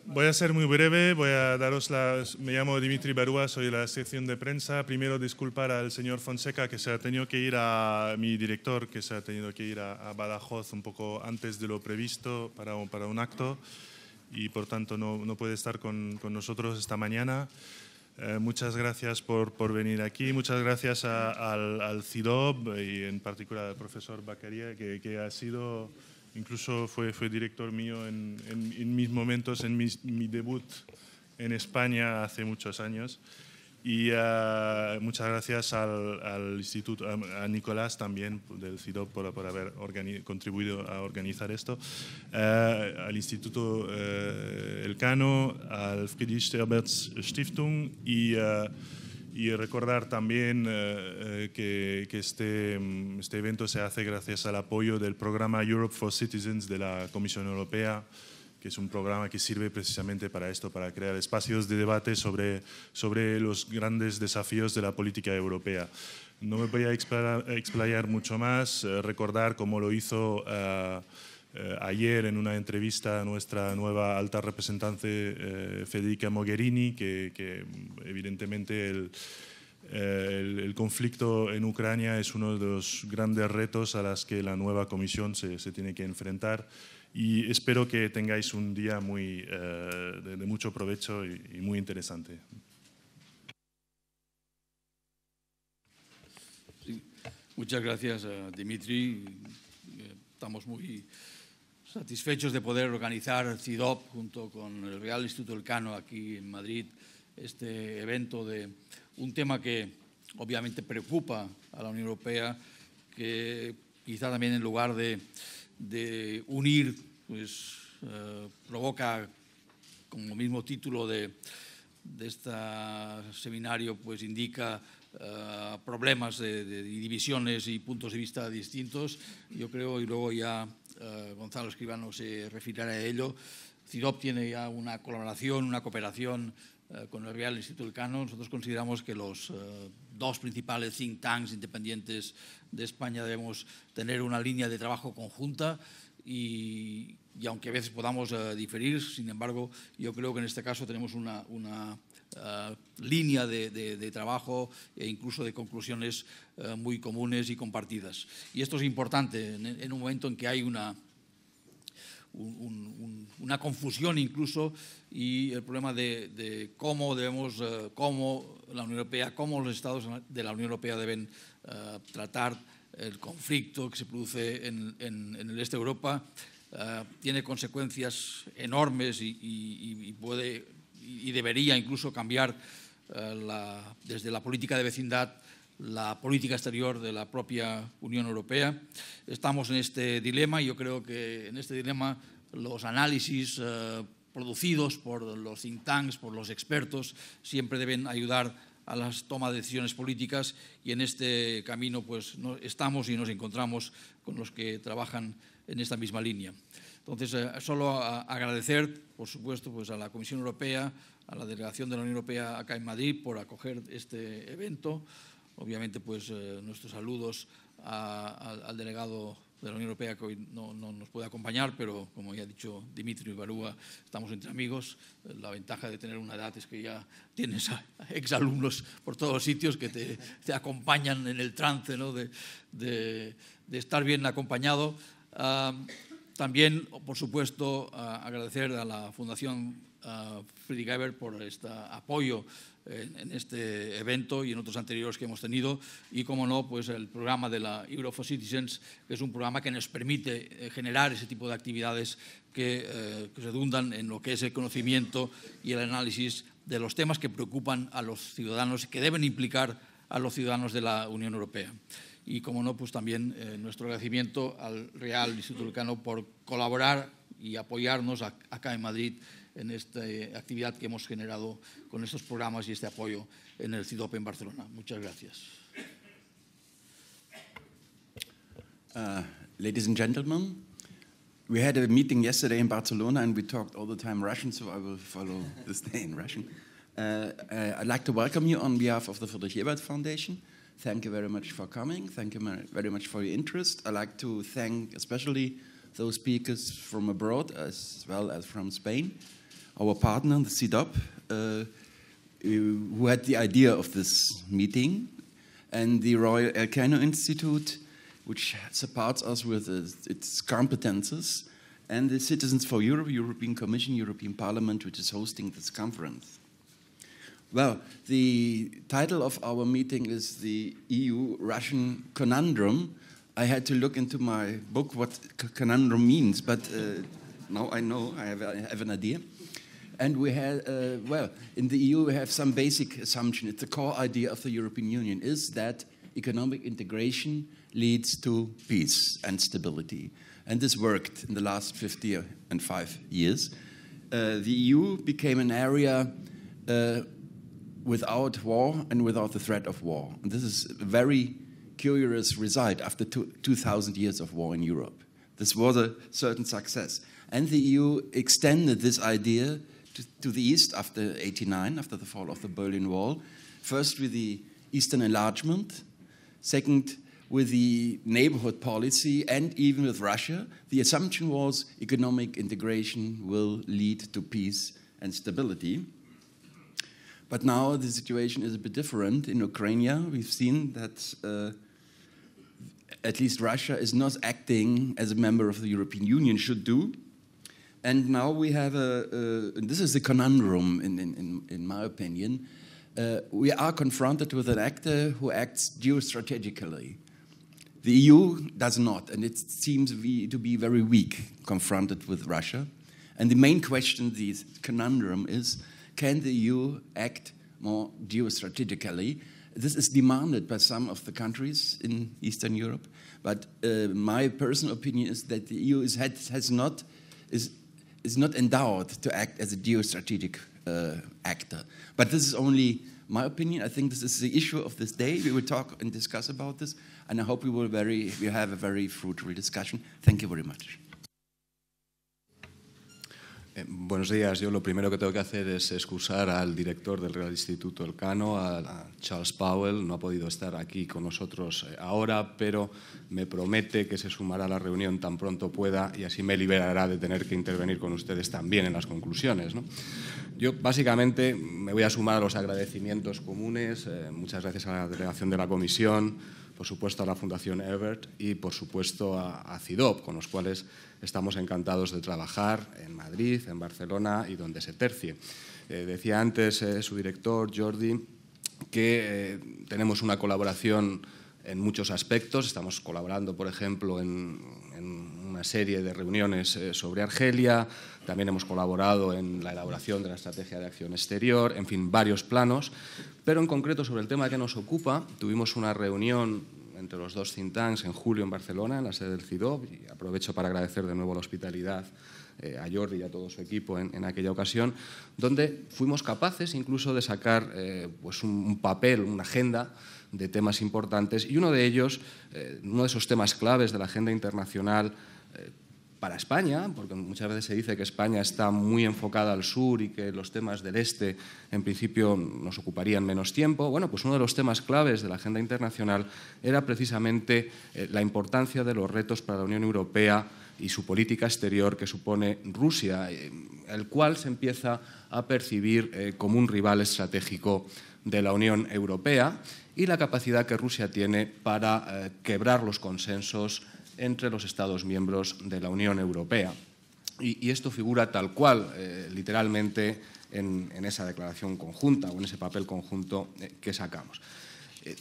Voy a ser muy breve, voy a daros me llamo Dimitri Barúa, soy de la sección de prensa. Primero disculpar al señor Fonseca que se ha tenido que ir mi director, que se ha tenido que ir a Badajoz un poco antes de lo previsto para un acto y por tanto no puede estar con nosotros esta mañana. Muchas gracias por venir aquí, muchas gracias al CIDOB y en particular al profesor Baccaria, que ha sido, incluso fue director mío en mis momentos, en mi debut en España hace muchos años. Y muchas gracias al Instituto, a Nicolás también del CIDOB por haber contribuido a organizar esto, al Instituto Elcano, al Friedrich Ebert Stiftung y recordar también que este evento se hace gracias al apoyo del programa Europe for Citizens de la Comisión Europea, que es un programa que sirve precisamente para esto, para crear espacios de debate sobre los grandes desafíos de la política europea. No me voy a explayar mucho más, recordar cómo lo hizo ayer en una entrevista a nuestra nueva alta representante Federica Mogherini, que evidentemente el conflicto en Ucrania es uno de los grandes retos a los que la nueva Comisión se tiene que enfrentar. Y espero que tengáis un día de mucho provecho y muy interesante. Sí, muchas gracias, Dimitri. Estamos muy satisfechos de poder organizar CIDOB junto con el Real Instituto Elcano aquí en Madrid este evento de un tema que obviamente preocupa a la Unión Europea, que quizá también en lugar de unir, pues provoca, como mismo título de este seminario, pues indica problemas de divisiones y puntos de vista distintos. Yo creo, y luego ya Gonzalo Escribano se referirá a ello, CIDOB tiene ya una colaboración, una cooperación con el Real Instituto Elcano. Nosotros consideramos que los dos principales think tanks independientes de España debemos tener una línea de trabajo conjunta y aunque a veces podamos diferir, sin embargo, yo creo que en este caso tenemos una línea de trabajo e incluso de conclusiones muy comunes y compartidas. Y esto es importante en un momento en que hay una confusión incluso, y el problema de cómo cómo la Unión Europea, cómo los Estados de la Unión Europea deben tratar el conflicto que se produce en el este de Europa. Tiene consecuencias enormes y debería incluso cambiar desde la política de vecindad, la política exterior de la propia Unión Europea. Estamos en este dilema y yo creo que en este dilema los análisis producidos por los think tanks, por los expertos, siempre deben ayudar a las tomas de decisiones políticas, y en este camino pues estamos y nos encontramos con los que trabajan en esta misma línea. Entonces, solo agradecer, por supuesto, pues a la Comisión Europea, a la delegación de la Unión Europea acá en Madrid por acoger este evento. Obviamente, pues nuestros saludos al delegado de la Unión Europea, que hoy no nos puede acompañar, pero como ya ha dicho Dimitri Barúa, estamos entre amigos. La ventaja de tener una edad es que ya tienes a exalumnos por todos los sitios que te acompañan en el trance, ¿no?, de estar bien acompañado. También, por supuesto, agradecer a la Fundación Friedrich Ebert por este apoyo en este evento y en otros anteriores que hemos tenido, y, como no, pues el programa de la Europe for Citizens, que es un programa que nos permite generar ese tipo de actividades que redundan en lo que es el conocimiento y el análisis de los temas que preocupan a los ciudadanos y que deben implicar a los ciudadanos de la Unión Europea. Y, como no, pues también nuestro agradecimiento al Real Instituto Elcano por colaborar y apoyarnos acá en Madrid en esta actividad que hemos generado con estos programas y este apoyo en el CIDOB en Barcelona. Muchas gracias. Ladies and gentlemen, we had a meeting yesterday in Barcelona and we talked all the time Russian, so I will follow this day in Russian. I'd like to welcome you on behalf of the Friedrich Ebert Foundation. Thank you very much for coming. Thank you very much for your interest. I'd like to thank especially those speakers from abroad as well as from Spain. our partner, the CIDOB, who had the idea of this meeting, and the Real Instituto Elcano, which supports us with its competences, and the Citizens for Europe, European Commission, European Parliament, which is hosting this conference. Well, the title of our meeting is the EU-Russian conundrum. I had to look into my book what conundrum means, but now I know, I have an idea. And we had, well, in the EU we have some basic assumption. It's the core idea of the European Union is that economic integration leads to peace and stability. And this worked in the last 55 years. The EU became an area without war and without the threat of war. And this is a very curious result after 2,000 years of war in Europe. This was a certain success. And the EU extended this idea to the East after 1989, after the fall of the Berlin Wall. First with the Eastern enlargement, second with the neighborhood policy, and even with Russia. The assumption was economic integration will lead to peace and stability. But now the situation is a bit different. In Ucrania, we've seen that at least Russia is not acting as a member of the European Union should do. And now we have and this is a conundrum in my opinion. We are confronted with an actor who acts geostrategically. The EU does not, and it seems to be very weak confronted with Russia. And the main question, the conundrum is, can the EU act more geostrategically? This is demanded by some of the countries in Eastern Europe, but my personal opinion is that the EU is not endowed to act as a geostrategic actor. But this is only my opinion. I think this is the issue of this day. We will talk and discuss about this, and I hope we will have a very fruitful discussion. Thank you very much. Buenos días. Yo lo primero que tengo que hacer es excusar al director del Real Instituto Elcano, a Charles Powell. No ha podido estar aquí con nosotros ahora, pero me promete que se sumará a la reunión tan pronto pueda y así me liberará de tener que intervenir con ustedes también en las conclusiones, ¿no? Yo básicamente me voy a sumar a los agradecimientos comunes. Muchas gracias a la delegación de la Comisión, por supuesto a la Fundación Ebert y por supuesto a CIDOB, con los cuales estamos encantados de trabajar en Madrid, en Barcelona y donde se tercie. Decía antes su director, Jordi, que tenemos una colaboración en muchos aspectos. Estamos colaborando, por ejemplo, en una serie de reuniones sobre Argelia. También hemos colaborado en la elaboración de la estrategia de acción exterior, en fin, varios planos. Pero en concreto sobre el tema que nos ocupa, tuvimos una reunión entre los dos think tanks en julio en Barcelona, en la sede del CIDOB, y aprovecho para agradecer de nuevo la hospitalidad a Jordi y a todo su equipo en aquella ocasión, donde fuimos capaces incluso de sacar pues un papel, una agenda de temas importantes, y uno de ellos, uno de esos temas claves de la agenda internacional para España, porque muchas veces se dice que España está muy enfocada al sur y que los temas del este en principio nos ocuparían menos tiempo. Bueno, pues uno de los temas claves de la agenda internacional era precisamente la importancia de los retos para la Unión Europea y su política exterior que supone Rusia, el cual se empieza a percibir como un rival estratégico de la Unión Europea y la capacidad que Rusia tiene para quebrar los consensos entre los Estados miembros de la Unión Europea. Y esto figura tal cual, literalmente, en esa declaración conjunta o en ese papel conjunto que sacamos.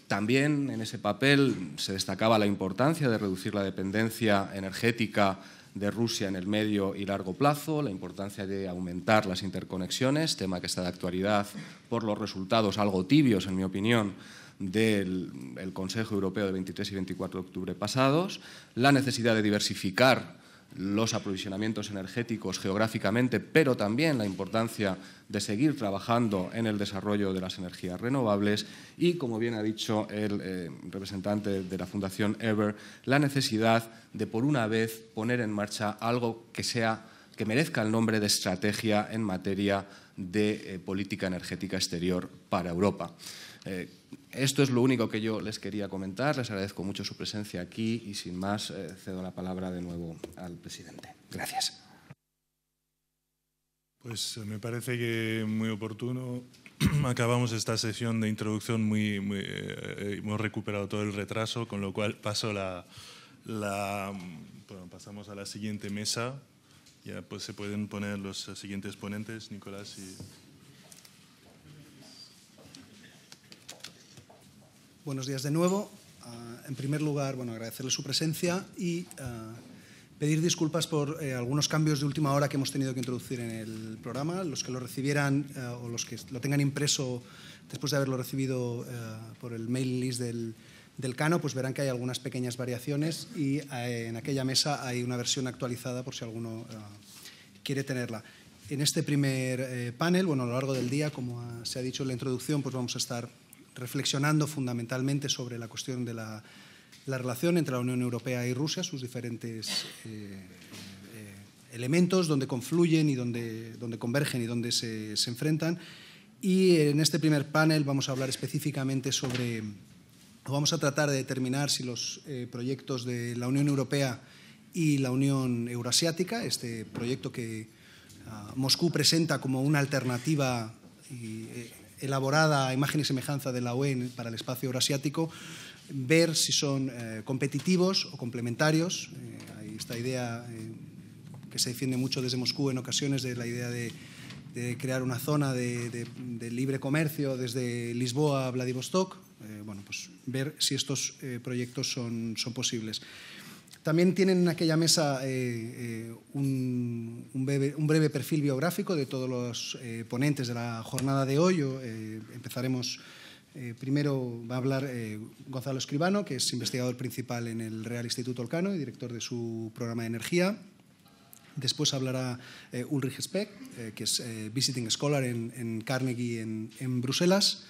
También en ese papel se destacaba la importancia de reducir la dependencia energética de Rusia en el medio y largo plazo, la importancia de aumentar las interconexiones, tema que está de actualidad por los resultados algo tibios, en mi opinión, del Consejo Europeo de 23 y 24 de octubre pasados, la necesidad de diversificar los aprovisionamientos energéticos geográficamente, pero también la importancia de seguir trabajando en el desarrollo de las energías renovables y, como bien ha dicho el representante de la Fundación Ebert, la necesidad de, por una vez, poner en marcha algo que merezca el nombre de estrategia en materia de política energética exterior para Europa. Esto es lo único que yo les quería comentar. Les agradezco mucho su presencia aquí y, sin más, cedo la palabra de nuevo al presidente. Gracias. Pues me parece que muy oportuno. Acabamos esta sesión de introducción hemos recuperado todo el retraso, con lo cual pasamos a la siguiente mesa. Ya pues se pueden poner los siguientes ponentes, Nicolás y... Buenos días de nuevo. En primer lugar, agradecerle su presencia y pedir disculpas por algunos cambios de última hora que hemos tenido que introducir en el programa. Los que lo recibieran o los que lo tengan impreso después de haberlo recibido por el mail list del Elcano, pues verán que hay algunas pequeñas variaciones y en aquella mesa hay una versión actualizada por si alguno quiere tenerla. En este primer panel, a lo largo del día, como se ha dicho en la introducción, pues vamos a estar reflexionando fundamentalmente sobre la cuestión de la relación entre la Unión Europea y Rusia, sus diferentes elementos, donde confluyen y donde convergen y donde se enfrentan. Y en este primer panel vamos a hablar específicamente vamos a tratar de determinar si los proyectos de la Unión Europea y la Unión Eurasiática, este proyecto que Moscú presenta como una alternativa elaborada a imagen y semejanza de la UE para el espacio eurasiático, ver si son competitivos o complementarios. Hay esta idea que se defiende mucho desde Moscú en ocasiones, de la idea de crear una zona de libre comercio desde Lisboa a Vladivostok. Pues ver si estos proyectos son posibles. También tienen en aquella mesa un breve perfil biográfico de todos los ponentes de la jornada de hoy. Empezaremos, primero va a hablar Gonzalo Escribano, que es investigador principal en el Real Instituto Elcano y director de su programa de energía. Después hablará Ulrich Speck, que es visiting scholar en Carnegie en Bruselas.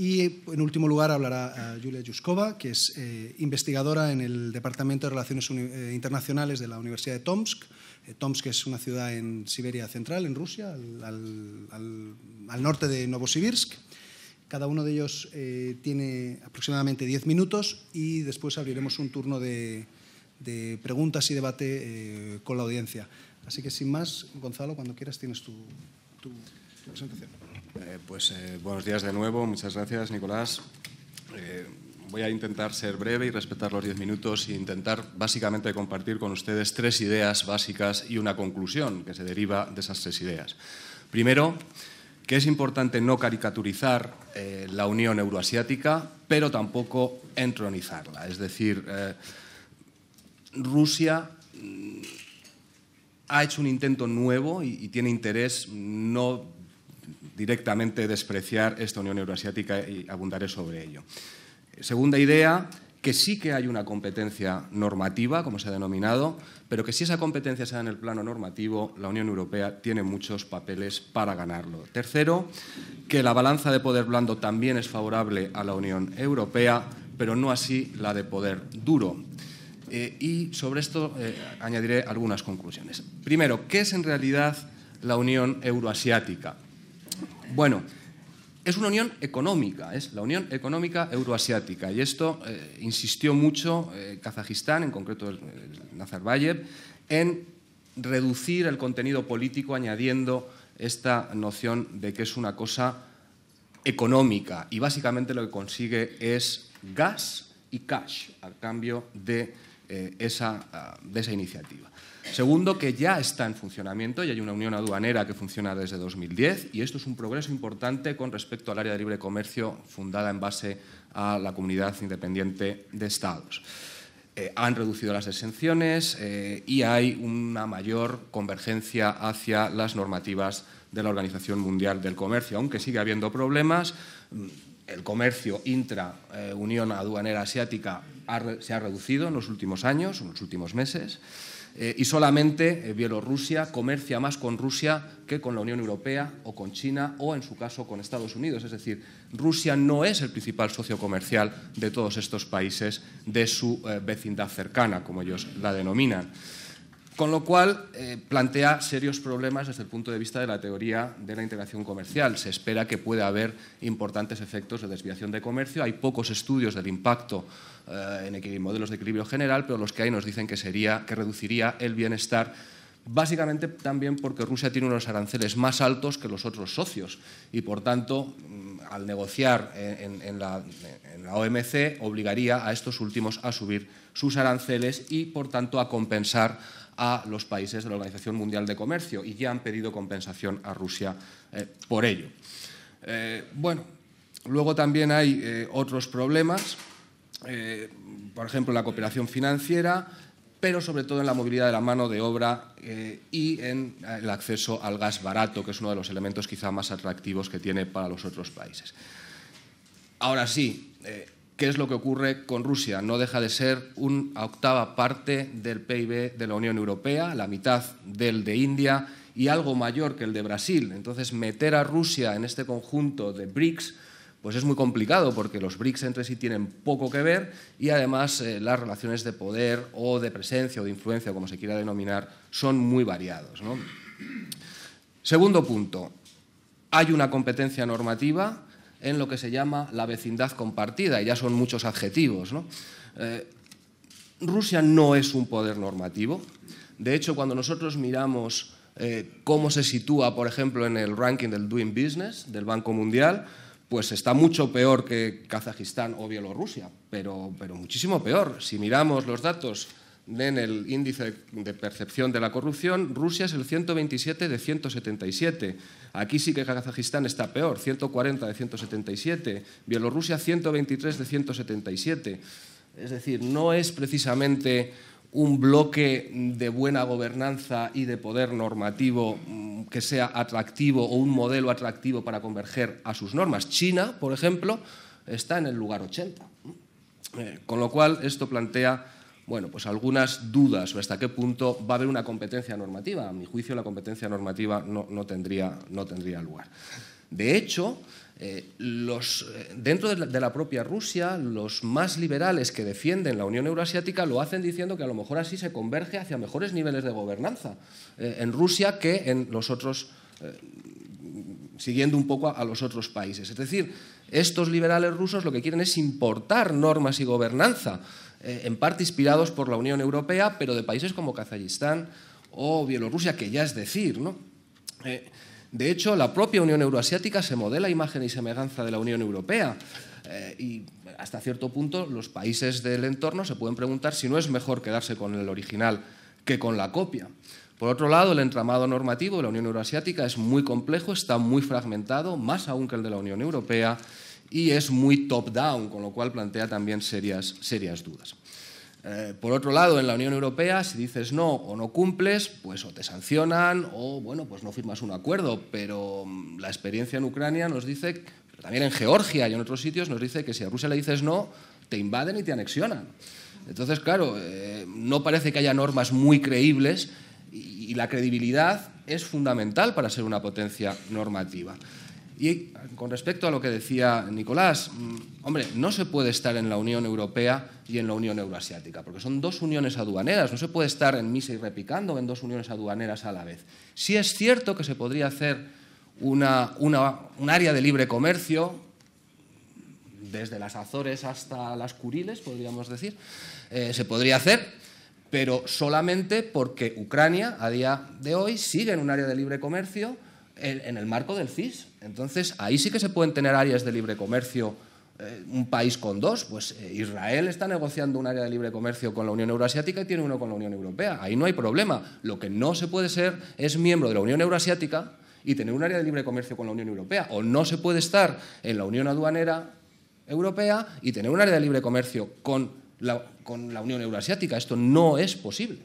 Y, en último lugar, hablará Julia Yuskova, que es investigadora en el Departamento de Relaciones Internacionales de la Universidad de Tomsk. Tomsk es una ciudad en Siberia Central, en Rusia, al norte de Novosibirsk. Cada uno de ellos tiene aproximadamente 10 minutos y después abriremos un turno de preguntas y debate con la audiencia. Así que, sin más, Gonzalo, cuando quieras tienes tu presentación. Buenos días de nuevo, muchas gracias, Nicolás. Voy a intentar ser breve y respetar los 10 minutos e intentar básicamente compartir con ustedes 3 ideas básicas y una conclusión que se deriva de esas 3 ideas. Primero, que es importante no caricaturizar la Unión Euroasiática, pero tampoco entronizarla. Es decir, Rusia ha hecho un intento nuevo y tiene interés no directamente despreciar esta Unión Euroasiática y abundaré sobre ello. Segunda idea, que sí que hay una competencia normativa, como se ha denominado, pero que si esa competencia se da en el plano normativo, la Unión Europea tiene muchos papeles para ganarlo. Tercero, que la balanza de poder blando también es favorable a la Unión Europea, pero no así la de poder duro. Y sobre esto añadiré algunas conclusiones. Primero, ¿qué es en realidad la Unión Euroasiática? Bueno, es una unión económica, es la Unión Económica Euroasiática, y esto insistió mucho Kazajistán, en concreto Nazarbayev, en reducir el contenido político añadiendo esta noción de que es una cosa económica, y básicamente lo que consigue es gas y cash a cambio de esa iniciativa. Segundo, que ya está en funcionamiento y hay una unión aduanera que funciona desde 2010, y esto es un progreso importante con respecto al área de libre comercio fundada en base a la Comunidad Independiente de Estados. Han reducido las exenciones y hay una mayor convergencia hacia las normativas de la Organización Mundial del Comercio, aunque sigue habiendo problemas. El comercio intra-Unión Aduanera Asiática se ha reducido en los últimos años, en los últimos meses, y solamente Bielorrusia comercia más con Rusia que con la Unión Europea o con China o, en su caso, con Estados Unidos. Es decir, Rusia no es el principal socio comercial de todos estos países de su vecindad cercana, como ellos la denominan. Con lo cual, plantea serios problemas desde el punto de vista de la teoría de la integración comercial. Se espera que pueda haber importantes efectos de desviación de comercio. Hay pocos estudios del impacto en modelos de equilibrio general, pero los que hay nos dicen que reduciría el bienestar básicamente también porque Rusia tiene unos aranceles más altos que los otros socios y, por tanto, al negociar en la OMC, obligaría a estos últimos a subir sus aranceles y, por tanto, a compensar a los países de la Organización Mundial de Comercio, y ya han pedido compensación a Rusia por ello. Bueno, luego también hay otros problemas, por ejemplo, la cooperación financiera, pero sobre todo en la movilidad de la mano de obra y en el acceso al gas barato, que es uno de los elementos quizá más atractivos que tiene para los otros países. Ahora sí, ¿qué es lo que ocurre con Rusia? No deja de ser una octava parte del PIB de la Unión Europea, la mitad del de India y algo mayor que el de Brasil. Entonces, meter a Rusia en este conjunto de BRICS pues es muy complicado, porque los BRICS entre sí tienen poco que ver y además las relaciones de poder o de presencia o de influencia, como se quiera denominar, son muy variados, ¿no? Segundo punto, hay una competencia normativa en lo que se llama la vecindad compartida, y ya son muchos adjetivos, ¿no? Rusia no es un poder normativo. De hecho, cuando nosotros miramos cómo se sitúa, por ejemplo, en el ranking del Doing Business del Banco Mundial, pues está mucho peor que Kazajistán o Bielorrusia, pero muchísimo peor. Si miramos los datos en el índice de percepción de la corrupción, Rusia es el 127 de 177. Aquí sí que Kazajistán está peor, 140 de 177. Bielorrusia, 123 de 177. Es decir, no es precisamente un bloque de buena gobernanza y de poder normativo que sea atractivo, o un modelo atractivo para converger a sus normas. China, por ejemplo, está en el lugar 80. Con lo cual, esto plantea, bueno, pues algunas dudas sobre hasta qué punto va a haber una competencia normativa. A mi juicio, la competencia normativa no tendría lugar. De hecho, dentro de la propia Rusia, los más liberales que defienden la Unión Eurasiática lo hacen diciendo que a lo mejor así se converge hacia mejores niveles de gobernanza en Rusia que en los otros, siguiendo un poco a los otros países. Es decir, estos liberales rusos lo que quieren es importar normas y gobernanza, en parte inspirados por la Unión Europea, pero de países como Kazajistán o Bielorrusia, que ya es decir, ¿no? De hecho, la propia Unión Eurasiática se modela a imagen y semejanza de la Unión Europea, y hasta cierto punto los países del entorno se pueden preguntar si no es mejor quedarse con el original que con la copia. Por otro lado, el entramado normativo de la Unión Eurasiática es muy complejo, está muy fragmentado, más aún que el de la Unión Europea, y es muy top-down, con lo cual plantea también serias dudas. Por otro lado, en la Unión Europea, si dices no o no cumples, pues o te sancionan o, bueno, pues no firmas un acuerdo. Pero la experiencia en Ucrania nos dice, pero también en Georgia y en otros sitios, nos dice que si a Rusia le dices no, te invaden y te anexionan. Entonces, claro, no parece que haya normas muy creíbles, y la credibilidad es fundamental para ser una potencia normativa. Y con respecto a lo que decía Nicolás, hombre, no se puede estar en la Unión Europea y en la Unión Eurasiática, porque son dos uniones aduaneras, no se puede estar en misa y repicando en dos uniones aduaneras a la vez. Sí es cierto que se podría hacer un área de libre comercio, desde las Azores hasta las Kuriles, podríamos decir, se podría hacer, pero solamente porque Ucrania, a día de hoy, sigue en un área de libre comercio en el marco del CIS. Entonces, ahí sí que se pueden tener áreas de libre comercio, un país con dos. Pues Israel está negociando un área de libre comercio con la Unión Eurasiática y tiene uno con la Unión Europea. Ahí no hay problema. Lo que no se puede ser es miembro de la Unión Eurasiática y tener un área de libre comercio con la Unión Europea. O no se puede estar en la Unión Aduanera Europea y tener un área de libre comercio con la Unión Eurasiática. Esto no es posible.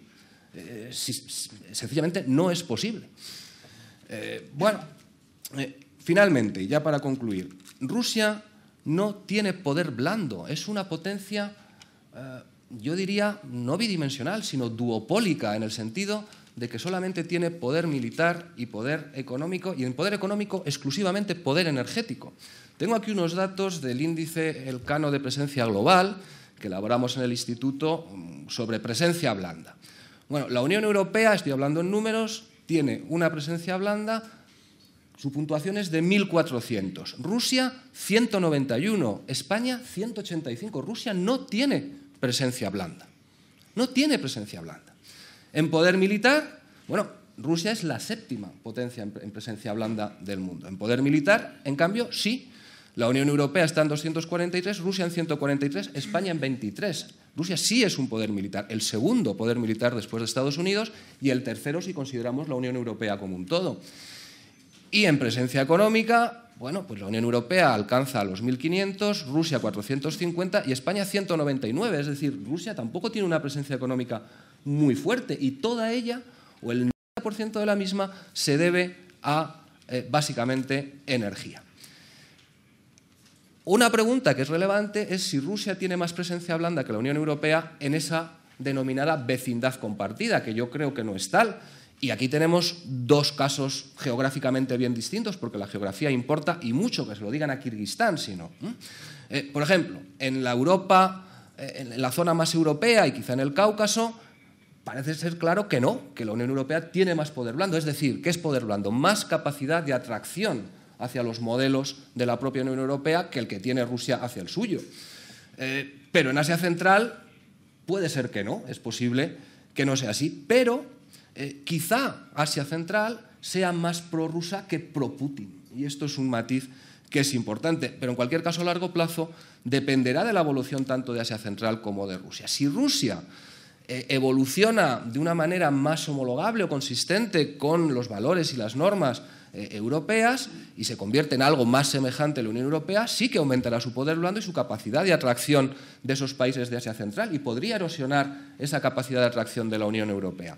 Sencillamente no es posible. Finalmente, ya para concluir, Rusia no tiene poder blando, es una potencia, yo diría, no bidimensional, sino duopólica, en el sentido de que solamente tiene poder militar y poder económico, y en poder económico exclusivamente poder energético. Tengo aquí unos datos del índice Elcano de presencia global, que elaboramos en el Instituto, sobre presencia blanda. Bueno, la Unión Europea, estoy hablando en números, tiene una presencia blanda, su puntuación es de 1.400. Rusia, 191. España, 185. Rusia no tiene presencia blanda. No tiene presencia blanda. En poder militar, Bueno, Rusia es la séptima potencia en presencia blanda del mundo. En poder militar, en cambio, sí. La Unión Europea está en 243, Rusia en 143, España en 23. Rusia sí es un poder militar, el segundo poder militar después de Estados Unidos y el tercero si consideramos la Unión Europea como un todo. Y en presencia económica, bueno, pues la Unión Europea alcanza los 1.500, Rusia 450 y España 199. Es decir, Rusia tampoco tiene una presencia económica muy fuerte y toda ella, o el 90% de la misma, se debe a, básicamente, energía. Una pregunta que es relevante es si Rusia tiene más presencia blanda que la Unión Europea en esa denominada vecindad compartida, que yo creo que no es tal. Y aquí tenemos dos casos geográficamente bien distintos, porque la geografía importa y mucho, que se lo digan a Kirguistán, sino. Por ejemplo, en la Europa, en la zona más europea y quizá en el Cáucaso, parece ser claro que no, que la Unión Europea tiene más poder blando. Es decir, ¿qué es poder blando? Más capacidad de atracción hacia los modelos de la propia Unión Europea que el que tiene Rusia hacia el suyo. Pero en Asia Central puede ser que no, es posible que no sea así, pero quizá Asia Central sea más prorrusa que pro-Putin. Y esto es un matiz que es importante, pero en cualquier caso a largo plazo dependerá de la evolución tanto de Asia Central como de Rusia. Si Rusia evoluciona de una manera más homologable o consistente con los valores y las normas europeas y se convierte en algo más semejante a la Unión Europea, sí que aumentará su poder blando y su capacidad de atracción de esos países de Asia Central y podría erosionar esa capacidad de atracción de la Unión Europea.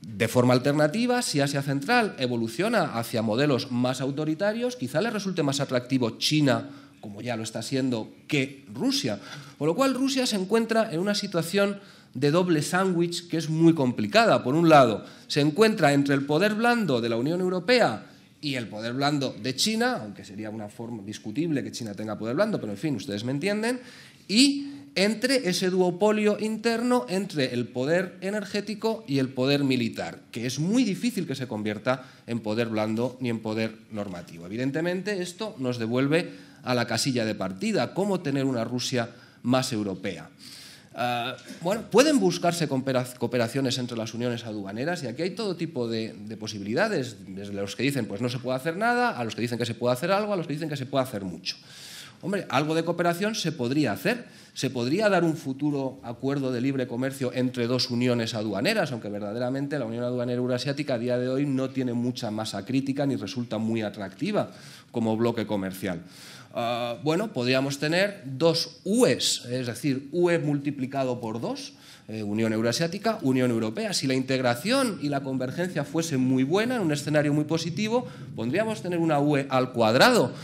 De forma alternativa, si Asia Central evoluciona hacia modelos más autoritarios, quizá le resulte más atractivo China, como ya lo está siendo, que Rusia. Con lo cual Rusia se encuentra en una situación de doble sándwich que es muy complicada. Por un lado, se encuentra entre el poder blando de la Unión Europea y el poder blando de China, aunque sería una forma discutible que China tenga poder blando, pero en fin, ustedes me entienden, y entre ese duopolio interno entre el poder energético y el poder militar, que es muy difícil que se convierta en poder blando ni en poder normativo. Evidentemente, esto nos devuelve a la casilla de partida, cómo tener una Rusia más europea. Bueno, pueden buscarse cooperaciones entre las uniones aduaneras y aquí hay todo tipo de posibilidades, desde los que dicen pues no se puede hacer nada, a los que dicen que se puede hacer algo, a los que dicen que se puede hacer mucho. Hombre, algo de cooperación se podría hacer, se podría dar un futuro acuerdo de libre comercio entre dos uniones aduaneras, aunque verdaderamente la Unión Aduanera Eurasiática a día de hoy no tiene mucha masa crítica ni resulta muy atractiva como bloque comercial. Bueno, podríamos tener dos UEs, es decir, UE multiplicado por 2, Unión Eurasiática, Unión Europea. Si la integración y la convergencia fuese muy buena, en un escenario muy positivo, podríamos tener una UE al cuadrado,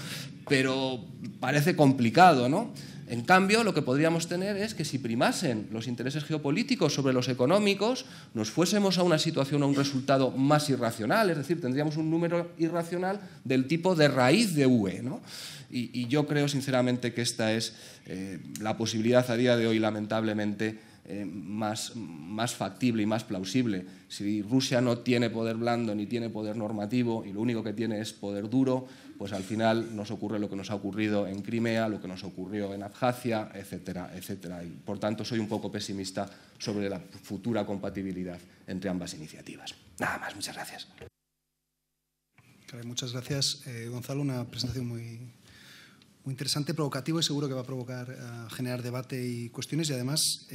pero parece complicado, ¿no? En cambio, lo que podríamos tener es que si primasen los intereses geopolíticos sobre los económicos, nos fuésemos a una situación, a un resultado más irracional, es decir, tendríamos un número irracional del tipo de raíz de UE, ¿no? Y yo creo sinceramente que esta es la posibilidad a día de hoy, lamentablemente, más factible y más plausible. Si Rusia no tiene poder blando ni tiene poder normativo y lo único que tiene es poder duro, pues al final nos ocurre lo que nos ha ocurrido en Crimea, lo que nos ocurrió en Abjasia, etcétera, etcétera. Y por tanto soy un poco pesimista sobre la futura compatibilidad entre ambas iniciativas. Nada más, muchas gracias. Muchas gracias, Gonzalo. Una presentación muy interesante, provocativo y seguro que va a provocar, generar debate y cuestiones y además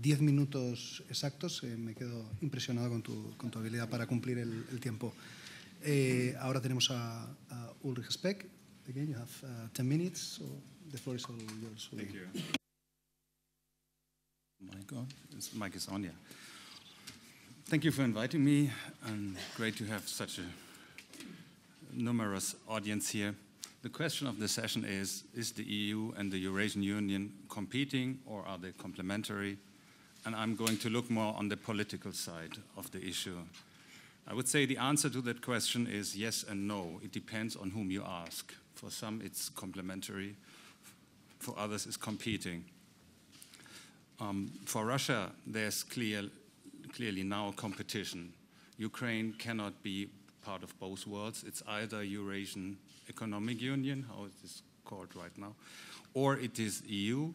10 minutos exactos. Me quedo impresionado con tu habilidad para cumplir el tiempo. Ahora tenemos a Ulrich Speck. Again, you have 10 minutes, so the floor is all yours. Thank you. Oh my God, this mic is on, yeah. Thank you for inviting me, and great to have such a numerous audience here. The question of the session is the EU and the Eurasian Union competing or are they complementary? And I'm going to look more on the political side of the issue. I would say the answer to that question is yes and no. It depends on whom you ask. For some it's complementary, for others it's competing. For Russia there's clearly now competition. Ukraine cannot be part of both worlds. It's either Eurasian Economic Union, how it is called right now, or it is EU.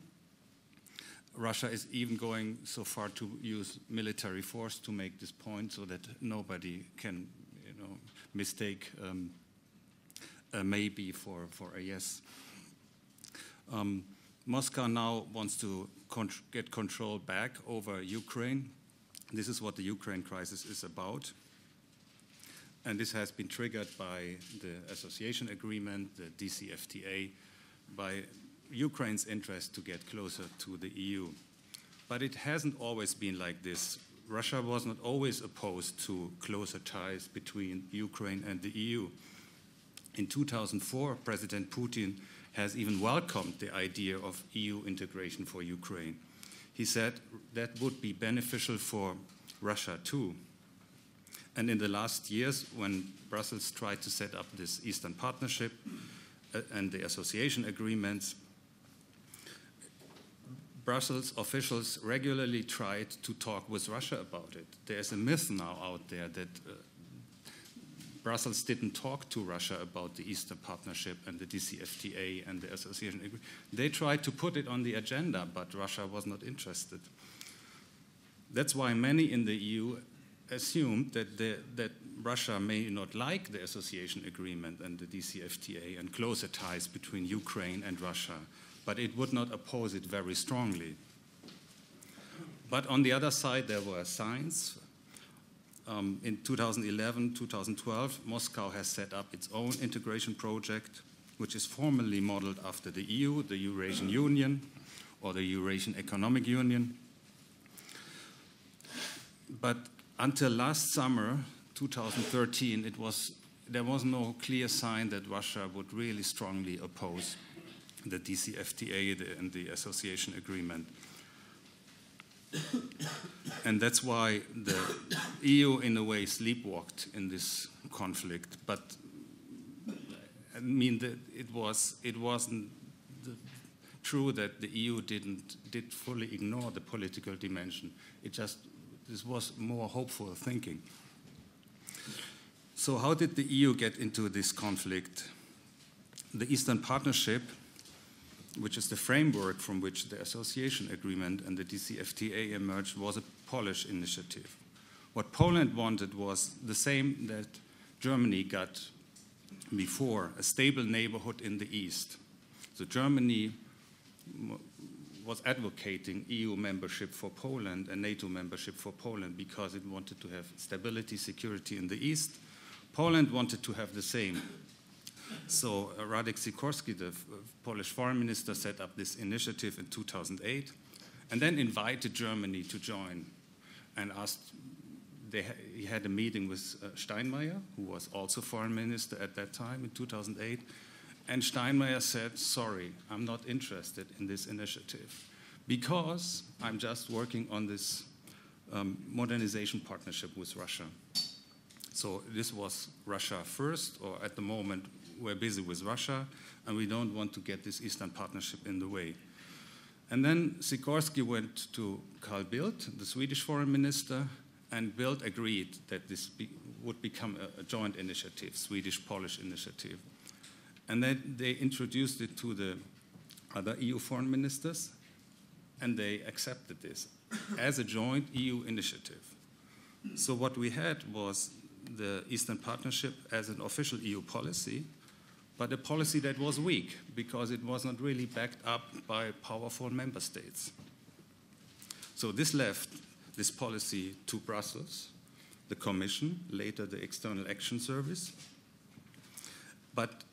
Russia is even going so far to use military force to make this point so that nobody can, mistake a maybe for a yes. Moscow now wants to get control back over Ukraine. This is what the Ukraine crisis is about. And this has been triggered by the association agreement, the DCFTA, by Ukraine's interest to get closer to the EU. But it hasn't always been like this. Russia was not always opposed to closer ties between Ukraine and the EU. In 2004, President Putin has even welcomed the idea of EU integration for Ukraine. He said that would be beneficial for Russia too. And in the last years, when Brussels tried to set up this Eastern Partnership and the association agreements, Brussels officials regularly tried to talk with Russia about it. There's a myth now out there that Brussels didn't talk to Russia about the Eastern Partnership and the DCFTA and the association agreement. They tried to put it on the agenda, but Russia was not interested. That's why many in the EU assumed that Russia may not like the association agreement and the DCFTA and closer ties between Ukraine and Russia, but it would not oppose it very strongly. But on the other side, there were signs. In 2011, 2012, Moscow has set up its own integration project, which is formally modeled after the EU, the Eurasian Union, or the Eurasian Economic Union. But until last summer, 2013, there was no clear sign that Russia would really strongly oppose the DCFTA and the association agreement. And that's why the EU, in a way, sleepwalked in this conflict. But I mean, that it wasn't true that the EU did fully ignore the political dimension. This was more hopeful thinking. So how did the EU get into this conflict? The Eastern Partnership, which is the framework from which the association agreement and the DCFTA emerged, was a Polish initiative. What Poland wanted was the same that Germany got before, a stable neighborhood in the East. So Germany was advocating EU membership for Poland and NATO membership for Poland because it wanted to have stability, security in the East. Poland wanted to have the same. So Radek Sikorski, the Polish foreign minister, set up this initiative in 2008 and then invited Germany to join and asked, he had a meeting with Steinmeier, who was also foreign minister at that time in 2008, and Steinmeier said, sorry, I'm not interested in this initiative because I'm just working on this modernization partnership with Russia. So this was Russia first, or at the moment we're busy with Russia, and we don't want to get this Eastern Partnership in the way. And then Sikorski went to Carl Bildt, the Swedish foreign minister, and Bildt agreed that this would become a joint initiative, Swedish-Polish initiative. And then they introduced it to the other EU foreign ministers, and they accepted this as a joint EU initiative. So what we had was the Eastern Partnership as an official EU policy, but a policy that was weak because it was not really backed up by powerful member states. So this left this policy to Brussels, the Commission, later the External Action Service. But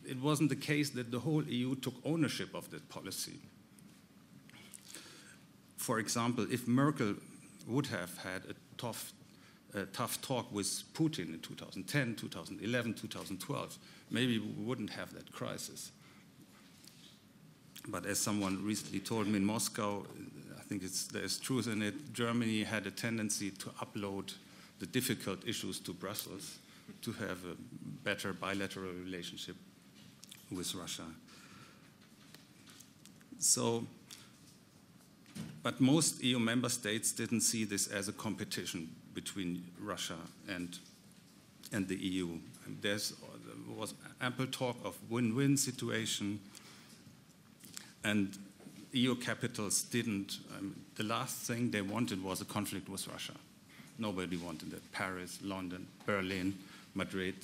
it wasn't the case that the whole EU took ownership of that policy. For example, if Merkel would have had a tough talk with Putin in 2010, 2011, 2012, maybe we wouldn't have that crisis. But as someone recently told me in Moscow, I think there's truth in it, Germany had a tendency to upload the difficult issues to Brussels to have a better bilateral relationship with Russia. So, but most EU member states didn't see this as a competition between Russia and the EU. There was ample talk of win-win situation, and EU capitals didn't, the last thing they wanted was a conflict with Russia. Nobody wanted it. Paris, London, Berlin, Madrid.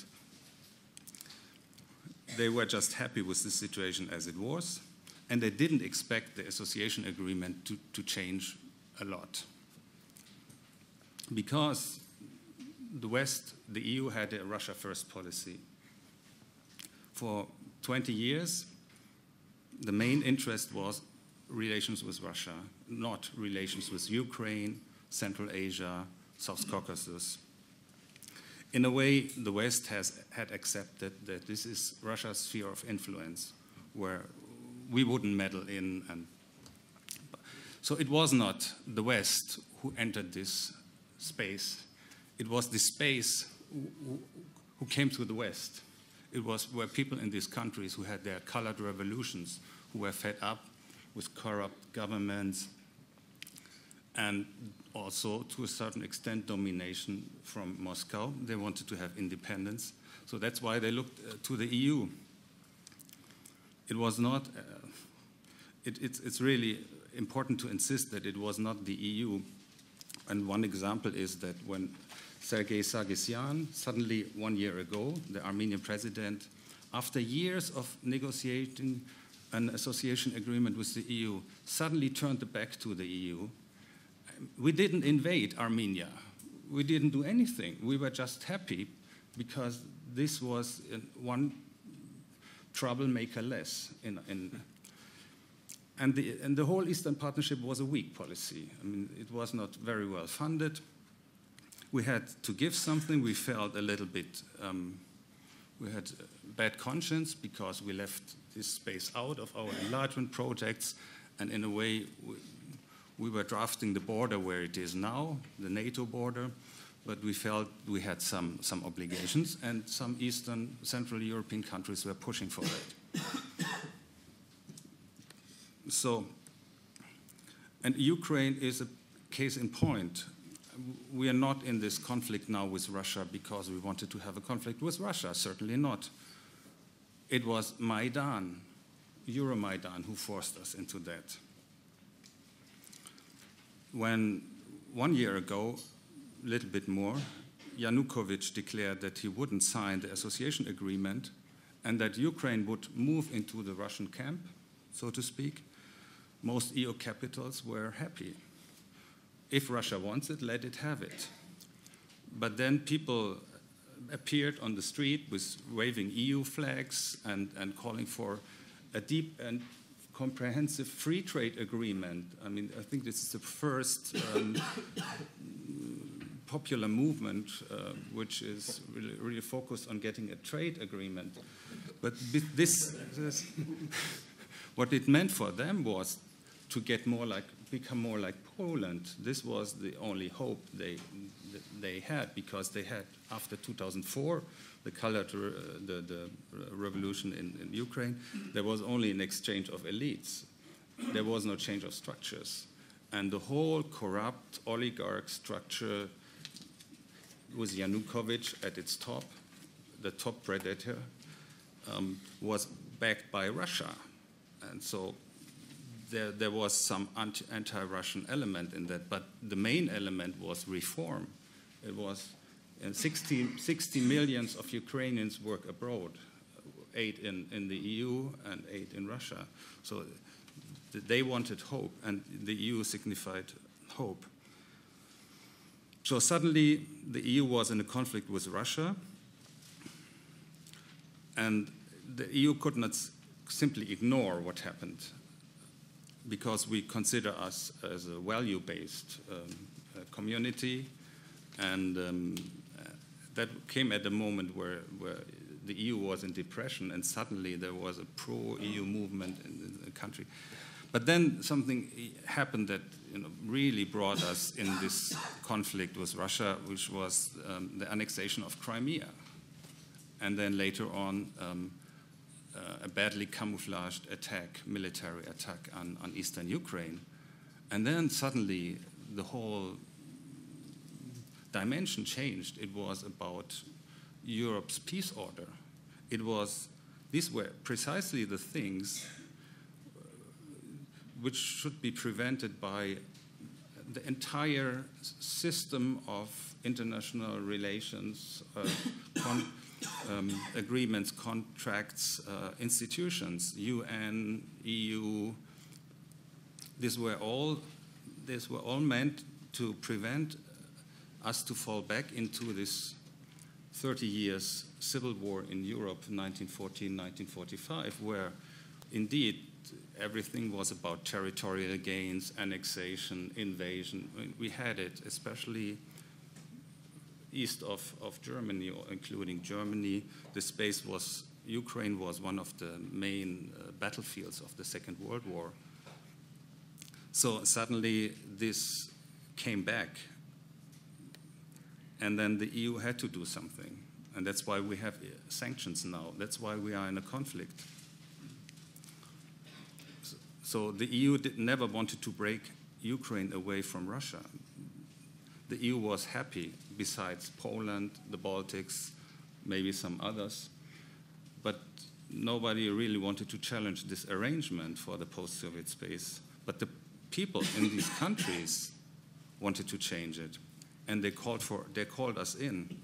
They were just happy with the situation as it was, and they didn't expect the association agreement to change a lot. Because the West, the EU had a Russia first policy. For 20 years, the main interest was relations with Russia, not relations with Ukraine, Central Asia, South Caucasus. In a way, the West had accepted that this is Russia's sphere of influence, where we wouldn't meddle in. And so it was not the West who entered this space. It was the space who came to the West. It were people in these countries who had their colored revolutions, who were fed up with corrupt governments, and also, to a certain extent, domination from Moscow. They wanted to have independence. So that's why they looked to the EU. It was not, it's really important to insist that it was not the EU. And one example is that when Sergei Sargsyan, suddenly 1 year ago, the Armenian president, after years of negotiating an association agreement with the EU, suddenly turned the back to the EU. We didn't invade Armenia. We didn't do anything. We were just happy because this was one troublemaker less. And the whole Eastern Partnership was a weak policy. I mean, it was not very well funded. We had to give something. We felt a little bit, we had bad conscience because we left this space out of our enlargement projects, and in a way, we were drafting the border where it is now, the NATO border, but we felt we had some obligations, and some Eastern, Central European countries were pushing for that. So, and Ukraine is a case in point. We are not in this conflict now with Russia because we wanted to have a conflict with Russia, certainly not. It was Maidan, Euromaidan, who forced us into that. When 1 year ago, a little bit more, Yanukovych declared that he wouldn't sign the association agreement and that Ukraine would move into the Russian camp, so to speak, most EU capitals were happy. If Russia wants it, let it have it. But then people appeared on the street with waving EU flags and calling for a deep and comprehensive free trade agreement. I mean, I think this is the first popular movement which is really focused on getting a trade agreement. But this what it meant for them was to get more like, become more like Poland. This was the only hope they had, because they had, after 2004, the revolution in Ukraine, there was only an exchange of elites. There was no change of structures. And the whole corrupt oligarch structure with Yanukovych at its top, the top predator, was backed by Russia. And so there was some anti-Russian element in that, but the main element was reform. It was 60 million of Ukrainians work abroad, 8 in the EU and 8 in Russia. So they wanted hope, and the EU signified hope. So suddenly the EU was in a conflict with Russia, and the EU could not simply ignore what happened, because we consider us as a value-based community, and that came at a moment where the EU was in depression, and suddenly there was a pro-EU movement in the country. But then something happened that really brought us in this conflict with Russia, which was the annexation of Crimea, and then later on a badly camouflaged attack, military attack on eastern Ukraine. And then suddenly the whole dimension changed. It was about Europe's peace order. These were precisely the things which should be prevented by the entire system of international relations, agreements, contracts, institutions, UN, EU. These were all meant to prevent us to fall back into this 30 years civil war in Europe, 1914-1945, where indeed everything was about territorial gains, annexation, invasion. We had it, especially east of Germany, or including Germany. The space was, Ukraine was one of the main battlefields of the Second World War. So suddenly this came back, and then the EU had to do something. And that's why we have sanctions now. That's why we are in a conflict. So the EU never wanted to break Ukraine away from Russia. The EU was happy, besides Poland, the Baltics, maybe some others, but nobody really wanted to challenge this arrangement for the post-Soviet space. But the people in these countries wanted to change it, and they called us in.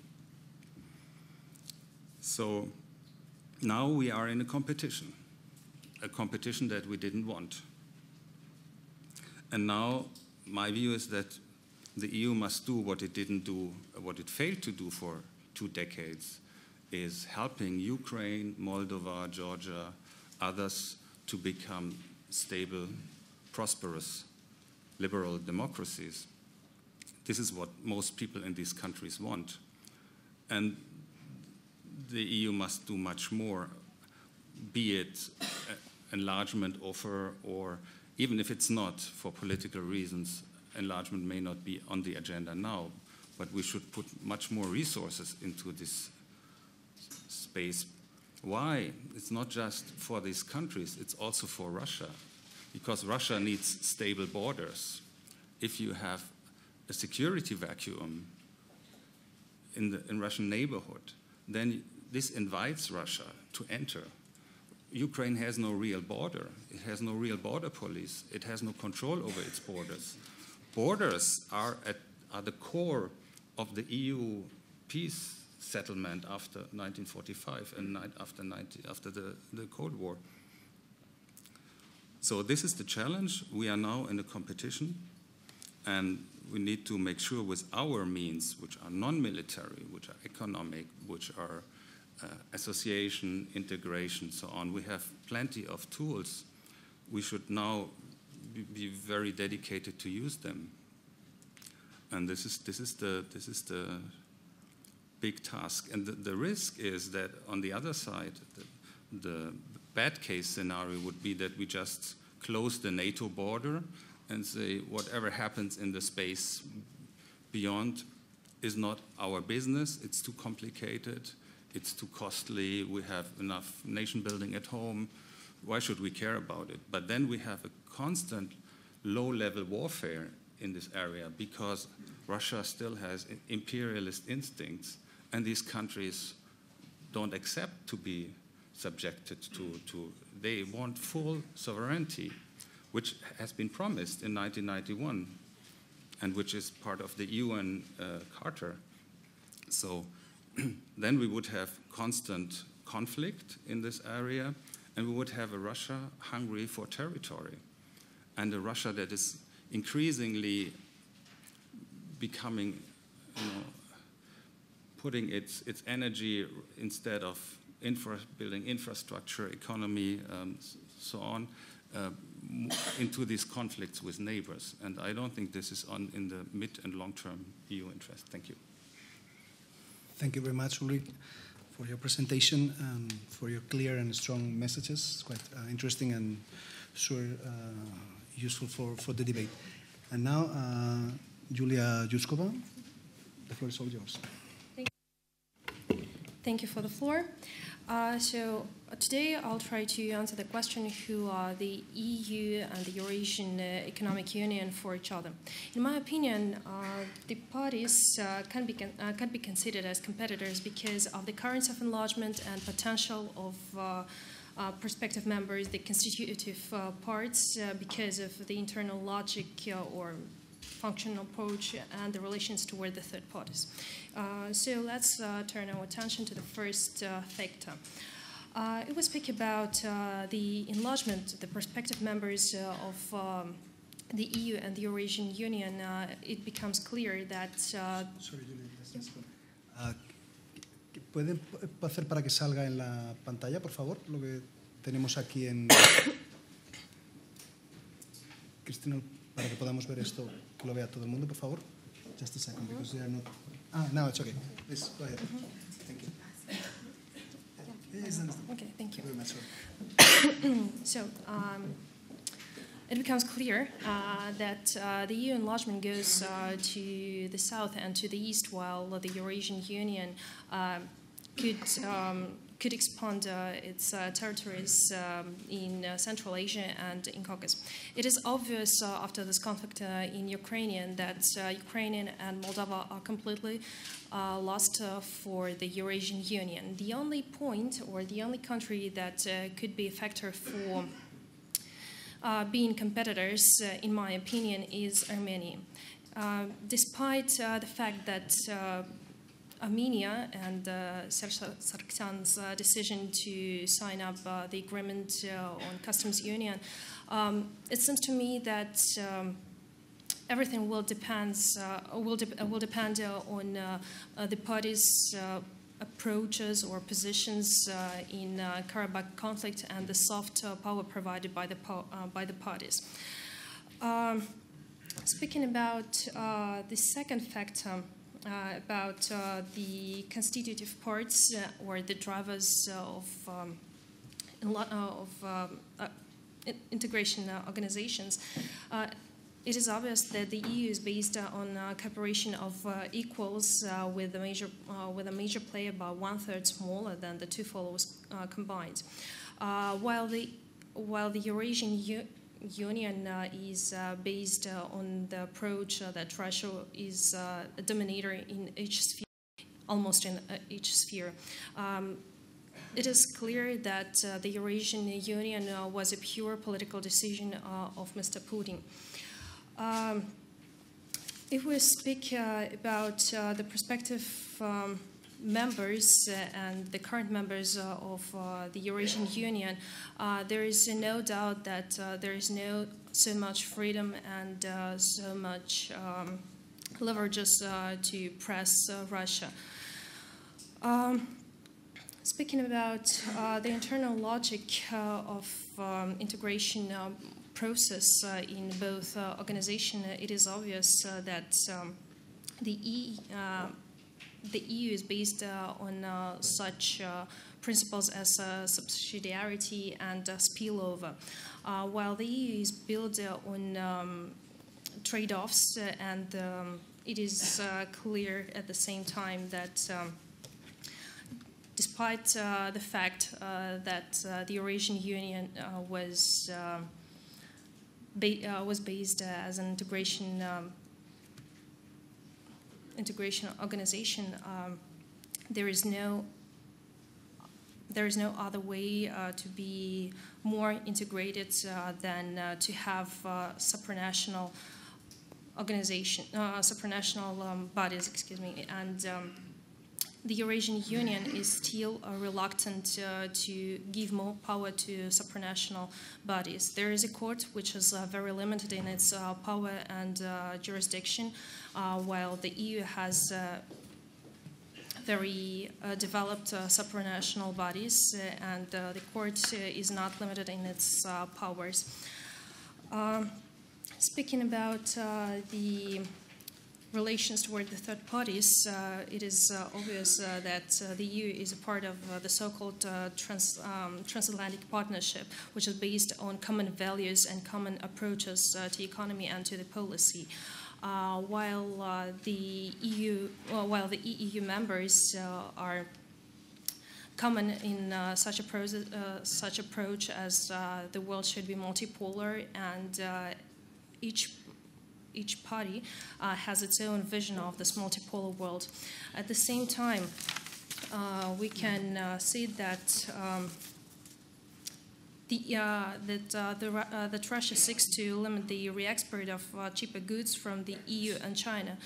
So now we are in a competition that we didn't want. And now my view is that the EU must do what it didn't do, what it failed to do for 2 decades, is helping Ukraine, Moldova, Georgia, others to become stable, prosperous, liberal democracies. This is what most people in these countries want. And the EU must do much more, be it enlargement offer, or even if it's not for political reasons, enlargement may not be on the agenda now, but we should put much more resources into this space. Why? It's not just for these countries, it's also for Russia, because Russia needs stable borders. If you have a security vacuum in Russian neighborhood, then this invites Russia to enter. Ukraine has no real border. It has no real border police. It has no control over its borders. Borders are the core of the EU peace settlement after 1945 and after the Cold War. So this is the challenge. We are now in a competition, and we need to make sure with our means, which are non-military, which are economic, which are association, integration, so on. We have plenty of tools. We should now be very dedicated to use them. And this is the big task. And the risk is that on the other side, the bad case scenario would be that we just close the NATO border and say whatever happens in the space beyond is not our business. It's too complicated. It's too costly. We have enough nation building at home. Why should we care about it? But then we have a constant low-level warfare in this area because Russia still has imperialist instincts, and these countries don't accept to be subjected to they want full sovereignty, which has been promised in 1991 and which is part of the UN Charter. So then we would have constant conflict in this area, and we would have a Russia hungry for territory, and a Russia that is increasingly becoming, putting its energy instead of building infrastructure, economy, so on, into these conflicts with neighbors. And I don't think this is in the mid and long-term EU interest. Thank you. Thank you very much, Ulrich, for your presentation and for your clear and strong messages. It's quite interesting and sure useful for the debate. And now, Julia Juskova, the floor is all yours. Thank you for the floor. So today I'll try to answer the question who are the EU and the Eurasian Economic Union for each other. In my opinion, the parties can be considered as competitors because of the currents of enlargement and potential of prospective members, the constitutive parts, because of the internal logic or functional approach and the relations toward the third parties. So let's turn our attention to the first factor. If we speak about the enlargement, the prospective members of the EU and the Eurasian Union, it becomes clear that... Sorry, Julian. ¿Puede hacer para que salga en la pantalla, por favor, lo que tenemos aquí en... Cristina, para que podamos ver esto, que lo vea todo el mundo, por favor. Just a second, because they are not... no, it's okay. Please, go ahead. Thank you. Okay, thank you. Very much, So, it becomes clear that the EU enlargement goes to the south and to the east, while the Eurasian Union could expand its territories in Central Asia and in Caucasus. It is obvious after this conflict in Ukraine that Ukraine and Moldova are completely lost for the Eurasian Union. The only point or the only country that could be a factor for being competitors, in my opinion, is Armenia. Despite the fact that Armenia and Sargsyan's decision to sign up the agreement on customs union, it seems to me that everything will depend on the parties' approaches or positions in Karabakh conflict and the soft power provided by the parties. Speaking about the second factor, about the constitutive parts or the drivers of integration organizations, it is obvious that the EU is based on cooperation of equals with a major player about 1/3 smaller than the two followers combined. While the Eurasian Union is based on the approach that Russia is a dominator in each sphere, almost in each sphere. It is clear that the Eurasian Union was a pure political decision of Mr. Putin. If we speak about the prospective members and the current members of the Eurasian Union, there is no doubt that there is so much freedom and so much leverages to press Russia. Speaking about the internal logic of integration process in both organizations, it is obvious that the EU is based on such principles as subsidiarity and spillover, while the EU is built on trade-offs, and it is clear at the same time that despite the fact that the Eurasian Union was based as an integration organization, there is no other way to be more integrated than to have supranational organization, supranational bodies, excuse me, and the Eurasian Union is still reluctant to give more power to supranational bodies. There is a court which is very limited in its power and jurisdiction, while the EU has very developed supranational bodies, and the court is not limited in its powers. Speaking about the relations toward the third parties, it is obvious that the EU is a part of the so-called transatlantic partnership, which is based on common values and common approaches to economy and to the policy. While the EU members are common in such approach as the world should be multipolar, and each party has its own vision of this multipolar world. At the same time, we can see that that Russia seeks to limit the re-export of cheaper goods from the EU and China.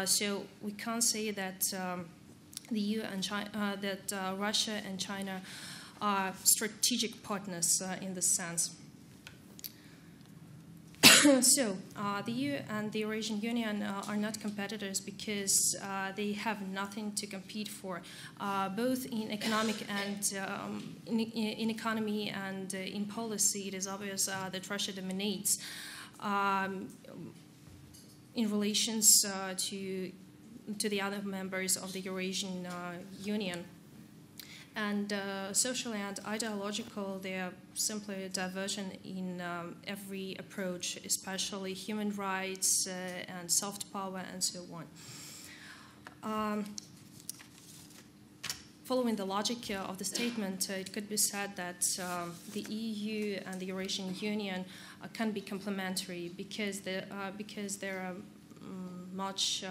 So we can't say that the EU and China, Russia and China are strategic partners in this sense. So the EU and the Eurasian Union are not competitors because they have nothing to compete for, both in economic and in economy and in policy. It is obvious that Russia dominates in relations to the other members of the Eurasian Union. And socially and ideological, they are simply a diversion in every approach, especially human rights and soft power and so on. Following the logic of the statement, it could be said that the EU and the Eurasian Union can be complementary because there are much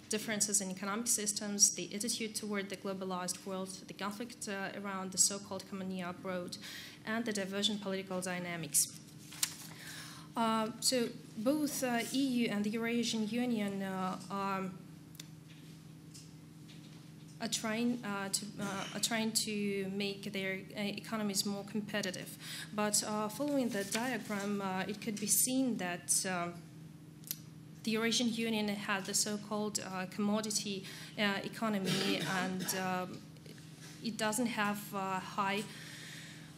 differences in economic systems, the attitude toward the globalized world, the conflict around the so-called common abroad, and the divergent political dynamics. So both EU and the Eurasian Union are trying to make their economies more competitive. But following the diagram, it could be seen that the Eurasian Union had the so-called commodity economy, and it doesn't have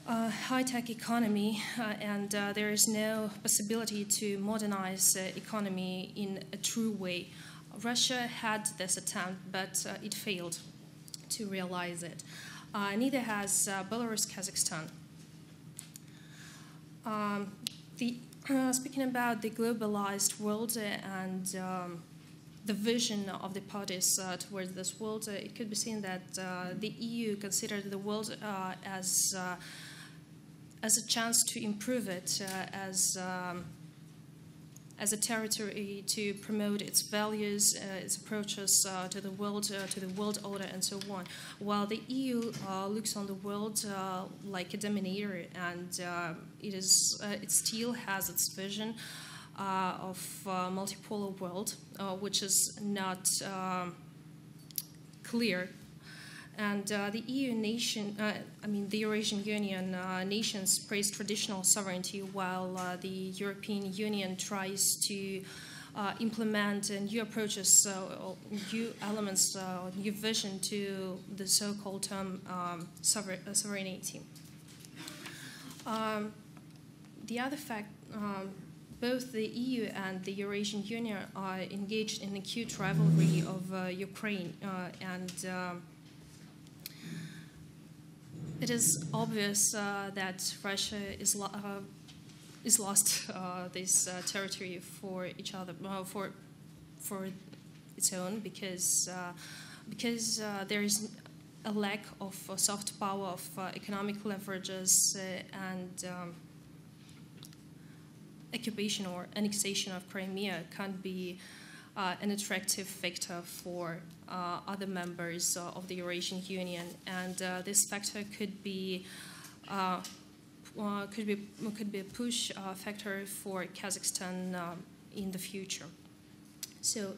high-tech economy, and there is no possibility to modernize the economy in a true way. Russia had this attempt, but it failed to realize it. Neither has Belarus, Kazakhstan. Speaking about the globalized world and the vision of the parties towards this world, it could be seen that the EU considered the world as a chance to improve it, as a territory to promote its values, its approaches to the world order, and so on. While the EU looks on the world like a dominator, and it still has its vision of a multipolar world, which is not clear. And the EU nation, the Eurasian Union nations praise traditional sovereignty, while the European Union tries to implement new approaches, new elements, new vision to the so-called term sovereignty. The other fact, both the EU and the Eurasian Union are engaged in acute rivalry of Ukraine, and it is obvious that Russia is lost this territory for each other, for its own, because there is a lack of soft power, of economic leverages, and occupation or annexation of Crimea can't be an attractive factor for other members of the Eurasian Union, and this factor could be a push factor for Kazakhstan in the future. So,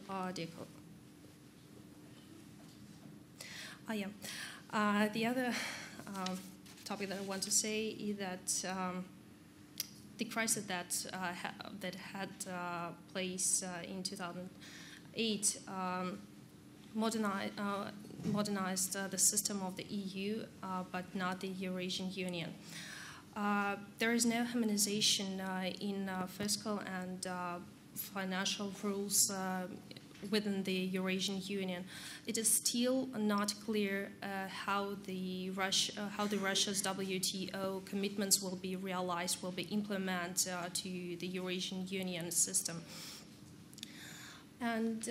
the other topic that I want to say is that the crisis that had place in 2008 modernized the system of the EU, but not the Eurasian Union. There is no harmonization in fiscal and financial rules within the Eurasian Union. It is still not clear how Russia's WTO commitments will be realized, will be implemented to the Eurasian Union system. And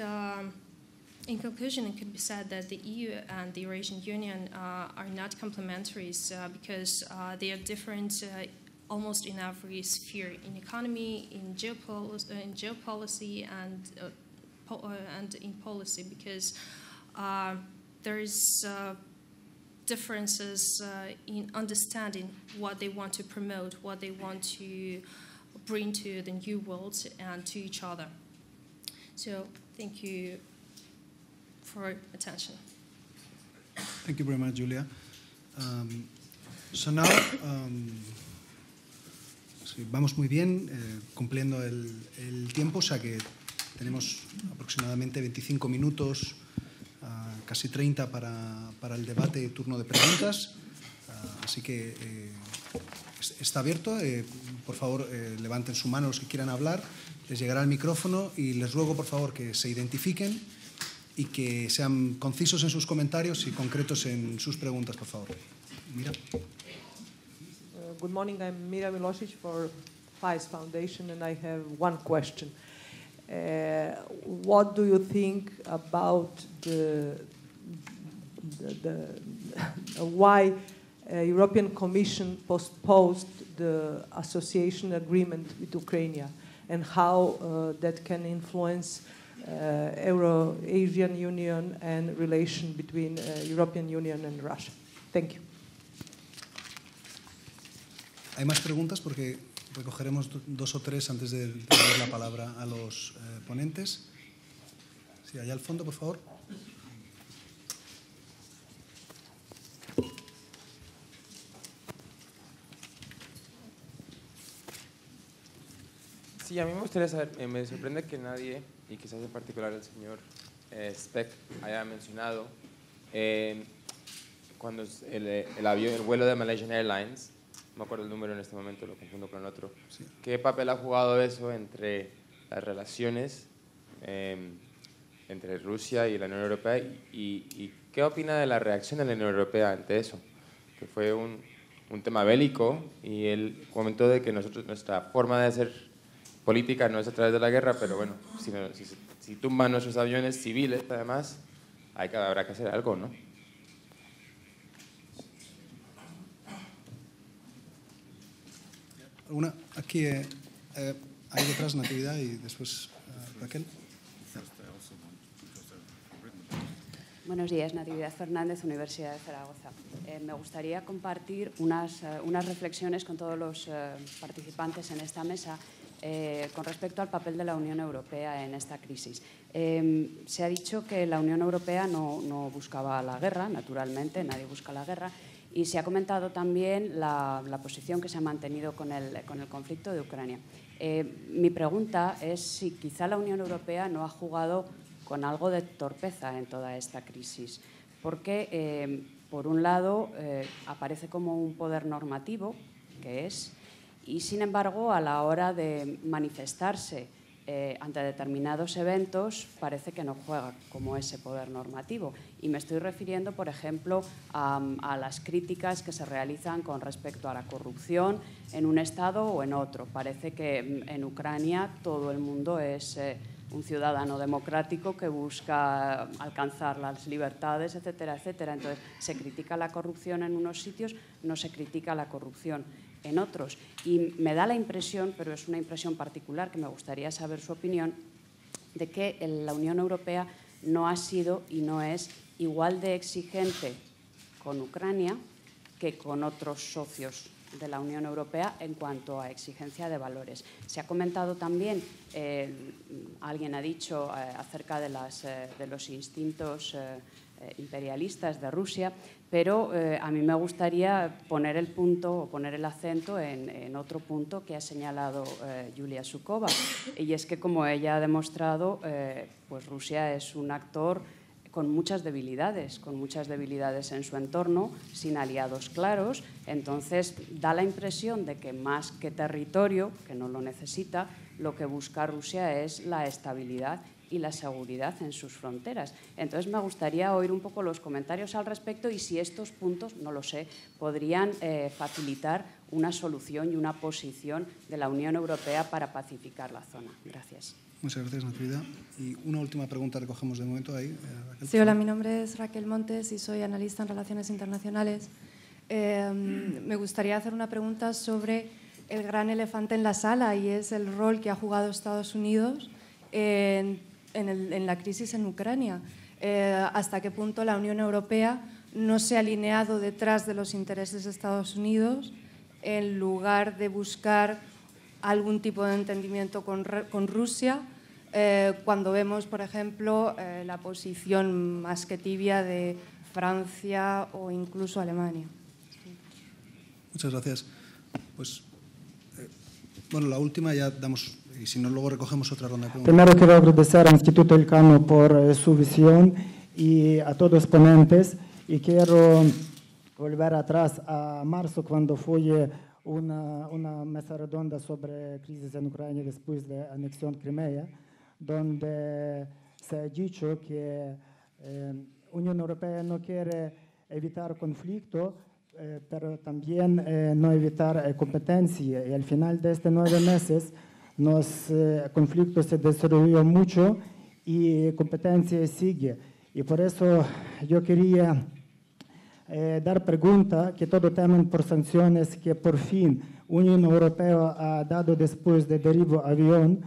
in conclusion, it could be said that the EU and the Eurasian Union are not complementary because they are different almost in every sphere, in economy, in geopolicy, and in policy, because there is differences in understanding what they want to promote, what they want to bring to the new world and to each other. So thank you for attention. Thank you very much, Julia. So now, sí, vamos muy bien, cumpliendo el tiempo, o sea que tenemos aproximadamente 25 minutos, casi 30 para el debate y turno de preguntas. Así que está abierto. Por favor, levanten su mano los que quieran hablar. Les llegará el micrófono y les ruego, por favor, que se identifiquen y que sean concisos en sus comentarios y concretos en sus preguntas, por favor. Mira. Good morning, I'm Mira Milosic for FICE Foundation, and I have one question. What do you think about why European Commission postponed the association agreement with Ukraine, and how that can influence Euro-Asian Union and relation between European Union and Russia? Thank you. ¿Hay más preguntas? Porque recogeremos dos o tres antes de dar la palabra a los ponentes. Sí, allá al fondo, por favor. Sí, a mí me gustaría saber, me sorprende que nadie, y quizás en particular el señor Speck, haya mencionado cuando el vuelo de Malaysian Airlines, no me acuerdo el número en este momento, lo confundo con el otro, sí. ¿Qué papel ha jugado eso entre las relaciones entre Rusia y la Unión Europea? ¿Y qué opina de la reacción de la Unión Europea ante eso? Que fue un tema bélico, y él comentó de que nuestra forma de hacer política no es a través de la guerra, pero bueno, si tumban nuestros aviones civiles, además, habrá que hacer algo, ¿no? ¿Alguna? Aquí hay detrás Natividad y después Raquel. Buenos días, Natividad Fernández, Universidad de Zaragoza. Me gustaría compartir unas reflexiones con todos los participantes en esta mesa con respecto al papel de la Unión Europea en esta crisis. Se ha dicho que la Unión Europea no buscaba la guerra, naturalmente, nadie busca la guerra, y se ha comentado también la posición que se ha mantenido con el conflicto de Ucrania. Mi pregunta es si quizá la Unión Europea no ha jugado con algo de torpeza en toda esta crisis, porque, por un lado, aparece como un poder normativo, que es, y sin embargo, a la hora de manifestarse ante determinados eventos, parece que no juega como ese poder normativo. Y me estoy refiriendo, por ejemplo, a las críticas que se realizan con respecto a la corrupción en un Estado o en otro. Parece que en Ucrania todo el mundo es un ciudadano democrático que busca alcanzar las libertades, etcétera, etcétera. Entonces, se critica la corrupción en unos sitios, no se critica la corrupción en otros. Y me da la impresión, pero es una impresión particular que me gustaría saber su opinión, de que la Unión Europea no ha sido y no es igual de exigente con Ucrania que con otros socios de la Unión Europea en cuanto a exigencia de valores. Se ha comentado también, alguien ha dicho acerca de los instintos imperialistas de Rusia, pero a mí me gustaría poner el punto o poner el acento en otro punto que ha señalado Julia Sukova, y es que, como ella ha demostrado, pues Rusia es un actor con muchas debilidades en su entorno, sin aliados claros. Entonces da la impresión de que, más que territorio, que no lo necesita, lo que busca Rusia es la estabilidad y la seguridad en sus fronteras. Entonces me gustaría oír un poco los comentarios al respecto y si estos puntos, no lo sé, podrían facilitar una solución y una posición de la Unión Europea para pacificar la zona. Gracias. Muchas gracias, Natividad. Y una última pregunta recogemos de momento ahí. Raquel. Sí, hola, mi nombre es Raquel Montes y soy analista en Relaciones Internacionales. Me gustaría hacer una pregunta sobre el gran elefante en la sala, y es el rol que ha jugado Estados Unidos en la crisis en Ucrania. ¿Hasta qué punto la Unión Europea no se ha alineado detrás de los intereses de Estados Unidos en lugar de buscar algún tipo de entendimiento con Rusia, cuando vemos, por ejemplo, la posición más que tibia de Francia o incluso Alemania. Muchas gracias. Pues, bueno, la última ya damos, y si no, luego recogemos otra ronda de preguntas. Primero quiero agradecer al Instituto Elcano por su visión y a todos los ponentes. Y quiero volver atrás a marzo, cuando fue una mesa redonda sobre crisis en Ucrania después de la anexión de Crimea, donde se ha dicho que Unión Europea no quiere evitar conflicto, pero también no evitar competencia. Y al final de estos 9 meses, el conflicto se desarrolló mucho y competencia sigue. Y por eso yo quería dar pregunta que todo temen por sanciones que por fin Unión Europea ha dado después de derribo avión,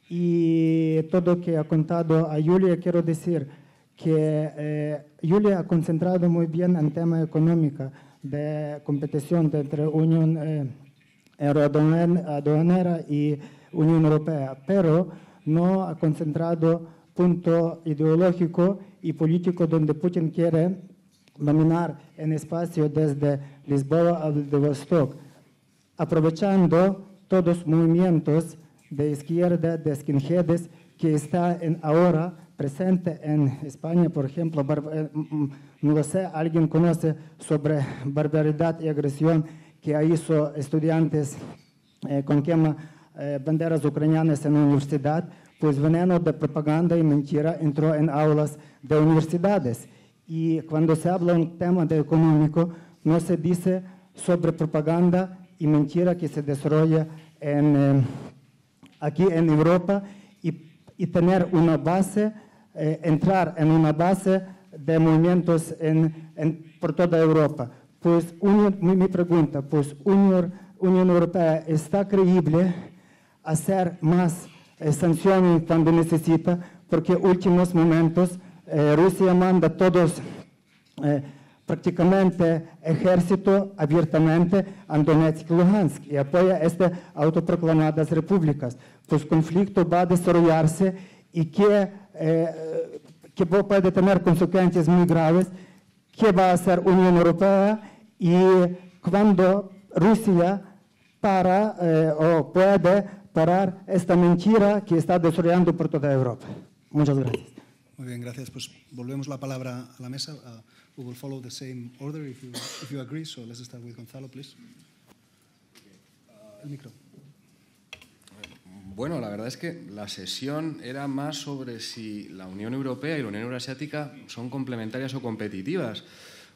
y todo que ha contado a Julia. Quiero decir que Julia ha concentrado muy bien en tema económico de competición entre Unión Aduanera y Unión Europea, pero no ha concentrado punto ideológico y político donde Putin quiere dominar el espacio desde Lisboa a Vladivostok, aprovechando todos los movimientos de izquierda, de skinheads que están ahora presentes en España. Por ejemplo, no lo sé, alguien conoce sobre barbaridad y agresión que hizo estudiantes con quema banderas ucranianas en la universidad. Pues veneno de propaganda y mentira entró en aulas de universidades. Y cuando se habla un tema de económico, no se dice sobre propaganda y mentira que se desarrolla aquí en Europa, y tener una base, entrar en una base de movimientos por toda Europa. Pues mi pregunta, pues Unión Europea está creíble hacer más sanciones cuando necesita, porque en últimos momentos Rusia manda todos prácticamente ejército abiertamente a Donetsk y Luhansk y apoya estas autoproclamadas repúblicas. Pues conflicto va a desarrollarse y que puede tener consecuencias muy graves. ¿Qué va a hacer Unión Europea y cuando Rusia para o puede parar esta mentira que está desarrollando por toda Europa? Muchas gracias. Muy bien, gracias. Pues volvemos la palabra a la mesa. We will follow the same order if you agree. So let's start with Gonzalo, please. El micro. Bueno, la verdad es que la sesión era más sobre si la Unión Europea y la Unión Eurasiática son complementarias o competitivas.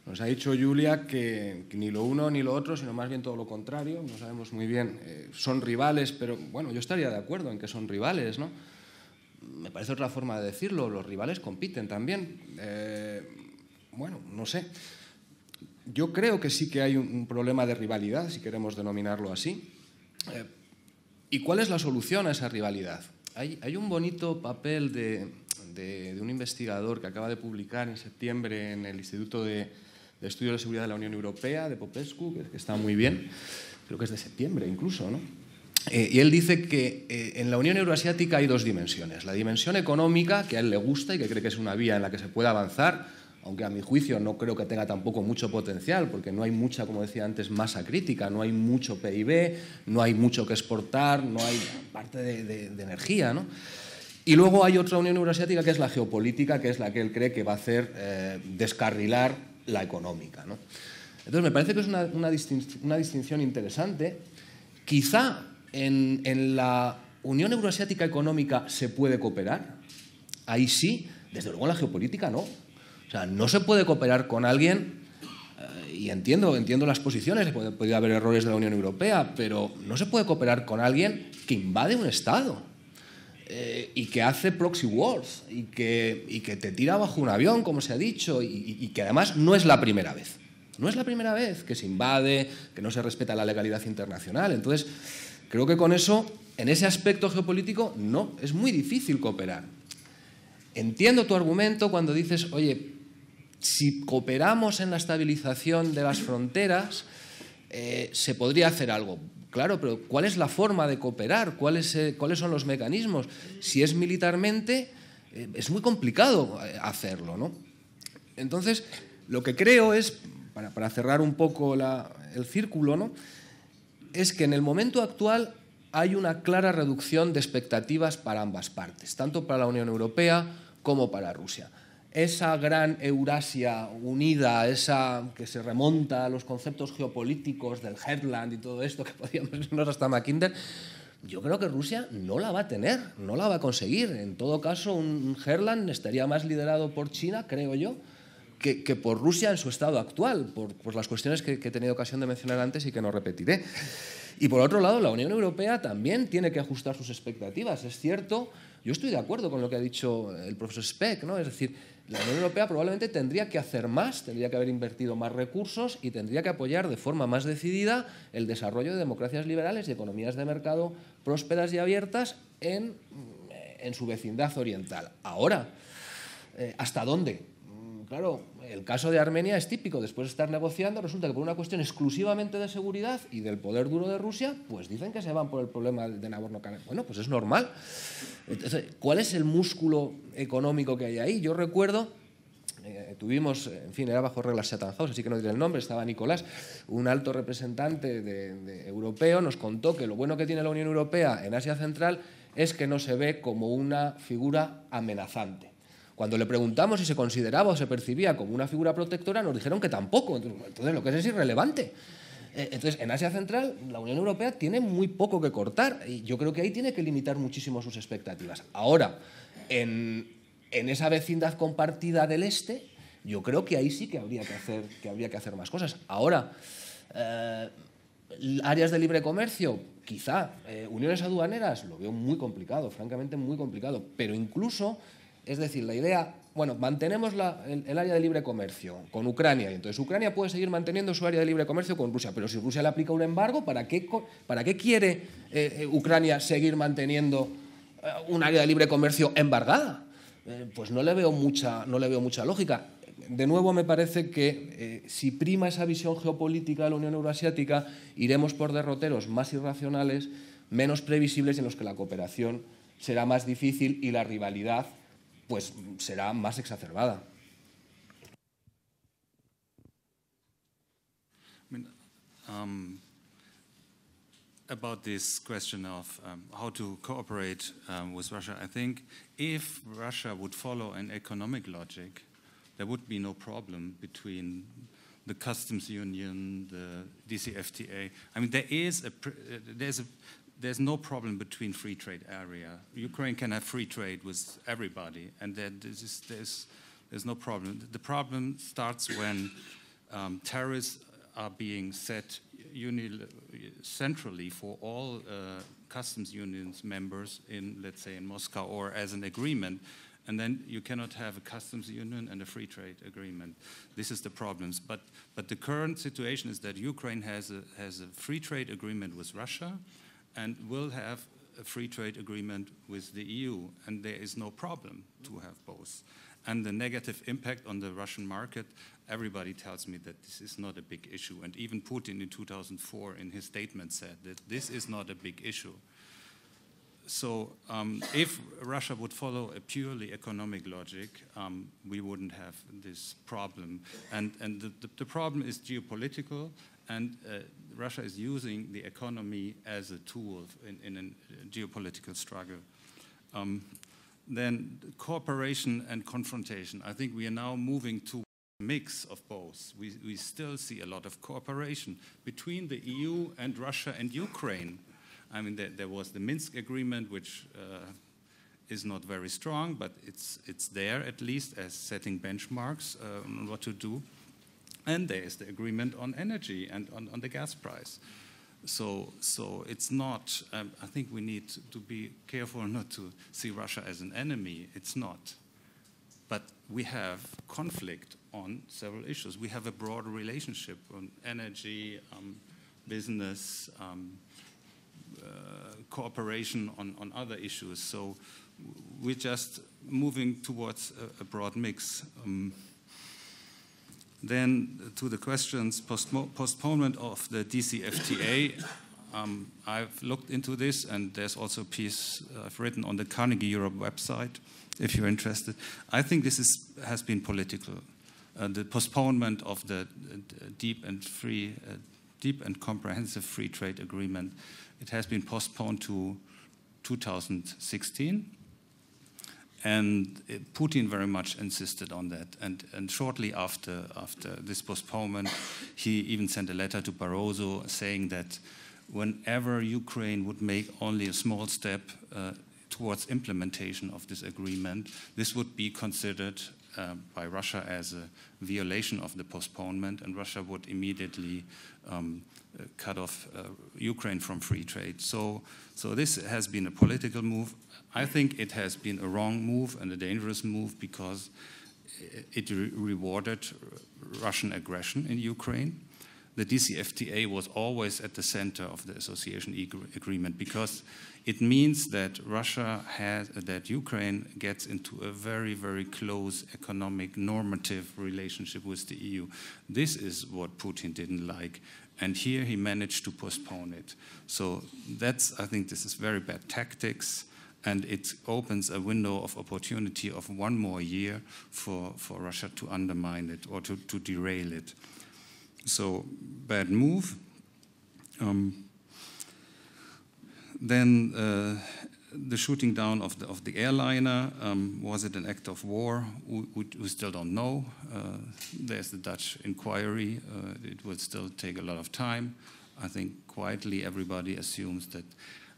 Nos ha dicho Julia que ni lo uno ni lo otro, sino más bien todo lo contrario. No sabemos muy bien. Son rivales, pero bueno, yo estaría de acuerdo en que son rivales, ¿no? Me parece otra forma de decirlo. Los rivales compiten también. Bueno, no sé. Yo creo que sí que hay un problema de rivalidad, si queremos denominarlo así. ¿Y cuál es la solución a esa rivalidad? Hay un bonito papel de un investigador que acaba de publicar en septiembre en el Instituto de Estudios de Seguridad de la Unión Europea, de Popescu, que está muy bien, creo que es de septiembre incluso, ¿no? Y él dice que en la Unión Eurasiática hay 2 dimensiones. La dimensión económica, que a él le gusta y que cree que es una vía en la que se puede avanzar, aunque a mi juicio no creo que tenga tampoco mucho potencial, porque no hay mucha, como decía antes, masa crítica, no hay mucho PIB, no hay mucho que exportar, no hay parte de energía, ¿no? Y luego hay otra Unión Eurasiática que es la geopolítica, que es la que él cree que va a hacer descarrilar la económica, ¿no? Entonces me parece que es una distinción interesante. Quizá en la Unión Eurasiática económica se puede cooperar, ahí sí, desde luego en la geopolítica no. O sea, no se puede cooperar con alguien, y entiendo las posiciones, puede haber errores de la Unión Europea, pero no se puede cooperar con alguien que invade un Estado y que hace proxy wars y que te tira bajo un avión, como se ha dicho, y que además no es la primera vez. No es la primera vez que se invade, que no se respeta la legalidad internacional. Entonces, creo que con eso, en ese aspecto geopolítico, no, es muy difícil cooperar. Entiendo tu argumento cuando dices, oye, si cooperamos en la estabilización de las fronteras, se podría hacer algo. Claro, pero ¿cuál es la forma de cooperar? ¿Cuáles son los mecanismos? Si es militarmente, es muy complicado hacerlo, ¿no? Entonces, lo que creo es, para cerrar un poco el círculo, ¿no?, es que en el momento actual hay una clara reducción de expectativas para ambas partes, tanto para la Unión Europea como para Rusia. Esa gran Eurasia unida, esa que se remonta a los conceptos geopolíticos del Heartland y todo esto, que podíamos irnos hasta Mackinder, yo creo que Rusia no la va a tener, no la va a conseguir. En todo caso, un Heartland estaría más liderado por China, creo yo, que por Rusia en su estado actual, por las cuestiones que he tenido ocasión de mencionar antes y que no repetiré. Y por otro lado, la Unión Europea también tiene que ajustar sus expectativas. Es cierto, yo estoy de acuerdo con lo que ha dicho el profesor Speck, ¿no? Es decir, la Unión Europea probablemente tendría que hacer más, tendría que haber invertido más recursos y tendría que apoyar de forma más decidida el desarrollo de democracias liberales y economías de mercado prósperas y abiertas en su vecindad oriental. Ahora, ¿hasta dónde? Claro, el caso de Armenia es típico. Después de estar negociando, resulta que por una cuestión exclusivamente de seguridad y del poder duro de Rusia, pues dicen que se van por el problema de Nagorno-Karabaj. Bueno, pues es normal. Entonces, ¿cuál es el músculo económico que hay ahí? Yo recuerdo, tuvimos, en fin, era bajo reglas Chatham House, así que no diré el nombre, estaba Nicolás, un alto representante europeo, nos contó que lo bueno que tiene la Unión Europea en Asia Central es que no se ve como una figura amenazante. Cuando le preguntamos si se consideraba o se percibía como una figura protectora, nos dijeron que tampoco. Entonces, lo que es irrelevante. Entonces, en Asia Central, la Unión Europea tiene muy poco que cortar y yo creo que ahí tiene que limitar muchísimo sus expectativas. Ahora, en esa vecindad compartida del este, yo creo que ahí sí que habría que hacer más cosas. Ahora, áreas de libre comercio, quizá. Uniones aduaneras, lo veo muy complicado, francamente muy complicado. Pero incluso... Es decir, la idea, bueno, mantenemos el área de libre comercio con Ucrania y entonces Ucrania puede seguir manteniendo su área de libre comercio con Rusia, pero si Rusia le aplica un embargo, ¿para qué quiere Ucrania seguir manteniendo un área de libre comercio embargada? Pues no le veo mucha lógica. De nuevo, me parece que si prima esa visión geopolítica de la Unión Eurasiática, iremos por derroteros más irracionales, menos previsibles y en los que la cooperación será más difícil y la rivalidad pues será más exacerbada. About this question of how to cooperate with Russia, I think if Russia would follow an economic logic, there would be no problem between the customs union, the DCFTA. I mean, there's no problem between free trade area. Ukraine can have free trade with everybody, and there's no problem. The problem starts when tariffs are being set centrally for all customs unions members in, let's say, in Moscow or as an agreement, and then you cannot have a customs union and a free trade agreement. This is the problems. But the current situation is that Ukraine has a free trade agreement with Russia, and will have a free trade agreement with the EU, and there is no problem to have both. And the negative impact on the Russian market, everybody tells me that this is not a big issue, and even Putin in 2004 in his statement said that this is not a big issue. So if Russia would follow a purely economic logic, we wouldn't have this problem. And the problem is geopolitical, and Russia is using the economy as a tool in a geopolitical struggle. Then cooperation and confrontation. I think we are now moving to a mix of both. We still see a lot of cooperation between the EU and Russia and Ukraine. I mean, there was the Minsk agreement, which is not very strong, but it's there at least as setting benchmarks on what to do. And there is the agreement on energy and on the gas price. So it's not, I think we need to be careful not to see Russia as an enemy. It's not. But we have conflict on several issues. We have a broader relationship on energy, business, cooperation on other issues. So we're just moving towards a broad mix. Then to the questions, postponement of the DCFTA. I've looked into this, and there's also a piece I've written on the Carnegie Europe website, if you're interested. I think this has been political. The postponement of the deep and comprehensive free trade agreement, it has been postponed to 2016. And Putin very much insisted on that. And shortly after this postponement, he even sent a letter to Barroso saying that whenever Ukraine would make only a small step towards implementation of this agreement, this would be considered by Russia as a violation of the postponement, and Russia would immediately cut off Ukraine from free trade. So this has been a political move. I think it has been a wrong move and a dangerous move because it rewarded Russian aggression in Ukraine. The DCFTA was always at the center of the association agreement because it means that that Ukraine gets into a very, very close economic normative relationship with the EU. This is what Putin didn't like. And here he managed to postpone it. So I think this is very bad tactics. And it opens a window of opportunity of one more year for Russia to undermine it or to derail it. So, bad move. Then the shooting down of the airliner, was it an act of war? We still don't know. There's the Dutch inquiry. It will still take a lot of time. I think quietly everybody assumes that.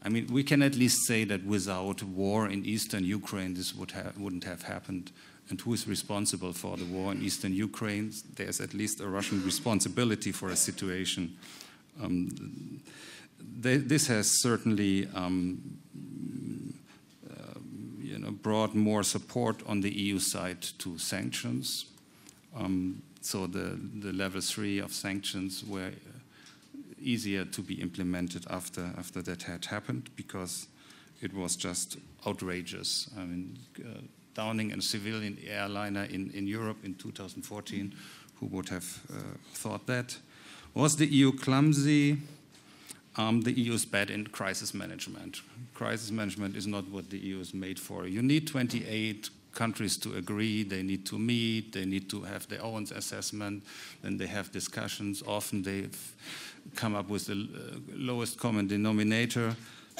I mean, we can at least say that without war in eastern Ukraine, this wouldn't have happened. And who is responsible for the war in eastern Ukraine? There's at least a Russian responsibility for a situation. This has certainly brought more support on the EU side to sanctions. So the level 3 of sanctions were easier to be implemented after that had happened because it was just outrageous. I mean, downing a civilian airliner in Europe in 2014, who would have thought that? Was the EU clumsy? The EU is bad in crisis management. Crisis management is not what the EU is made for. You need 28 countries to agree, they need to meet, they need to have their own assessment, then they have discussions. Often they've come up with the lowest common denominator.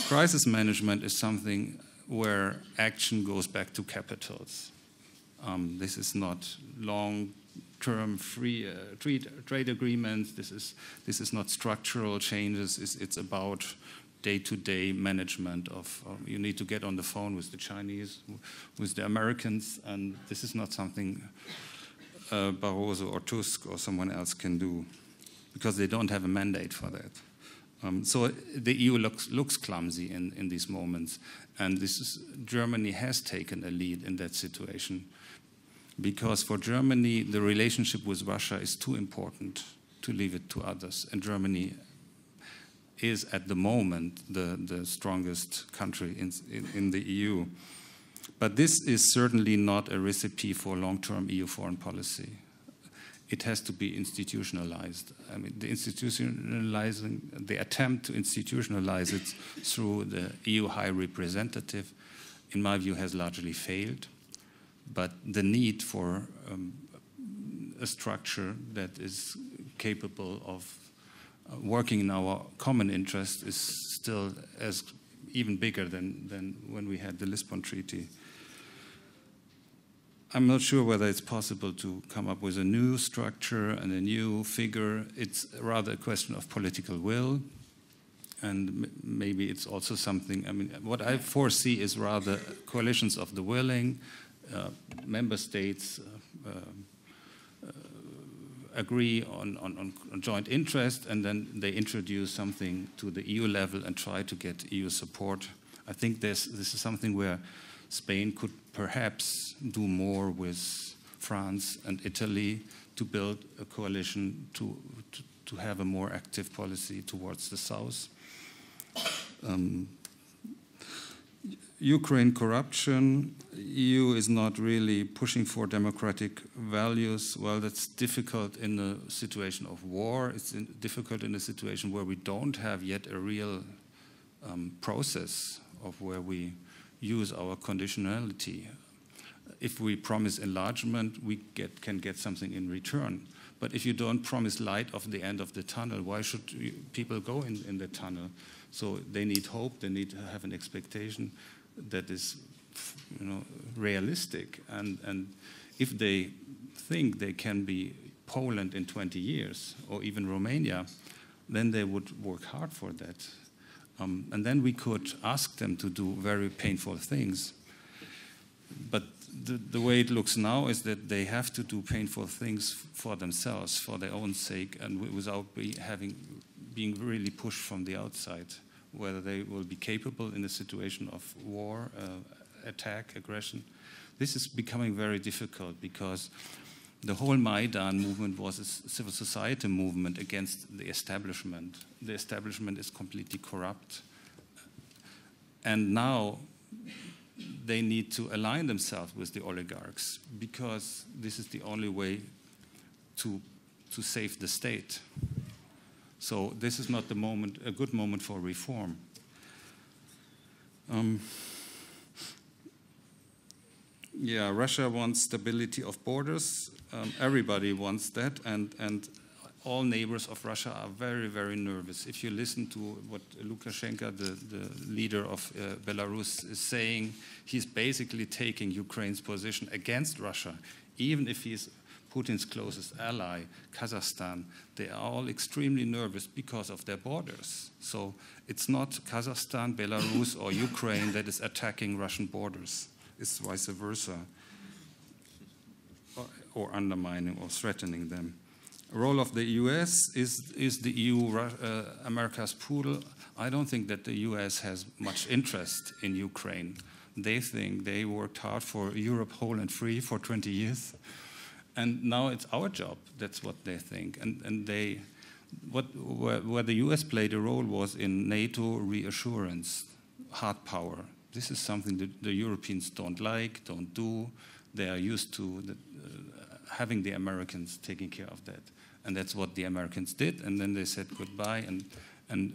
Crisis management is something where action goes back to capitals. This is not long-term free trade agreements. This is not structural changes. It's about day-to-day management of. You need to get on the phone with the Chinese, with the Americans, and this is not something Barroso or Tusk or someone else can do, because they don't have a mandate for that. So the EU looks clumsy in these moments, and Germany has taken a lead in that situation, because for Germany the relationship with Russia is too important to leave it to others, and Germany is at the moment the strongest country in the EU. But this is certainly not a recipe for long-term EU foreign policy. It has to be institutionalized. I mean, the attempt to institutionalize it through the EU High Representative, in my view, has largely failed. But the need for a structure that is capable of working in our common interest is still even bigger than when we had the Lisbon Treaty. I'm not sure whether it's possible to come up with a new structure and a new figure. It's rather a question of political will, and maybe it's also something, I mean, what I foresee is rather coalitions of the willing, member states agree on joint interest, and then they introduce something to the EU level and try to get EU support. I think this is something where Spain could perhaps do more with France and Italy to build a coalition to have a more active policy towards the south. Ukraine corruption, EU is not really pushing for democratic values. Well, that's difficult in a situation of war. It's difficult in a situation where we don't have yet a real process of where we use our conditionality. If we promise enlargement, we can get something in return. But if you don't promise light of the end of the tunnel, why should people go in the tunnel? So they need hope, they need to have an expectation that is, realistic. And if they think they can be Poland in 20 years, or even Romania, then they would work hard for that. And then we could ask them to do very painful things. But the way it looks now is that they have to do painful things for themselves, for their own sake, and without being really pushed from the outside, whether they will be capable in a situation of war, attack, aggression. This is becoming very difficult because the whole Maidan movement was a civil society movement against the establishment. The establishment is completely corrupt. And now they need to align themselves with the oligarchs because this is the only way to save the state. So this is not a good moment for reform. Russia wants stability of borders. Everybody wants that, and all neighbors of Russia are very, very nervous. If you listen to what Lukashenko, the leader of Belarus, is saying, he's basically taking Ukraine's position against Russia, even if he's Putin's closest ally, Kazakhstan. They are all extremely nervous because of their borders. So it's not Kazakhstan, Belarus, or Ukraine that is attacking Russian borders. It's vice versa, or undermining or threatening them. Role of the US is the EU America's poodle. I don't think that the US has much interest in Ukraine. They think they worked hard for Europe whole and free for 20 years. And now it's our job. That's what they think. And where the US played a role was in NATO reassurance, hard power. This is something that the Europeans don't like, don't do. They are used to having the Americans taking care of that. And that's what the Americans did. And then they said goodbye and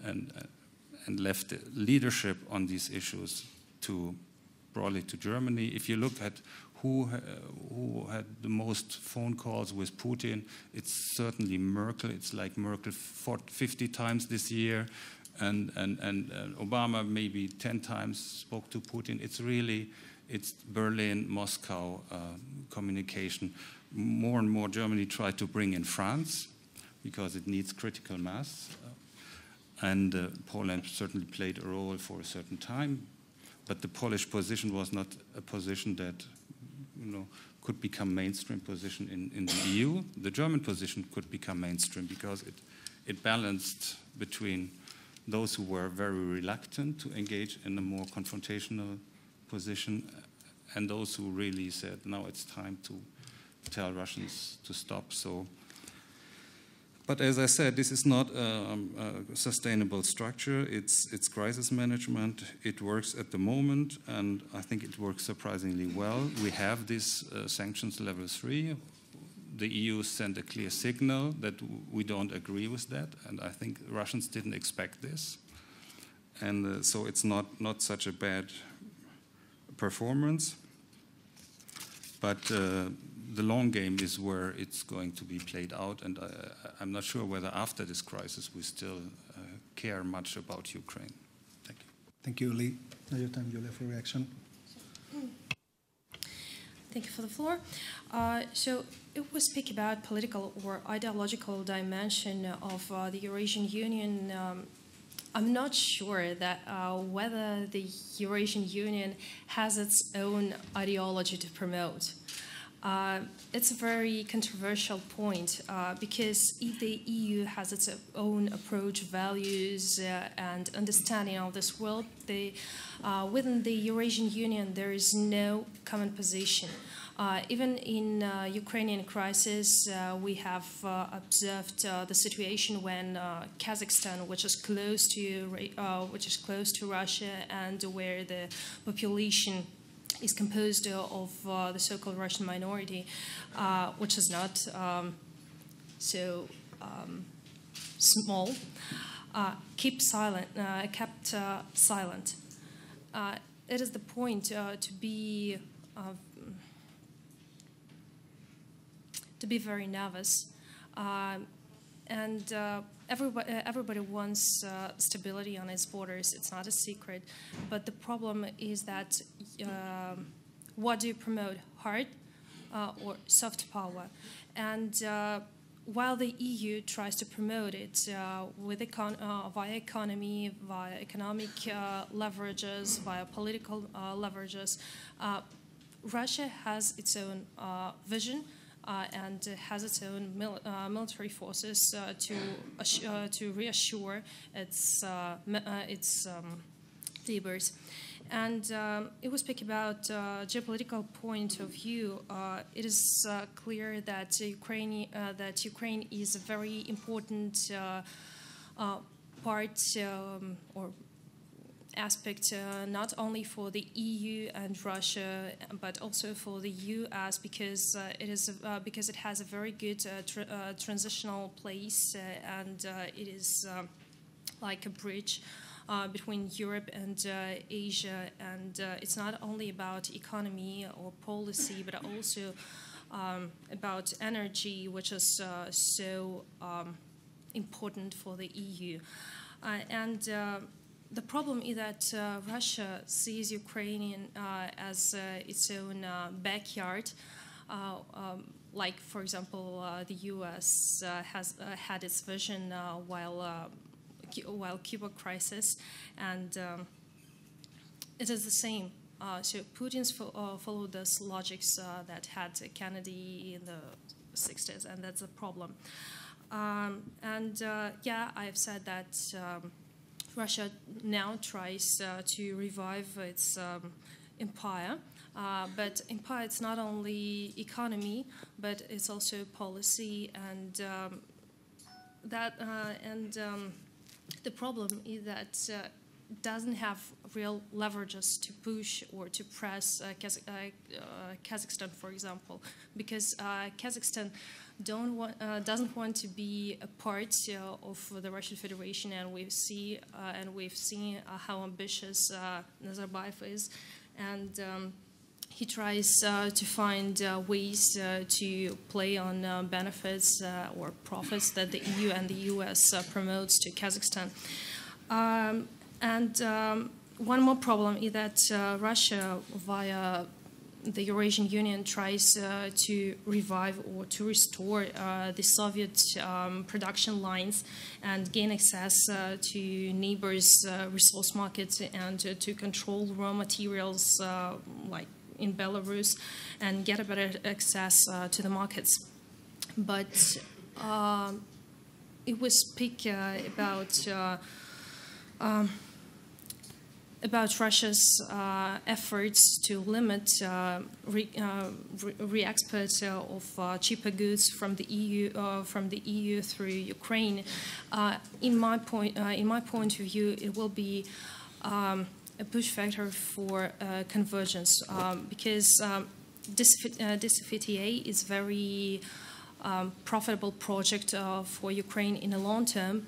left the leadership on these issues broadly to Germany. If you look at who had the most phone calls with Putin, it's certainly Merkel. It's like Merkel 50 times this year. And Obama maybe 10 times spoke to Putin. It's Berlin, Moscow communication. More and more Germany tried to bring in France because it needs critical mass. And Poland certainly played a role for a certain time. But the Polish position was not a position that could become mainstream position in the EU. The German position could become mainstream because it balanced between those who were very reluctant to engage in a more confrontational position and those who really said, now it's time to tell Russians to stop. But as I said, this is not a sustainable structure. It's crisis management. It works at the moment, and I think it works surprisingly well. We have this sanctions level 3. The EU sent a clear signal that we don't agree with that, and I think Russians didn't expect this. And so it's not such a bad performance. But the long game is where it's going to be played out, and I'm not sure whether after this crisis we still care much about Ukraine. Thank you. Thank you, Lee. Now your time, Julia, for reaction. Thank you for the floor. So if we speak about political or ideological dimension of the Eurasian Union, I'm not sure that whether the Eurasian Union has its own ideology to promote. It's a very controversial point because if the EU has its own approach, values, and understanding of this world, within the Eurasian Union there is no common position. Even in Ukrainian crisis, we have observed the situation when Kazakhstan, which is close to Russia, and where the population is composed of the so-called Russian minority, which is not so small, kept silent. It is the point to be very nervous, and everybody wants stability on its borders. It's not a secret, but the problem is that what do you promote, hard or soft power? And while the EU tries to promote it with via economy, via economic leverages, via political leverages, Russia has its own vision and has its own military forces to reassure its neighbors. And if we speak about geopolitical point of view, it is clear that Ukraine is a very important part or aspect not only for the EU and Russia, but also for the US, because it has a very good transitional place, and it is like a bridge between Europe and Asia, and it's not only about economy or policy, but also about energy, which is so important for the EU. The problem is that Russia sees Ukraine as its own backyard. Like, for example, the US has had its vision while Cuba crisis, and it is the same. So Putin's followed this logics that had Kennedy in the 60s, and that's a problem. Yeah, I've said that Russia now tries to revive its empire, but empire, it's not only economy, but it's also policy, and the problem is that it doesn't have real leverages to push or to press Kazakhstan, for example, because Kazakhstan doesn't want to be a part of the Russian Federation, and we've seen how ambitious Nazarbayev is, and he tries to find ways to play on benefits or profits that the EU and the US promotes to Kazakhstan. One more problem is that Russia, via the Eurasian Union, tries to revive or to restore the Soviet production lines and gain access to neighbors' resource markets, and to control raw materials like in Belarus, and get a better access to the markets. But if we speak about Russia's efforts to limit re-export of cheaper goods from the EU through Ukraine, in my point of view, it will be a push factor for convergence, because this FTA is very profitable project for Ukraine in the long term,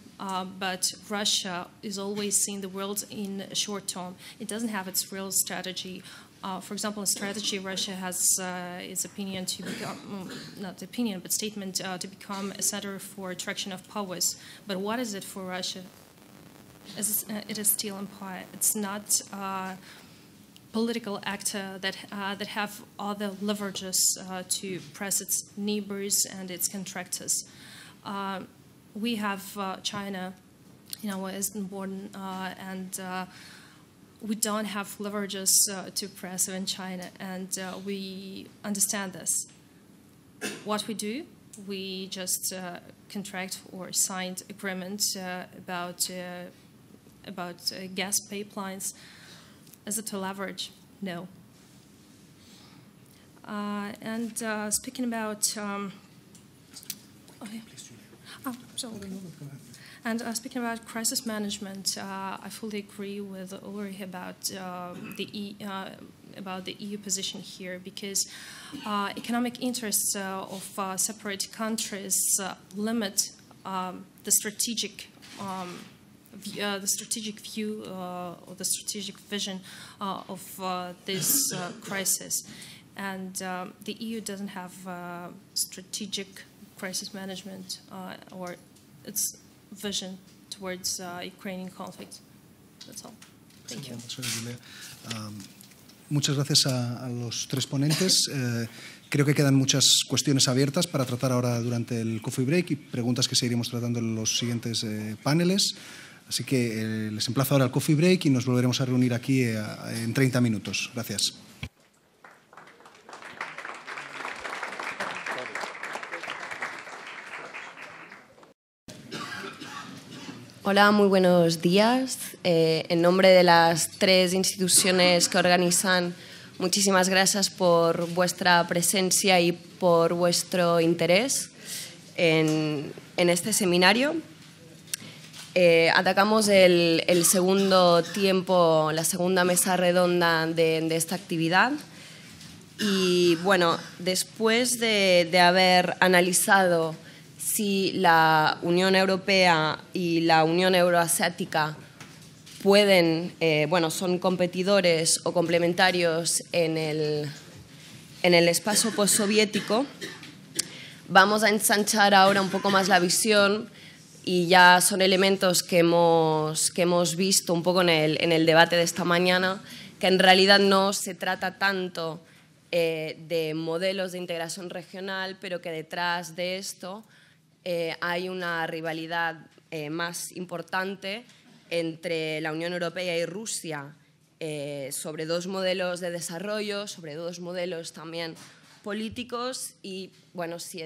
but Russia is always seeing the world in a short term. It doesn't have its real strategy. For example, in strategy, Russia has its opinion to become, not opinion, but statement to become a center for attraction of powers. But what is it for Russia? It is still empire. It's not political actor that have other leverages to press its neighbors and its contractors. We have China in our eastern border, and we don't have leverages to press in China, and we understand this. What we do, we just contract or signed agreements about gas pipelines. Is it to leverage? No. Speaking about speaking about crisis management, I fully agree with Ulrich about the EU position here, because economic interests of separate countries limit the strategic view or the strategic vision of this crisis. And the EU doesn't have strategic crisis management or its vision towards Ukrainian conflict. That's all. Thank you. Muchas gracias a los tres ponentes. Creo que quedan muchas cuestiones abiertas para tratar ahora durante el coffee break y preguntas que seguiremos tratando en los siguientes paneles. Así que les emplazo ahora al coffee break y nos volveremos a reunir aquí en 30 minutos. Gracias. Hola, muy buenos días. En nombre de las tres instituciones que organizan, muchísimas gracias por vuestra presencia y por vuestro interés en este seminario. Atacamos el segundo tiempo, la segunda mesa redonda de esta actividad. Y bueno, después de haber analizado si la Unión Europea y la Unión Eurasiática son competidores o complementarios en el espacio postsoviético, vamos a ensanchar ahora un poco más la visión, y ya son elementos que hemos visto un poco en el debate de esta mañana, que en realidad no se trata tanto de modelos de integración regional, pero que detrás de esto hay una rivalidad más importante entre la Unión Europea y Rusia sobre dos modelos de desarrollo, sobre dos modelos también políticos y, bueno, si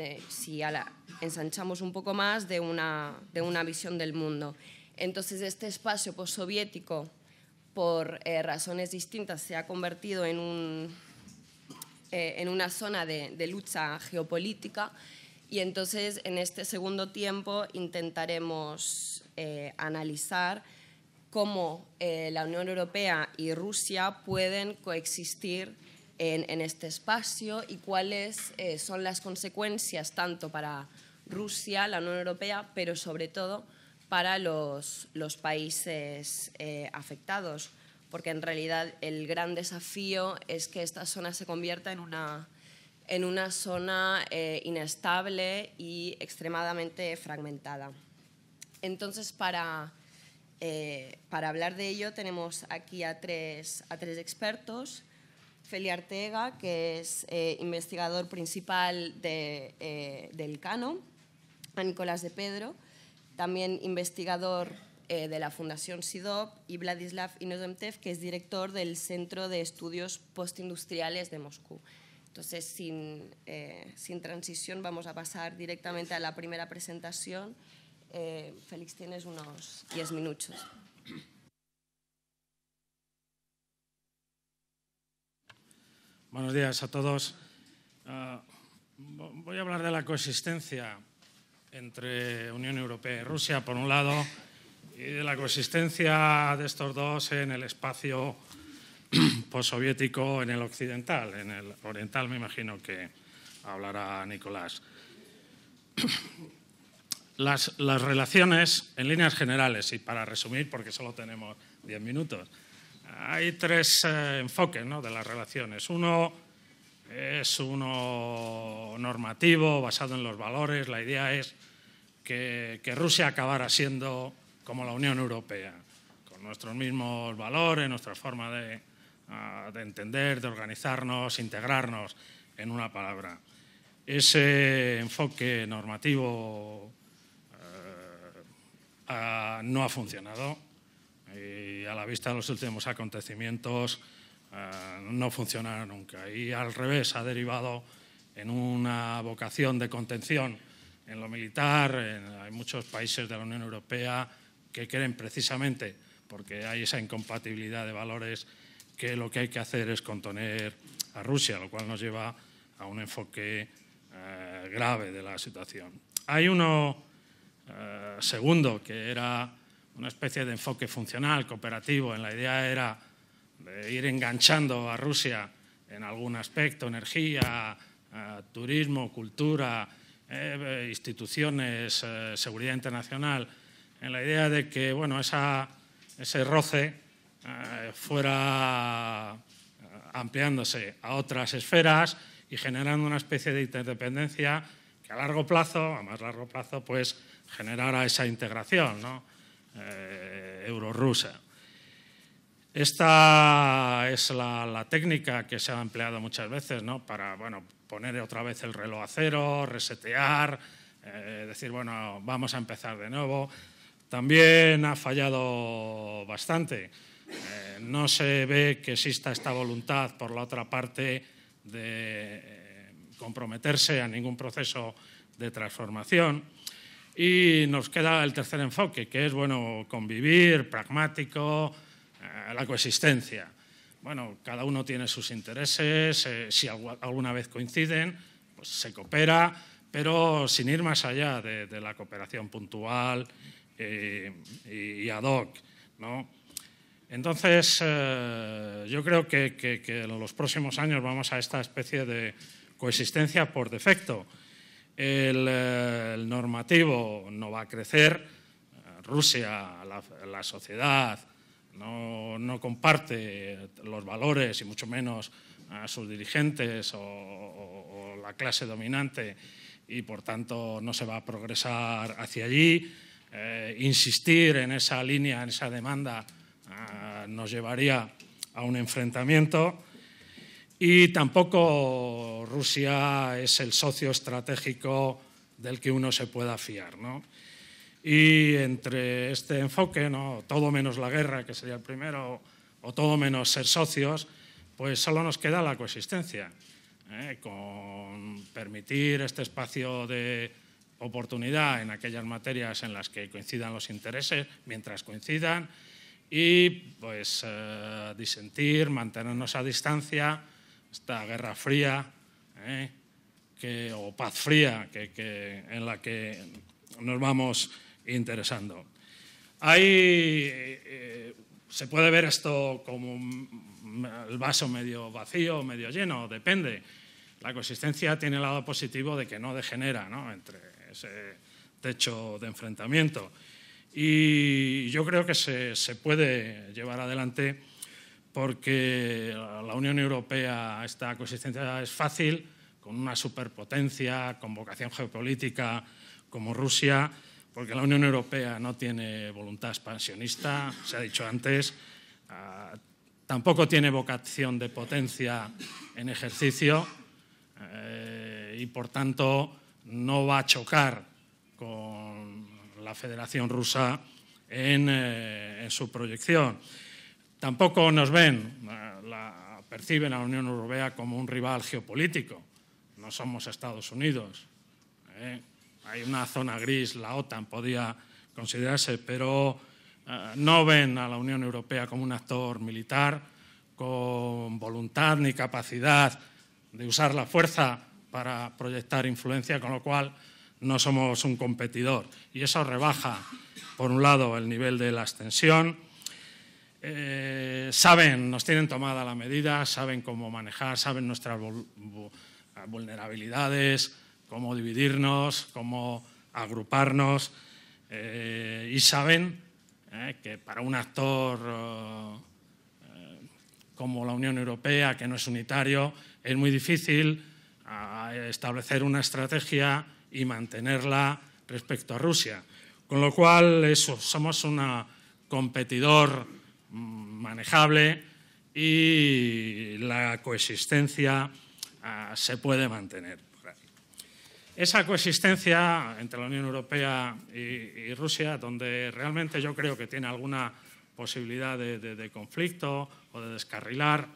ensanchamos un poco más, de una visión del mundo. Entonces, este espacio postsoviético, por razones distintas, se ha convertido en una zona de lucha geopolítica. Y entonces, en este segundo tiempo, intentaremos analizar cómo la Unión Europea y Rusia pueden coexistir en este espacio y cuáles son las consecuencias tanto para Rusia, la Unión Europea, pero sobre todo para los países afectados, porque en realidad el gran desafío es que esta zona se convierta en una zona inestable y extremadamente fragmentada. Entonces, para hablar de ello, tenemos aquí a tres expertos. Feli Arteaga, que es investigador principal del Elcano, a Nicolás de Pedro, también investigador de la Fundación CIDOB, y Vladislav Inozemtev, que es director del Centro de Estudios Postindustriales de Moscú. Entonces, sin transición, vamos a pasar directamente a la primera presentación. Félix, tienes unos 10 minutos. Buenos días a todos. Voy a hablar de la coexistencia entre Unión Europea y Rusia, por un lado, y de la coexistencia de estos dos en el espacio postsoviético, en el occidental. En el oriental me imagino que hablará Nicolás. Las relaciones, en líneas generales, y para resumir, porque solo tenemos 10 minutos, hay tres enfoques, ¿no?, de las relaciones. Uno es uno normativo, basado en los valores. La idea es que Rusia acabara siendo como la Unión Europea, con nuestros mismos valores, nuestra forma de entender, de organizarnos, integrarnos, en una palabra. Ese enfoque normativo no ha funcionado, y a la vista de los últimos acontecimientos no funcionará nunca. Y al revés, ha derivado en una vocación de contención en lo militar. Hay muchos países de la Unión Europea que creen, precisamente porque hay esa incompatibilidad de valores, que lo que hay que hacer es contener a Rusia, lo cual nos lleva a un enfoque grave de la situación. Hay uno segundo, que era una especie de enfoque funcional, cooperativo. La idea era de ir enganchando a Rusia en algún aspecto, energía, turismo, cultura, instituciones, seguridad internacional, en la idea de que bueno, ese roce fuera ampliándose a otras esferas y generando una especie de interdependencia que a largo plazo, a más largo plazo, pues generara esa integración, ¿no? Euro-rusa. Esta es la técnica que se ha empleado muchas veces, ¿no? Para bueno, poner otra vez el reloj a cero, resetear, decir, bueno, vamos a empezar de nuevo. También ha fallado bastante. No se ve que exista esta voluntad por la otra parte de comprometerse a ningún proceso de transformación. Y nos queda el tercer enfoque, que es bueno, convivir, pragmático, la coexistencia. Bueno, cada uno tiene sus intereses, si alguna vez coinciden, pues se coopera, pero sin ir más allá de la cooperación puntual y ad hoc, ¿no? Entonces, yo creo que en los próximos años vamos a esta especie de coexistencia por defecto. El normativo no va a crecer. Rusia, la sociedad, no comparte los valores y mucho menos a sus dirigentes o la clase dominante y, por tanto, no se va a progresar hacia allí. Insistir en esa línea, en esa demanda, nos llevaría a un enfrentamiento. Y tampoco Rusia es el socio estratégico del que uno se pueda fiar, ¿no? Y entre este enfoque, ¿no? Todo menos la guerra, que sería el primero, o todo menos ser socios, pues solo nos queda la coexistencia, con permitir este espacio de oportunidad en aquellas materias en las que coincidan los intereses, mientras coincidan, y pues disentir, mantenernos a distancia. Esta Guerra Fría o Paz Fría en la que nos vamos interesando. Se puede ver esto como el vaso medio vacío, medio lleno, depende. La coexistencia tiene el lado positivo de que no degenera, ¿no? Entre ese techo de enfrentamiento. Y yo creo que se puede llevar adelante porque la Unión Europea, esta coexistencia es fácil, con una superpotencia, con vocación geopolítica como Rusia, porque la Unión Europea no tiene voluntad expansionista, se ha dicho antes, tampoco tiene vocación de potencia en ejercicio y, por tanto, no va a chocar con la Federación Rusa en su proyección. Tampoco nos perciben a la Unión Europea como un rival geopolítico. No somos Estados Unidos. Hay una zona gris, la OTAN podía considerarse, pero no ven a la Unión Europea como un actor militar con voluntad ni capacidad de usar la fuerza para proyectar influencia, con lo cual no somos un competidor. Y eso rebaja, por un lado, el nivel de la extensión. Saben, nos tienen tomada la medida, saben cómo manejar, saben nuestras vulnerabilidades, cómo dividirnos, cómo agruparnos y saben que para un actor como la Unión Europea, que no es unitario, es muy difícil establecer una estrategia y mantenerla respecto a Rusia. Con lo cual, somos un competidor manejable y la coexistencia se puede mantener. Esa coexistencia entre la Unión Europea y Rusia, donde realmente yo creo que tiene alguna posibilidad de conflicto o de descarrilar,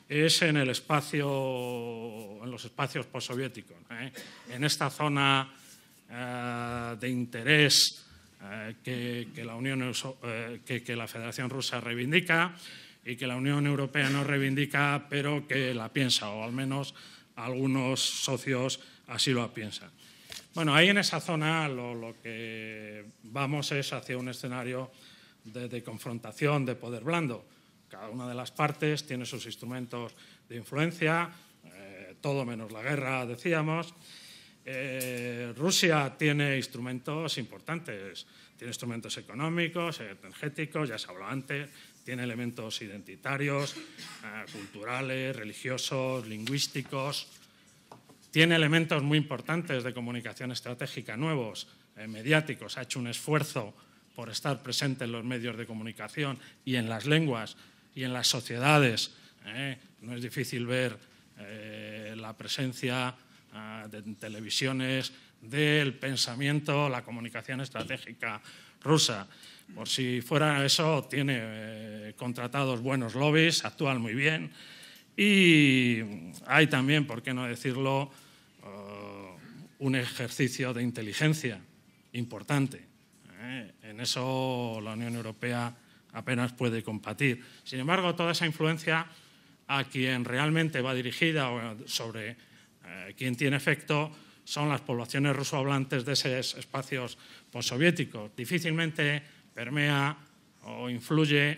es en los espacios postsoviéticos, en esta zona de interés que la Federación Rusa reivindica y que la Unión Europea no reivindica, pero que la piensa, o al menos algunos socios así lo piensan. Bueno, ahí en esa zona lo que vamos es hacia un escenario de confrontación, de poder blando. Cada una de las partes tiene sus instrumentos de influencia, todo menos la guerra, decíamos. Rusia tiene instrumentos importantes, tiene instrumentos económicos, energéticos, ya se habló antes, tiene elementos identitarios, culturales, religiosos, lingüísticos, tiene elementos muy importantes de comunicación estratégica nuevos, mediáticos, ha hecho un esfuerzo por estar presente en los medios de comunicación y en las lenguas y en las sociedades. No es difícil ver la presencia de televisiones del pensamiento, la comunicación estratégica rusa. Por si fuera eso, tiene contratados buenos lobbies, actúan muy bien y hay también, por qué no decirlo, un ejercicio de inteligencia importante. En eso la Unión Europea apenas puede competir. Sin embargo, toda esa influencia a quien realmente va dirigida o sobre quien tiene efecto son las poblaciones rusohablantes de esos espacios postsoviéticos. Difícilmente permea o influye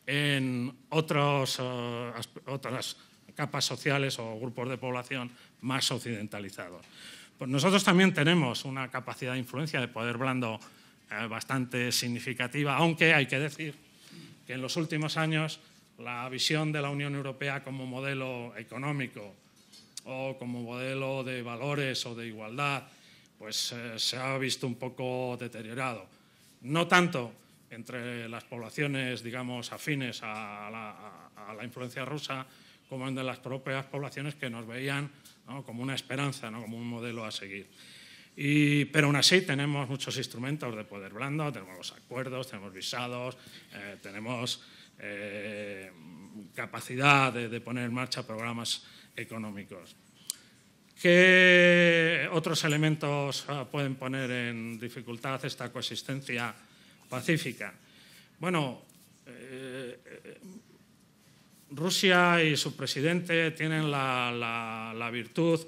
en otras capas sociales o grupos de población más occidentalizados. Pues nosotros también tenemos una capacidad de influencia de poder blando bastante significativa, aunque hay que decir que en los últimos años la visión de la Unión Europea como modelo económico o como modelo de valores o de igualdad, pues se ha visto un poco deteriorado. No tanto entre las poblaciones, digamos, afines a la influencia rusa, como entre las propias poblaciones que nos veían, ¿no?, como una esperanza, ¿no?, como un modelo a seguir. Pero aún así tenemos muchos instrumentos de poder blando, tenemos los acuerdos, tenemos visados, tenemos capacidad de poner en marcha programas económicos. ¿Qué otros elementos pueden poner en dificultad esta coexistencia pacífica? Bueno, Rusia y su presidente tienen la virtud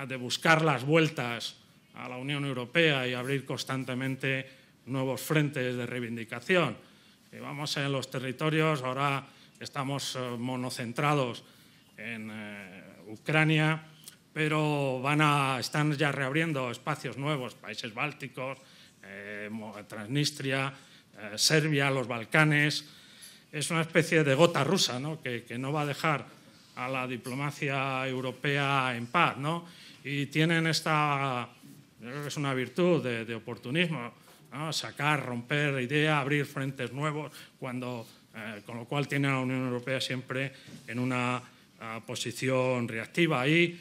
de buscar las vueltas a la Unión Europea y abrir constantemente nuevos frentes de reivindicación. Si vamos en los territorios, ahora estamos monocentrados en Ucrania, pero están ya reabriendo espacios nuevos, países bálticos, Transnistria, Serbia, los Balcanes. Es una especie de gota rusa, ¿no?, que no va a dejar a la diplomacia europea en paz, ¿no? Y tienen esta, yo creo que es una virtud de oportunismo, ¿no?, sacar, romper idea, abrir frentes nuevos, con lo cual tiene a la Unión Europea siempre en una posición reactiva y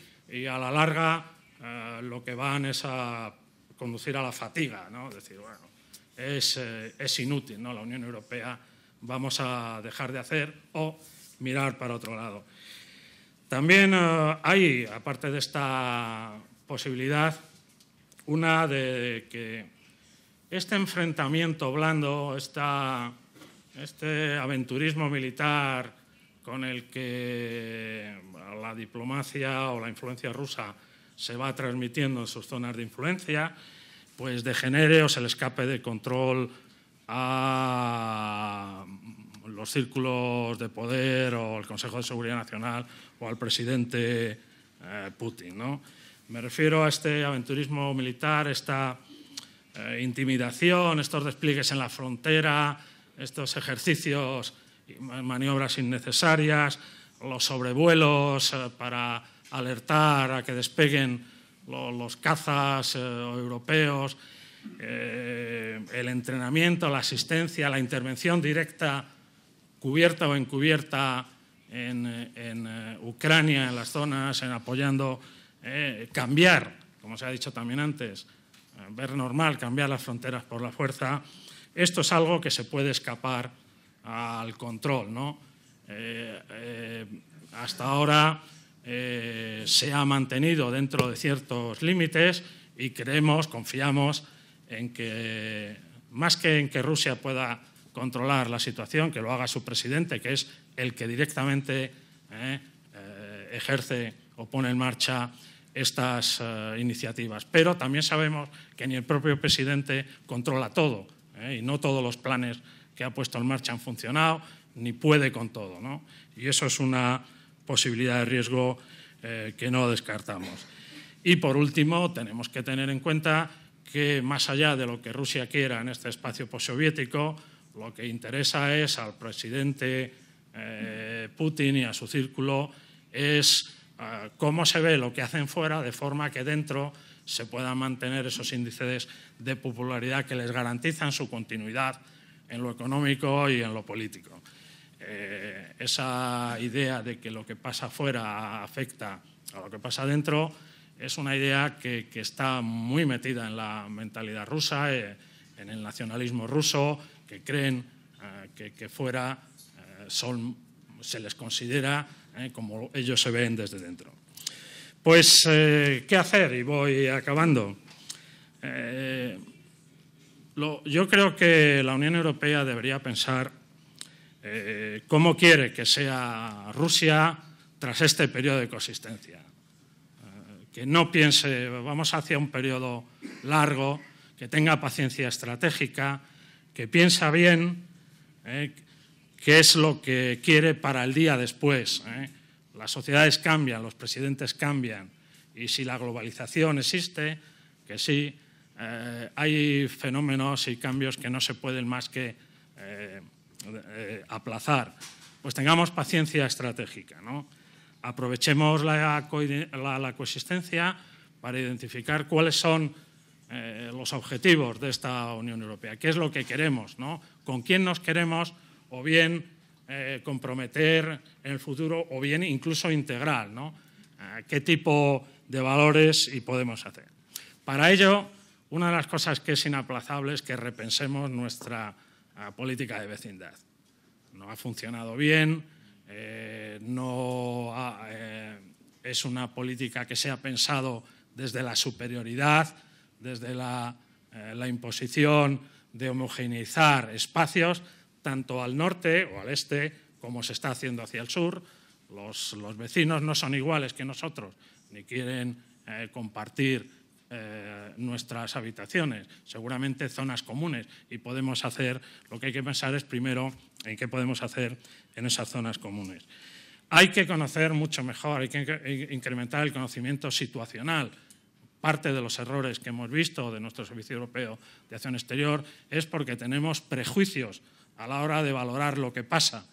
a la larga lo que van es a conducir a la fatiga, ¿no? Es decir, bueno, es inútil, ¿no?, la Unión Europea, vamos a dejar de hacer o mirar para otro lado. También hay, aparte de esta posibilidad, una de que este enfrentamiento blando, este aventurismo militar con el que la diplomacia o la influencia rusa se va transmitiendo en sus zonas de influencia, pues degenere o se le escape de control a los círculos de poder o al Consejo de Seguridad Nacional o al presidente Putin, ¿no? Me refiero a este aventurismo militar, esta intimidación, estos despliegues en la frontera, estos ejercicios y maniobras innecesarias, los sobrevuelos para alertar a que despeguen los cazas europeos, el entrenamiento, la asistencia, la intervención directa, cubierta o encubierta en Ucrania, en las zonas, en apoyando, cambiar, como se ha dicho también antes, ver normal, cambiar las fronteras por la fuerza. Esto es algo que se puede escapar al control, ¿no? Hasta ahora se ha mantenido dentro de ciertos límites y creemos, confiamos en que, más que en que Rusia pueda controlar la situación, que lo haga su presidente, que es el que directamente ejerce o pone en marcha estas iniciativas. Pero también sabemos que ni el propio presidente controla todo, y no todos los planes que ha puesto en marcha han funcionado, ni puede con todo, ¿no? Y eso es una posibilidad de riesgo que no descartamos. Y por último, tenemos que tener en cuenta que más allá de lo que Rusia quiera en este espacio postsoviético, lo que interesa es al presidente Putin y a su círculo es cómo se ve lo que hacen fuera, de forma que dentro se puedan mantener esos índices de popularidad que les garantizan su continuidad en lo económico y en lo político. Esa idea de que lo que pasa fuera afecta a lo que pasa dentro es una idea que está muy metida en la mentalidad rusa, en el nacionalismo ruso, que creen que fuera se les considera como ellos se ven desde dentro. Pues, ¿qué hacer? Y voy acabando. Yo creo que la Unión Europea debería pensar cómo quiere que sea Rusia tras este periodo de coexistencia. Que no piense, vamos hacia un periodo largo, que tenga paciencia estratégica, que piensa bien qué es lo que quiere para el día después. Las sociedades cambian, los presidentes cambian, y si la globalización existe, que sí, hay fenómenos y cambios que no se pueden más que aplazar. Pues tengamos paciencia estratégica, ¿no? Aprovechemos la coexistencia para identificar cuáles son los objetivos de esta Unión Europea, qué es lo que queremos, ¿no? Con quién nos queremos, o bien comprometer en el futuro, o bien incluso integrar, ¿no? Qué tipo de valores y podemos hacer. Para ello, una de las cosas que es inaplazable es que repensemos nuestra política de vecindad. No ha funcionado bien, es una política que se ha pensado desde la superioridad, desde la imposición de homogeneizar espacios, tanto al norte o al este, como se está haciendo hacia el sur. Los vecinos no son iguales que nosotros, ni quieren compartir nuestras habitaciones, seguramente zonas comunes, y podemos hacer, lo que hay que pensar es primero en qué podemos hacer en esas zonas comunes. Hay que conocer mucho mejor, hay que incrementar el conocimiento situacional. Parte de los errores que hemos visto de nuestro Servicio Europeo de Acción Exterior es porque tenemos prejuicios a la hora de valorar lo que pasa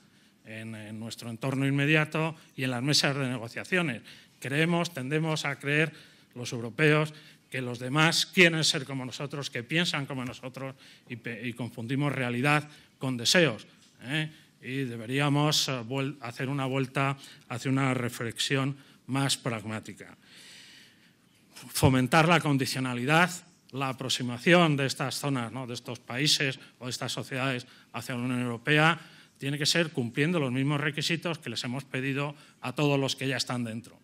en nuestro entorno inmediato y en las mesas de negociaciones. Tendemos a creer, los europeos, que los demás quieren ser como nosotros, que piensan como nosotros, y confundimos realidad con deseos. Y deberíamos hacer una vuelta hacia una reflexión más pragmática. Fomentar la condicionalidad, la aproximación de estas zonas, ¿no?, de estos países o de estas sociedades hacia la Unión Europea, tiene que ser cumpliendo los mismos requisitos que les hemos pedido a todos los que ya están dentro.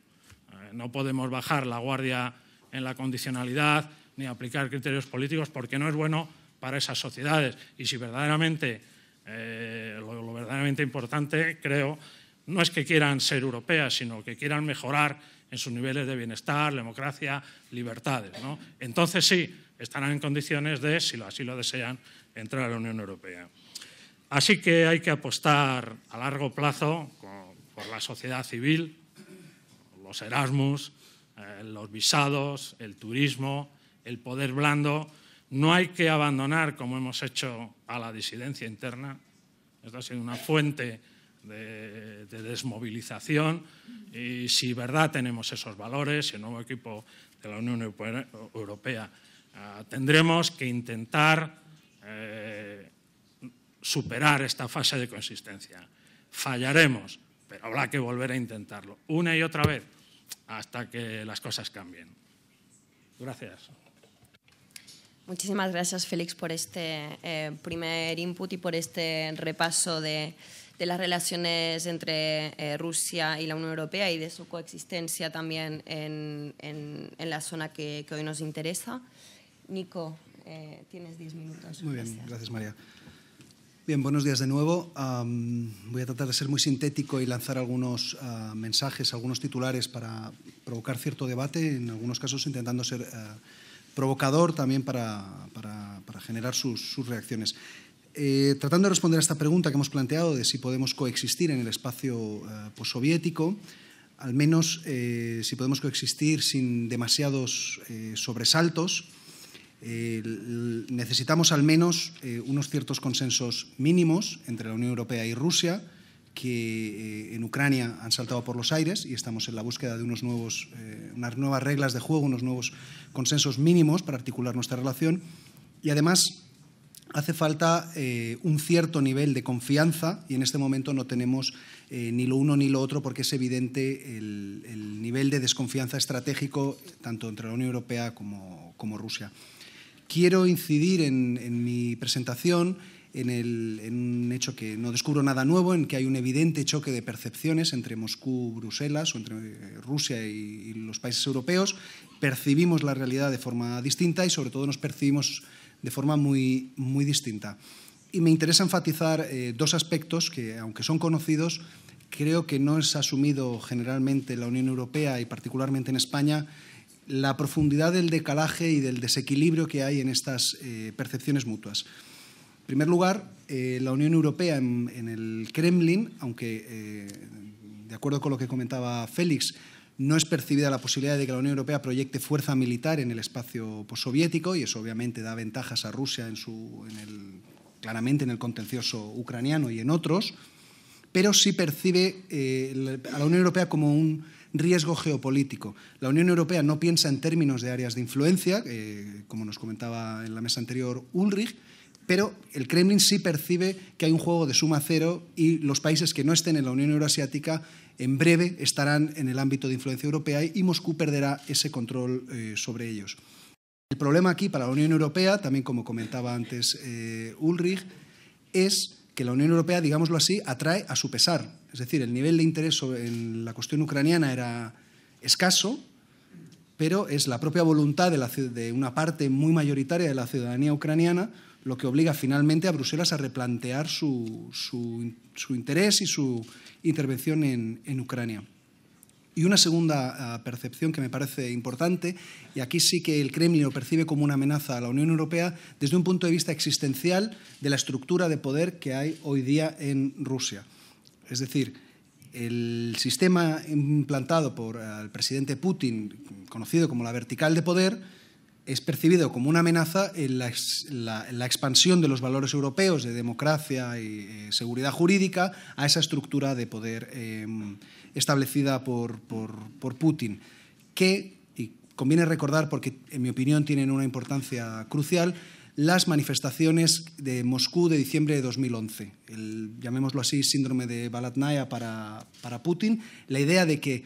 No podemos bajar la guardia en la condicionalidad ni aplicar criterios políticos, porque no es bueno para esas sociedades. Y si verdaderamente, lo verdaderamente importante, creo, no es que quieran ser europeas, sino que quieran mejorar en sus niveles de bienestar, democracia, libertades, ¿no? Entonces sí, estarán en condiciones de, si así lo desean, entrar a la Unión Europea. Así que hay que apostar a largo plazo por la sociedad civil, los Erasmus, los visados, el turismo, el poder blando. No hay que abandonar, como hemos hecho, a la disidencia interna. Esto ha sido una fuente de desmovilización, y si verdad tenemos esos valores, el nuevo equipo de la Unión Europea, tendremos que intentar superar esta fase de consistencia. Fallaremos, pero habrá que volver a intentarlo una y otra vez hasta que las cosas cambien. Gracias. Muchísimas gracias, Félix, por este primer input y por este repaso de las relaciones entre Rusia y la Unión Europea y de su coexistencia también en la zona que hoy nos interesa. Nico, tienes 10 minutos. Muy bien, gracias, María. Bien, buenos días de nuevo. Voy a tratar de ser muy sintético y lanzar algunos mensajes, algunos titulares para provocar cierto debate, en algunos casos intentando ser provocador también para generar sus reacciones. Tratando de responder a esta pregunta que hemos planteado de si podemos coexistir en el espacio postsoviético, al menos si podemos coexistir sin demasiados sobresaltos, necesitamos al menos unos ciertos consensos mínimos entre la Unión Europea y Rusia, que en Ucrania han saltado por los aires y estamos en la búsqueda de unas nuevas reglas de juego, unos nuevos consensos mínimos para articular nuestra relación. Y además hace falta un cierto nivel de confianza y en este momento no tenemos ni lo uno ni lo otro porque es evidente el nivel de desconfianza estratégico tanto entre la Unión Europea como Rusia. Quiero incidir en mi presentación en un hecho que no descubro nada nuevo, en que hay un evidente choque de percepciones entre Moscú, Bruselas o entre Rusia y los países europeos. Percibimos la realidad de forma distinta y sobre todo nos percibimos de forma muy, muy distinta. Y me interesa enfatizar dos aspectos que, aunque son conocidos, creo que no es asumido generalmente en la Unión Europea y particularmente en España la profundidad del decalaje y del desequilibrio que hay en estas percepciones mutuas. En primer lugar, la Unión Europea en el Kremlin, aunque de acuerdo con lo que comentaba Félix, no es percibida la posibilidad de que la Unión Europea proyecte fuerza militar en el espacio postsoviético y eso obviamente da ventajas a Rusia claramente en el contencioso ucraniano y en otros, pero sí percibe a la Unión Europea como un riesgo geopolítico. La Unión Europea no piensa en términos de áreas de influencia, como nos comentaba en la mesa anterior Ulrich, pero el Kremlin sí percibe que hay un juego de suma cero y los países que no estén en la Unión Eurasiática en breve estarán en el ámbito de influencia europea y Moscú perderá ese control sobre ellos. El problema aquí para la Unión Europea, también como comentaba antes Ulrich, es que la Unión Europea, digámoslo así, atrae a su pesar. Es decir, el nivel de interés en la cuestión ucraniana era escaso, pero es la propia voluntad de una parte muy mayoritaria de la ciudadanía ucraniana lo que obliga finalmente a Bruselas a replantear su interés y su intervención en Ucrania. Y una segunda percepción que me parece importante, y aquí sí que el Kremlin lo percibe como una amenaza a la Unión Europea desde un punto de vista existencial de la estructura de poder que hay hoy día en Rusia. Es decir, el sistema implantado por el presidente Putin, conocido como la vertical de poder, es percibido como una amenaza en la expansión de los valores europeos de democracia y seguridad jurídica a esa estructura de poder establecida por Putin, que, y conviene recordar porque en mi opinión tienen una importancia crucial, las manifestaciones de Moscú de diciembre de 2011, llamémoslo así, síndrome de Balatnaya para Putin, la idea de que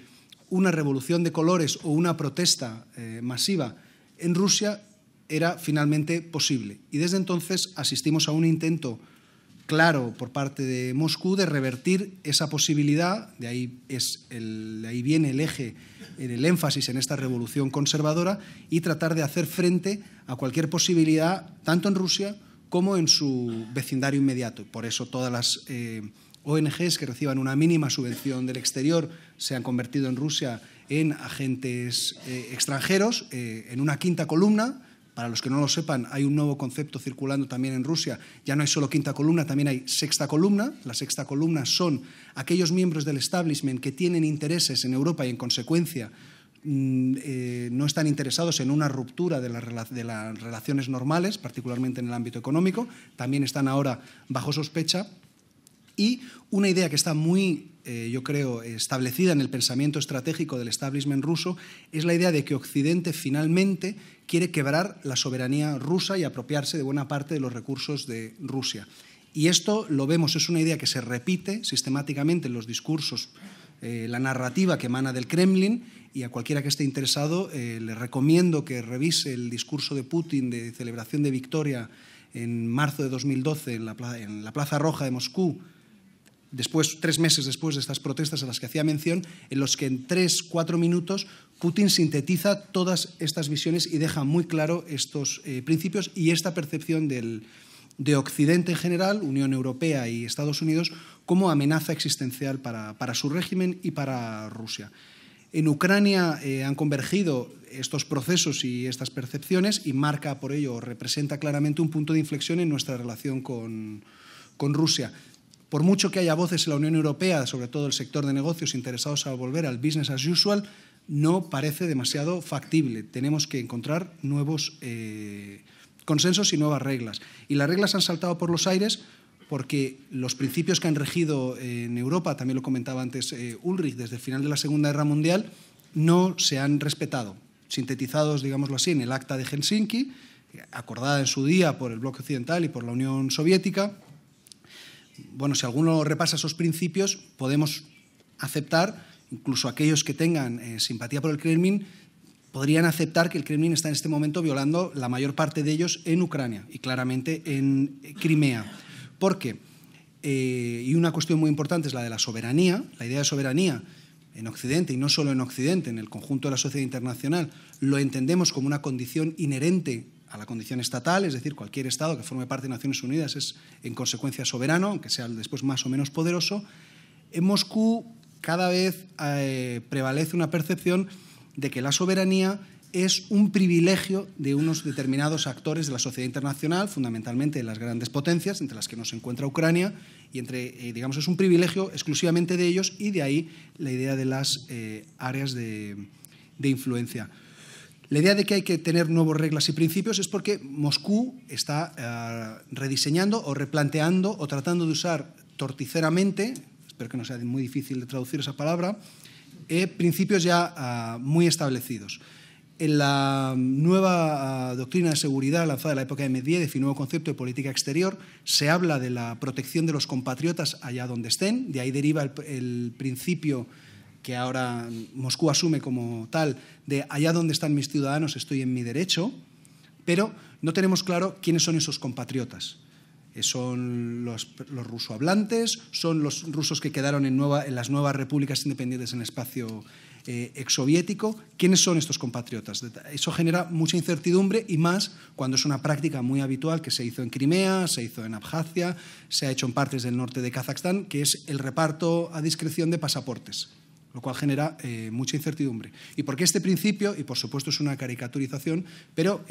una revolución de colores o una protesta masiva en Rusia era finalmente posible. Y desde entonces asistimos a un intento claro por parte de Moscú de revertir esa posibilidad, de ahí viene el eje, el énfasis en esta revolución conservadora y tratar de hacer frente a cualquier posibilidad, tanto en Rusia como en su vecindario inmediato. Por eso todas las ONGs que reciban una mínima subvención del exterior se han convertido en Rusia en agentes extranjeros, en una quinta columna. Para los que no lo sepan, hay un nuevo concepto circulando también en Rusia. Ya no hay solo quinta columna, también hay sexta columna. La sexta columna son aquellos miembros del establishment que tienen intereses en Europa y, en consecuencia, no están interesados en una ruptura de las relaciones normales, particularmente en el ámbito económico. También están ahora bajo sospecha. Y una idea que está muy, yo creo, establecida en el pensamiento estratégico del establishment ruso es la idea de que Occidente finalmente quiere quebrar la soberanía rusa y apropiarse de buena parte de los recursos de Rusia. Y esto lo vemos, es una idea que se repite sistemáticamente en los discursos, la narrativa que emana del Kremlin, y a cualquiera que esté interesado le recomiendo que revise el discurso de Putin de celebración de victoria en marzo de 2012 en la Plaza Roja de Moscú, 3 meses después de estas protestas a las que hacía mención, en los que en 3-4 minutos Putin sintetiza todas estas visiones y deja muy claro estos principios y esta percepción del de Occidente en general, Unión Europea y Estados Unidos, como amenaza existencial para su régimen y para Rusia. En Ucrania han convergido estos procesos y estas percepciones y marca por ello, representa claramente un punto de inflexión en nuestra relación con Rusia. Por mucho que haya voces en la Unión Europea, sobre todo el sector de negocios interesados a volver al business as usual, no parece demasiado factible. Tenemos que encontrar nuevos consensos y nuevas reglas. Y las reglas han saltado por los aires porque los principios que han regido en Europa, también lo comentaba antes Ulrich, desde el final de la Segunda Guerra Mundial, no se han respetado. Sintetizados, digámoslo así, en el Acta de Helsinki, acordada en su día por el bloque occidental y por la Unión Soviética. Bueno, si alguno repasa esos principios, podemos aceptar, incluso aquellos que tengan simpatía por el Kremlin, podrían aceptar que el Kremlin está en este momento violando la mayor parte de ellos en Ucrania y claramente en Crimea. ¿Por qué? Y una cuestión muy importante es la de la soberanía. La idea de soberanía en Occidente, y no solo en Occidente, en el conjunto de la sociedad internacional, lo entendemos como una condición inherente a la condición estatal, es decir, cualquier Estado que forme parte de Naciones Unidas es en consecuencia soberano, aunque sea después más o menos poderoso. En Moscú cada vez prevalece una percepción de que la soberanía es un privilegio de unos determinados actores de la sociedad internacional, fundamentalmente las grandes potencias, entre las que nos encuentra Ucrania, y digamos, es un privilegio exclusivamente de ellos, y de ahí la idea de las áreas de influencia. La idea de que hay que tener nuevas reglas y principios es porque Moscú está rediseñando o replanteando o tratando de usar torticeramente, espero que no sea muy difícil de traducir esa palabra, principios ya muy establecidos. En la nueva doctrina de seguridad lanzada en la época de Medvedev y nuevo concepto de política exterior, se habla de la protección de los compatriotas allá donde estén. De ahí deriva el principio que ahora Moscú asume como tal, de allá donde están mis ciudadanos estoy en mi derecho, pero no tenemos claro quiénes son esos compatriotas. ¿Son los rusohablantes? ¿Son los rusos que quedaron en las nuevas repúblicas independientes en el espacio exsoviético? ¿Quiénes son estos compatriotas? Eso genera mucha incertidumbre, y más cuando es una práctica muy habitual que se hizo en Crimea, se hizo en Abjasia, se ha hecho en partes del norte de Kazajstán, que es el reparto a discreción de pasaportes, lo cual genera mucha incertidumbre. ¿Y por qué este principio? Y por supuesto es una caricaturización, pero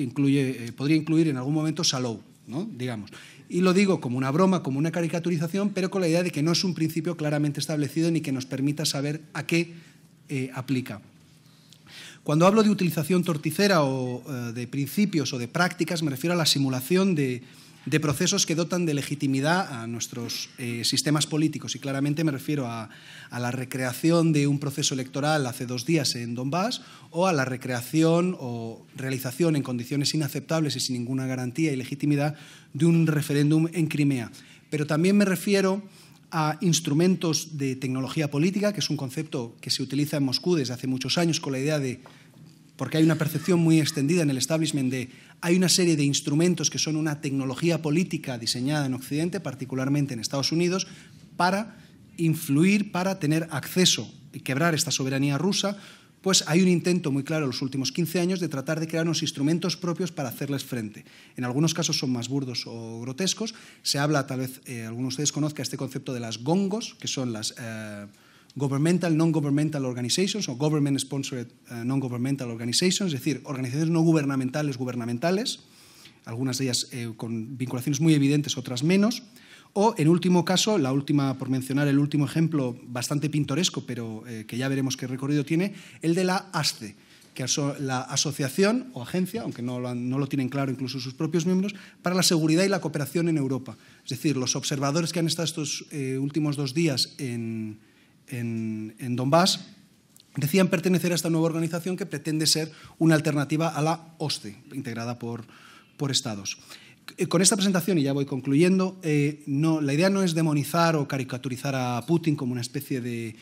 podría incluir en algún momento Salou, ¿no? Digamos. Y lo digo como una broma, como una caricaturización, pero con la idea de que no es un principio claramente establecido ni que nos permita saber a qué aplica. Cuando hablo de utilización torticera o de principios o de prácticas, me refiero a la simulación de procesos que dotan de legitimidad a nuestros sistemas políticos, y claramente me refiero a la recreación de un proceso electoral hace 2 días en Donbass, o a la recreación o realización en condiciones inaceptables y sin ninguna garantía y legitimidad de un referéndum en Crimea. Pero también me refiero a instrumentos de tecnología política, que es un concepto que se utiliza en Moscú desde hace muchos años con la idea de, porque hay una percepción muy extendida en el establishment de hay una serie de instrumentos que son una tecnología política diseñada en Occidente, particularmente en Estados Unidos, para influir, para tener acceso y quebrar esta soberanía rusa. Pues hay un intento muy claro en los últimos 15 años de tratar de crear unos instrumentos propios para hacerles frente. En algunos casos son más burdos o grotescos. Se habla, tal vez algunos de ustedes conozcan este concepto de las gongos, que son las governmental, non-governmental organizations o government-sponsored non-governmental organizations, es decir, organizaciones no gubernamentales gubernamentales, algunas de ellas con vinculaciones muy evidentes, otras menos. O, en último caso, por mencionar el último ejemplo bastante pintoresco, pero que ya veremos qué recorrido tiene, el de la ASCE, que es la asociación o agencia, aunque no lo tienen claro incluso sus propios miembros, para la seguridad y la cooperación en Europa. Es decir, los observadores que han estado estos últimos 2 días en Donbass decían pertenecer a esta nueva organización que pretende ser una alternativa a la OSCE, integrada por estados. Con esta presentación, y ya voy concluyendo, la idea no es demonizar o caricaturizar a Putin como una especie de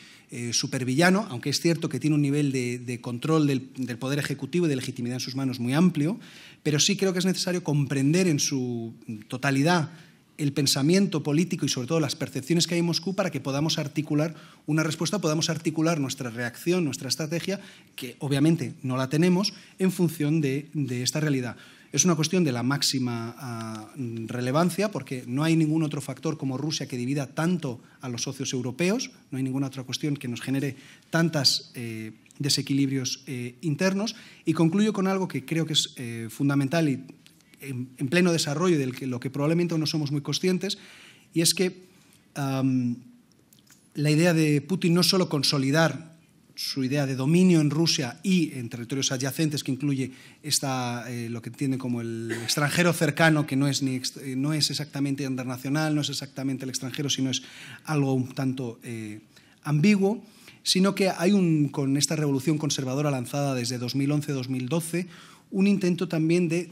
supervillano, aunque es cierto que tiene un nivel de control del poder ejecutivo y de legitimidad en sus manos muy amplio, pero sí creo que es necesario comprender en su totalidad el pensamiento político y sobre todo las percepciones que hay en Moscú para que podamos articular una respuesta, podamos articular nuestra reacción, nuestra estrategia, que obviamente no la tenemos, en función de esta realidad. Es una cuestión de la máxima relevancia, porque no hay ningún otro factor como Rusia que divida tanto a los socios europeos, no hay ninguna otra cuestión que nos genere tantos desequilibrios internos. Y concluyo con algo que creo que es fundamental y en pleno desarrollo de lo que probablemente no somos muy conscientes, y es que la idea de Putin no es solo consolidar su idea de dominio en Rusia y en territorios adyacentes, que incluye lo que entiende como el extranjero cercano, que no es exactamente internacional, no es exactamente el extranjero, sino es algo un tanto ambiguo, sino que hay con esta revolución conservadora lanzada desde 2011-2012, un intento también de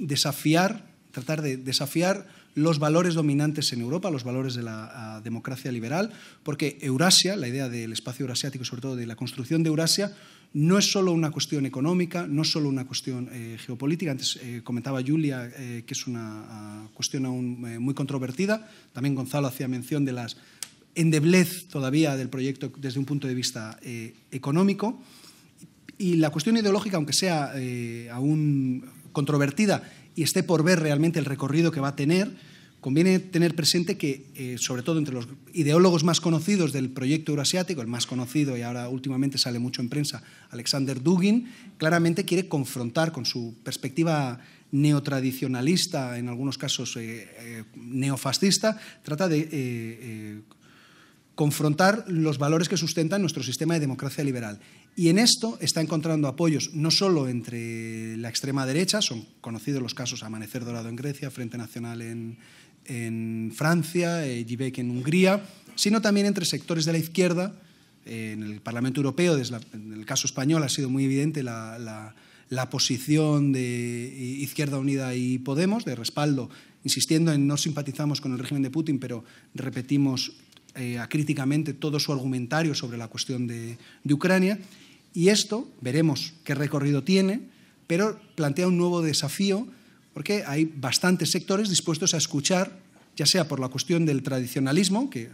tratar de desafiar los valores dominantes en Europa, los valores de la democracia liberal, porque Eurasia, la idea del espacio eurasiático, sobre todo de la construcción de Eurasia, no es solo una cuestión económica, no es solo una cuestión geopolítica. Antes comentaba Julia que es una cuestión aún muy controvertida. También Gonzalo hacía mención de la endeblez todavía del proyecto desde un punto de vista económico. Y la cuestión ideológica, aunque sea aún controvertida y esté por ver realmente el recorrido que va a tener, conviene tener presente que, sobre todo entre los ideólogos más conocidos del proyecto eurasiático, el más conocido y ahora últimamente sale mucho en prensa, Alexander Dugin, claramente quiere confrontar con su perspectiva neotradicionalista, en algunos casos neofascista, trata de confrontar los valores que sustentan nuestro sistema de democracia liberal. Y en esto está encontrando apoyos no solo entre la extrema derecha, son conocidos los casos Amanecer Dorado en Grecia, Frente Nacional en Francia, Gibek en Hungría, sino también entre sectores de la izquierda. En el Parlamento Europeo, en el caso español, ha sido muy evidente la posición de Izquierda Unida y Podemos, de respaldo, insistiendo en no simpatizamos con el régimen de Putin, pero repetimos acríticamente todo su argumentario sobre la cuestión de Ucrania. Y esto, veremos qué recorrido tiene, pero plantea un nuevo desafío, porque hay bastantes sectores dispuestos a escuchar, ya sea por la cuestión del tradicionalismo, que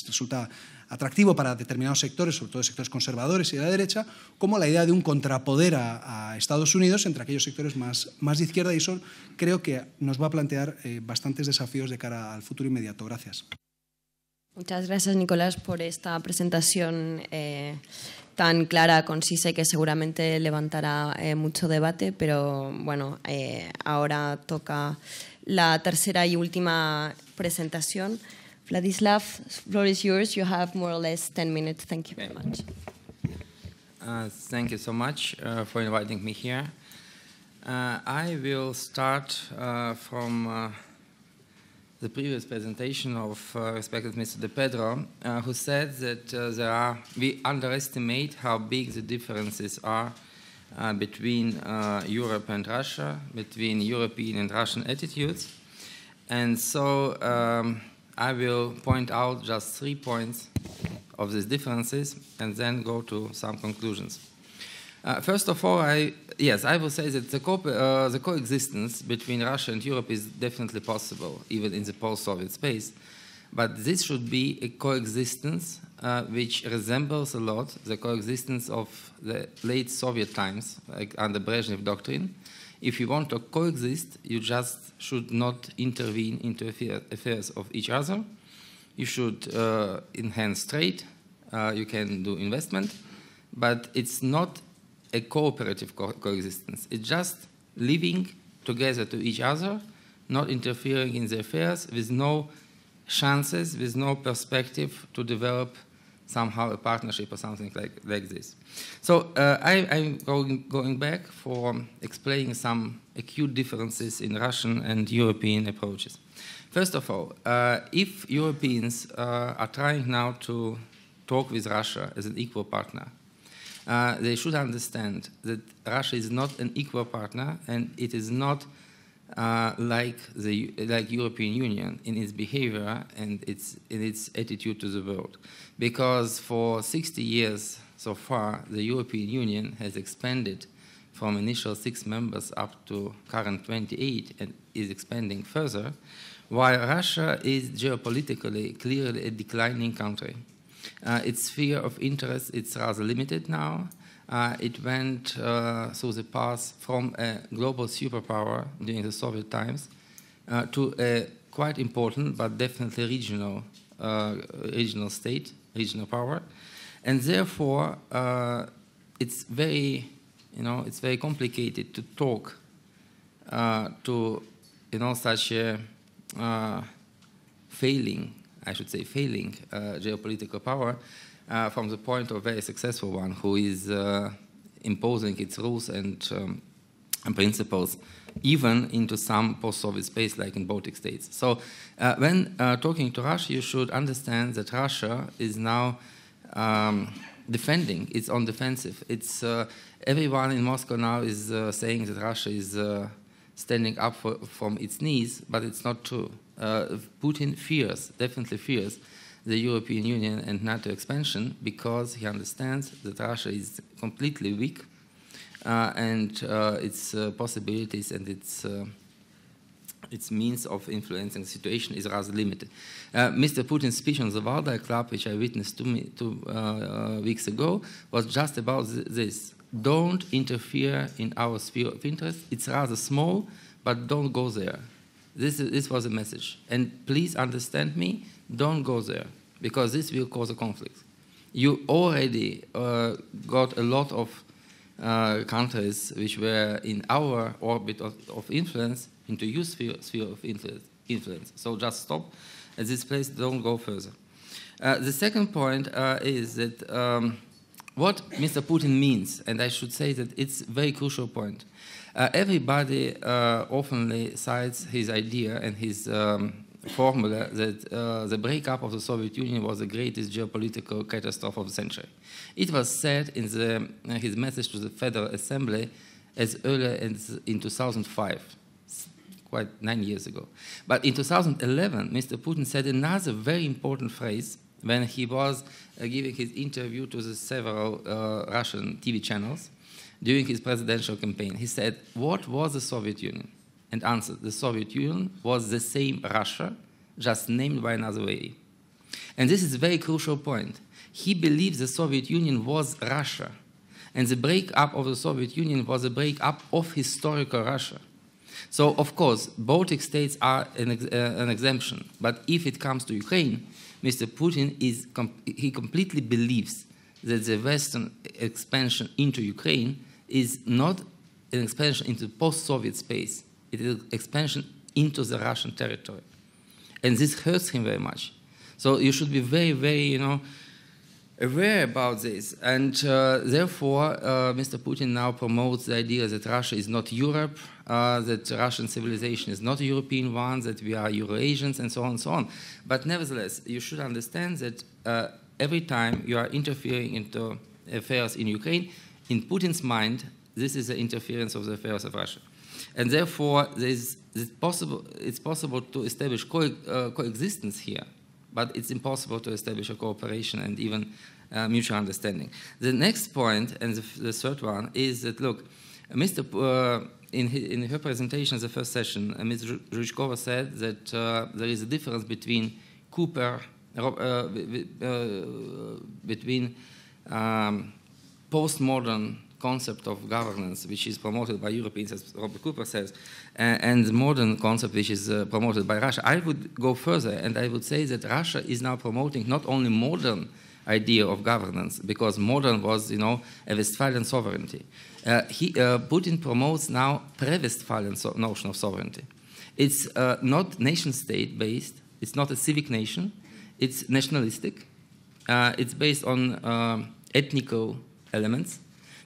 resulta atractivo para determinados sectores, sobre todo sectores conservadores y de la derecha, como la idea de un contrapoder a Estados Unidos entre aquellos sectores más de izquierda, y eso creo que nos va a plantear bastantes desafíos de cara al futuro inmediato. Gracias. Muchas gracias, Nicolás, por esta presentación tan clara, concisa y que seguramente levantará mucho debate, pero bueno, ahora toca la tercera y última presentación. Vladislav, the floor is yours. You have more or less 10 minutes. Thank you very much. Thank you so much for inviting me here. I will start from the previous presentation of respected Mr. De Pedro, who said that we underestimate how big the differences are between Europe and Russia, between European and Russian attitudes. And so I will point out just 3 points of these differences and then go to some conclusions. First of all, I will say that the coexistence between Russia and Europe is definitely possible, even in the post-Soviet space. But this should be a coexistence which resembles a lot the coexistence of the late Soviet times, like under Brezhnev doctrine. If you want to coexist, you just should not intervene into affairs of each other. You should enhance trade. You can do investment, but it's not a cooperative coexistence. It's just living together to each other, not interfering in the affairs, with no chances, with no perspective to develop somehow a partnership or something like this. So I'm going back for explaining some acute differences in Russian and European approaches. First of all, if Europeans are trying now to talk with Russia as an equal partner, they should understand that Russia is not an equal partner, and it is not like European Union in its behavior and in its attitude to the world. Because for 60 years so far, the European Union has expanded from initial 6 members up to current 28 and is expanding further, while Russia is geopolitically clearly a declining country. Its sphere of interest is rather limited now. it went through the path from a global superpower during the Soviet times to a quite important but definitely regional state, regional power, and therefore it's very complicated to talk to such a failing geopolitical power from the point of a very successful one who is imposing its rules and principles even into some post-Soviet space like in Baltic states. So when talking to Russia, you should understand that Russia is now defending, it's on defensive. It's everyone in Moscow now is saying that Russia is standing up from its knees, but it's not true. Putin definitely fears the European Union and NATO expansion because he understands that Russia is completely weak and its possibilities and its means of influencing the situation is rather limited. Mr. Putin's speech on the Valdai Club, which I witnessed two weeks ago, was just about this. Don't interfere in our sphere of interest. It's rather small, but don't go there. This was a message. And please understand me, don't go there, because this will cause a conflict. You already got a lot of countries which were in our orbit of influence into your sphere of influence. So just stop at this place, don't go further. The second point is that what Mr. Putin means, and I should say that it's a very crucial point. Everybody often cites his idea and his formula that the breakup of the Soviet Union was the greatest geopolitical catastrophe of the century. It was said in his message to the Federal Assembly as early as in 2005, quite 9 years ago. But in 2011, Mr. Putin said another very important phrase when he was giving his interview to the several Russian TV channels during his presidential campaign. He said, what was the Soviet Union? And answered, the Soviet Union was the same Russia, just named by another way. And this is a very crucial point. He believes the Soviet Union was Russia, and the breakup of the Soviet Union was a breakup of historical Russia. So, of course, Baltic states are an exemption, but if it comes to Ukraine, Mr. Putin he completely believes that the Western expansion into Ukraine is not an expansion into post-Soviet space. It is expansion into the Russian territory. And this hurts him very much. So you should be very, very, aware about this. And therefore, Mr. Putin now promotes the idea that Russia is not Europe, that Russian civilization is not a European one, that we are Eurasians, and so on and so on. But nevertheless, you should understand that every time you are interfering into affairs in Ukraine, in Putin's mind, this is the interference of the affairs of Russia. And therefore, it's possible to establish coexistence here, but it's impossible to establish a cooperation and even mutual understanding. The next point, and the third one, is that, look, in her presentation, the first session, Ms. Zhuzhkova said that there is a difference between postmodern concept of governance, which is promoted by Europeans, as Robert Cooper says, and the modern concept, which is promoted by Russia. I would go further, and I would say that Russia is now promoting not only modern idea of governance, because modern was, a Westphalian sovereignty. Putin promotes now pre-Westphalian notion of sovereignty. It's not nation-state based. It's not a civic nation. It's nationalistic. It's based on ethnical elements,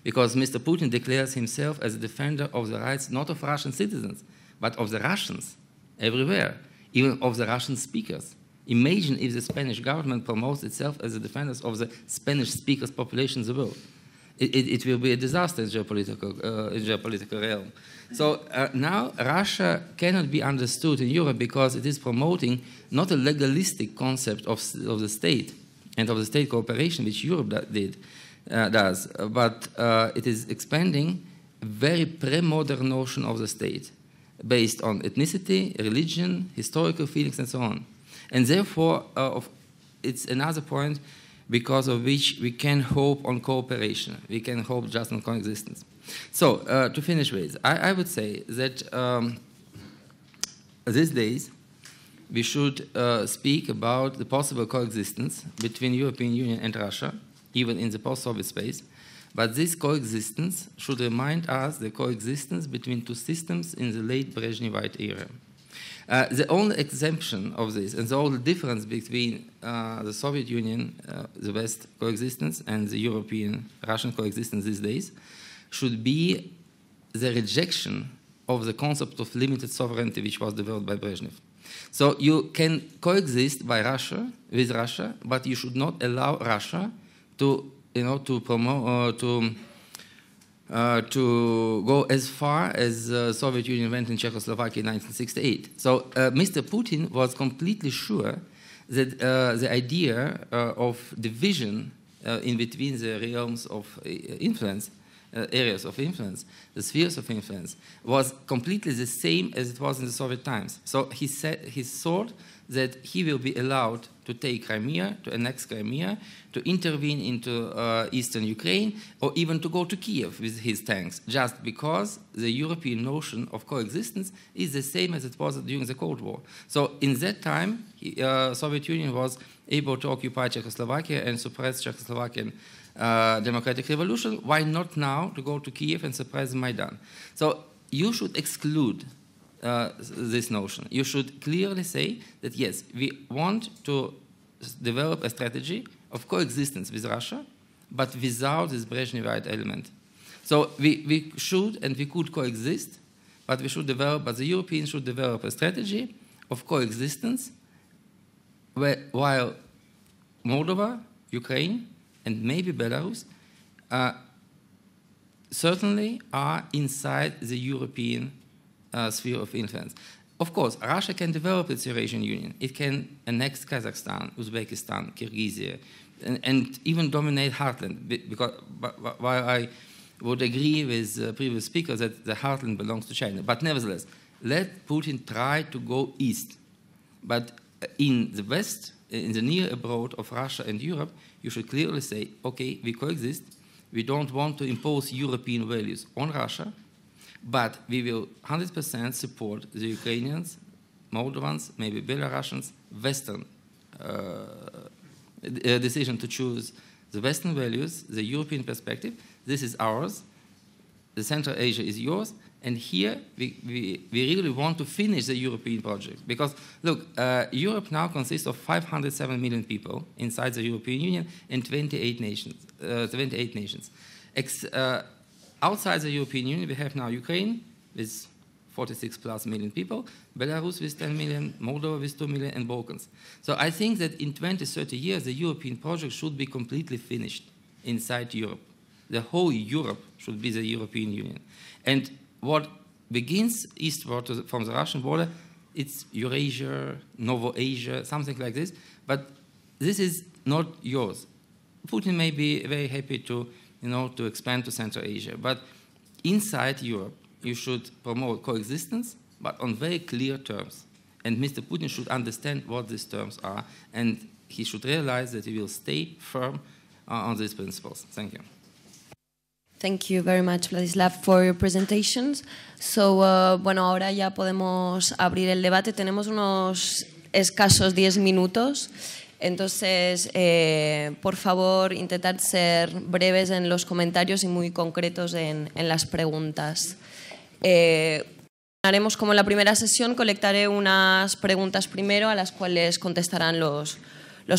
because Mr. Putin declares himself as a defender of the rights not of Russian citizens, but of the Russians everywhere, even of the Russian speakers. Imagine if the Spanish government promotes itself as a defender of the Spanish speakers population in the world. It will be a disaster in geopolitical realm. So now Russia cannot be understood in Europe because it is promoting not a legalistic concept of the state and of the state cooperation, which Europe does, but it is expanding a very pre-modern notion of the state based on ethnicity, religion, historical feelings, and so on. And therefore, it's another point because of which we can hope on cooperation. We can hope just on coexistence. So, to finish with, I would say that these days we should speak about the possible coexistence between European Union and Russia, even in the post-Soviet space. But this coexistence should remind us the coexistence between two systems in the late Brezhnevite era. The only exemption of this, and the only difference between the Soviet Union, the West coexistence, and the European-Russian coexistence these days, should be the rejection of the concept of limited sovereignty which was developed by Brezhnev. So you can coexist with Russia, but you should not allow Russia to go as far as the Soviet Union went in Czechoslovakia in 1968. So Mr. Putin was completely sure that the idea of division in between the realms of influence, areas of influence, the spheres of influence, was completely the same as it was in the Soviet times. So he thought that he will be allowed to take Crimea, to annex Crimea, to intervene into eastern Ukraine, or even to go to Kiev with his tanks, just because the European notion of coexistence is the same as it was during the Cold War. So in that time, Soviet Union was able to occupy Czechoslovakia and suppress Czechoslovakian democratic revolution. Why not now to go to Kiev and suppress Maidan? So you should exclude this notion. You should clearly say that, yes, we want to develop a strategy of coexistence with Russia, but without this Brezhnevite element. So we should and we could coexist, but the Europeans should develop a strategy of coexistence while Moldova, Ukraine, and maybe Belarus certainly are inside the European sphere of influence. Of course, Russia can develop its Eurasian Union. It can annex Kazakhstan, Uzbekistan, Kyrgyzia, and even dominate heartland. While I would agree with previous speakers that the heartland belongs to China. But nevertheless, let Putin try to go east. But in the West, in the near abroad of Russia and Europe, you should clearly say, okay, we coexist. We don't want to impose European values on Russia, but we will 100% support the Ukrainians, Moldovans, maybe Belarusians, Western decision to choose the Western values, the European perspective. This is ours. The Central Asia is yours. And here we really want to finish the European project. Because, look, Europe now consists of 507 million people inside the European Union and 28 nations. Outside the European Union, we have now Ukraine with 46+ million people, Belarus with 10 million, Moldova with 2 million, and Balkans. So I think that in 20, 30 years, the European project should be completely finished inside Europe. The whole Europe should be the European Union. And what begins eastward from the Russian border, it's Eurasia, Novo-Asia, something like this, but this is not yours. Putin may be very happy to expand to Central Asia. But inside Europe, you should promote coexistence, but on very clear terms. And Mr. Putin should understand what these terms are, and he should realize that he will stay firm on these principles. Thank you. Thank you very much, Vladislav, for your presentations. So, bueno, ahora ya podemos abrir el debate. Tenemos unos escasos 10 minutos. Entonces, por favor, intentad ser breves en los comentarios y muy concretos en las preguntas. Haremos como en la primera sesión, colectaré unas preguntas primero a las cuales contestarán los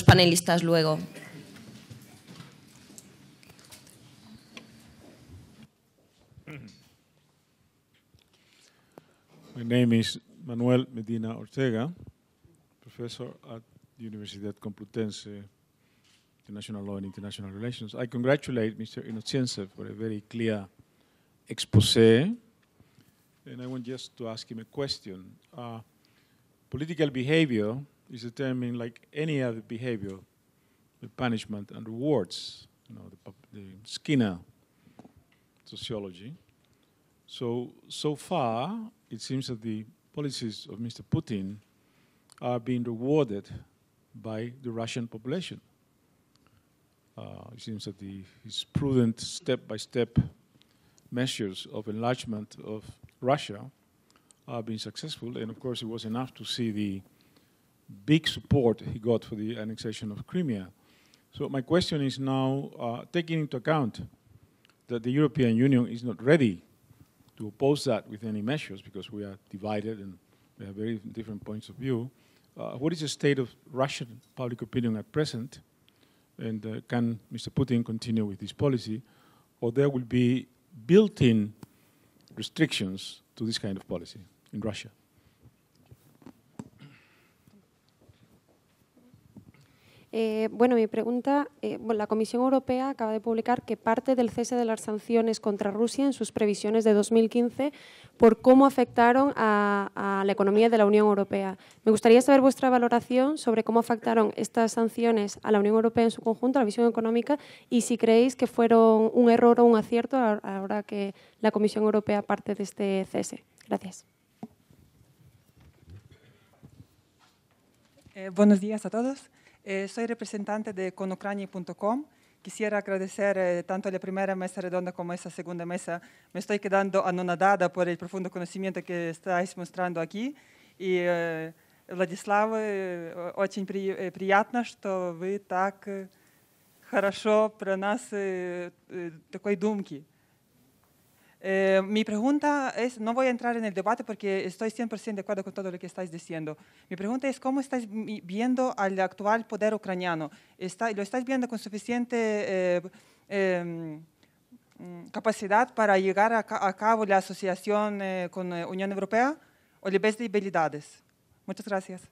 panelistas luego. My name is Manuel Medina Ortega, professor at the Universidad Complutense, International Law and International Relations. I congratulate Mr. Innocensev for a very clear exposé, and I want just to ask him a question. Political behavior is determined like any other behavior, the punishment and rewards, the Skinner sociology. So far, it seems that the policies of Mr. Putin are being rewarded by the Russian population. It seems that his prudent step-by-step measures of enlargement of Russia are being successful, and of course it was enough to see the big support he got for the annexation of Crimea. So my question is now, taking into account that the European Union is not ready to oppose that with any measures because we are divided and we have very different points of view, what is the state of Russian public opinion at present? And can Mr. Putin continue with this policy, or there will be built-in restrictions to this kind of policy in Russia? Bueno, mi pregunta, la Comisión Europea acaba de publicar que parte del cese de las sanciones contra Rusia en sus previsiones de 2015 por cómo afectaron a la economía de la Unión Europea. Me gustaría saber vuestra valoración sobre cómo afectaron estas sanciones a la Unión Europea en su conjunto, a la visión económica, y si creéis que fueron un error o un acierto ahora que la Comisión Europea parte de este cese. Gracias. Buenos días a todos. Soy representante de conucrania.com. Quisiera agradecer tanto a la primera mesa redonda como a esta segunda mesa. Me estoy quedando anonadada por el profundo conocimiento que estáis mostrando aquí. И, Владислав, очень приятно, что вы так хорошо про нас такой думки. Mi pregunta es, no voy a entrar en el debate porque estoy 100% de acuerdo con todo lo que estáis diciendo. Mi pregunta es, ¿cómo estáis viendo al actual poder ucraniano? ¿Lo estáis viendo con suficiente capacidad para llegar a cabo la asociación con la Unión Europea o le ves debilidades? Muchas gracias.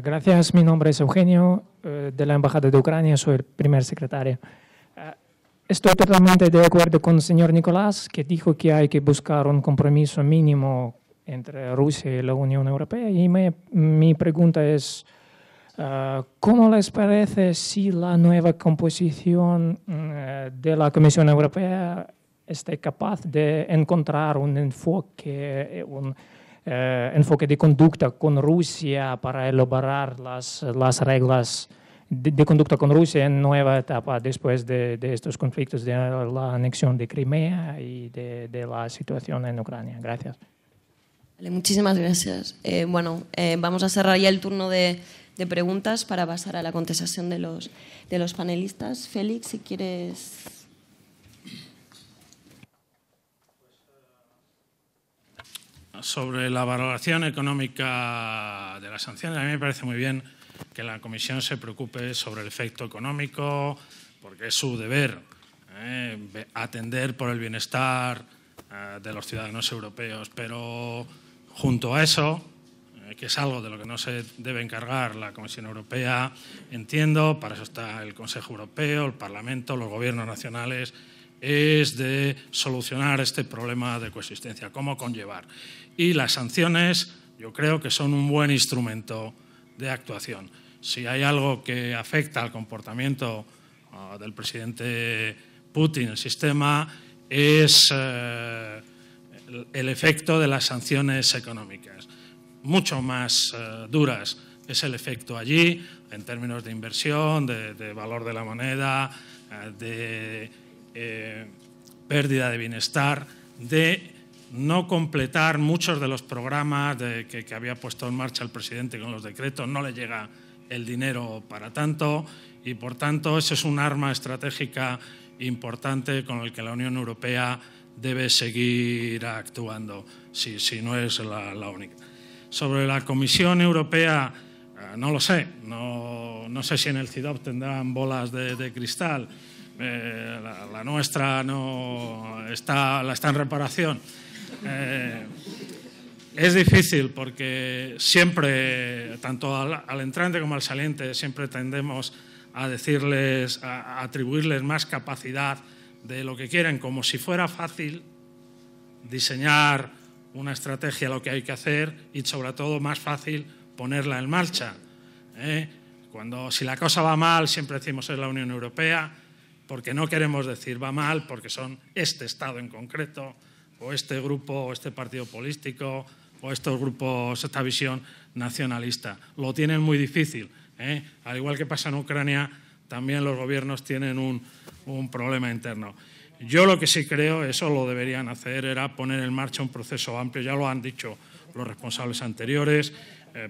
Gracias, mi nombre es Eugenio, de la Embajada de Ucrania, soy el primer secretario. Estoy totalmente de acuerdo con el señor Nicolás, que dijo que hay que buscar un compromiso mínimo entre Rusia y la Unión Europea. Y mi pregunta es, ¿cómo les parece si la nueva composición de la Comisión Europea esté capaz de encontrar un enfoque, enfoque de conducta con Rusia para elaborar las reglas de conducta con Rusia en nueva etapa después de estos conflictos, de la anexión de Crimea y de la situación en Ucrania? Gracias. Vale, muchísimas gracias. Vamos a cerrar ya el turno de preguntas para pasar a la contestación de los panelistas. Félix, si quieres... Sobre la valoración económica de las sanciones, a mí me parece muy bien que la Comisión se preocupe sobre el efecto económico, porque es su deber atender por el bienestar de los ciudadanos europeos. Pero junto a eso, que es algo de lo que no se debe encargar la Comisión Europea, entiendo, para eso está el Consejo Europeo, el Parlamento, los gobiernos nacionales, es de solucionar este problema de coexistencia, cómo conllevar. Y las sanciones yo creo que son un buen instrumento de actuación. Si hay algo que afecta al comportamiento del presidente Putin, el sistema, es el efecto de las sanciones económicas. Mucho más duras es el efecto allí, en términos de inversión, de valor de la moneda, de pérdida de bienestar, de no completar muchos de los programas que había puesto en marcha el presidente con los decretos, no le llega el dinero para tanto y, por tanto, eso es un arma estratégica importante con el que la Unión Europea debe seguir actuando, si no es la única. Sobre la Comisión Europea, no lo sé, no sé si en el CIDOB tendrán bolas de cristal. La nuestra no está en reparación. Es difícil porque siempre, tanto al entrante como al saliente, siempre tendemos a decirles, a atribuirles más capacidad de lo que quieren, como si fuera fácil diseñar una estrategia, lo que hay que hacer, y sobre todo más fácil ponerla en marcha. Si la cosa va mal, siempre decimos es la Unión Europea, porque no queremos decir va mal, porque son este Estado en concreto, o este grupo, o este partido político, o estos grupos, esta visión nacionalista. Lo tienen muy difícil, ¿eh? Al igual que pasa en Ucrania, también los gobiernos tienen un problema interno. Yo lo que sí creo, eso lo deberían hacer, era poner en marcha un proceso amplio, ya lo han dicho los responsables anteriores,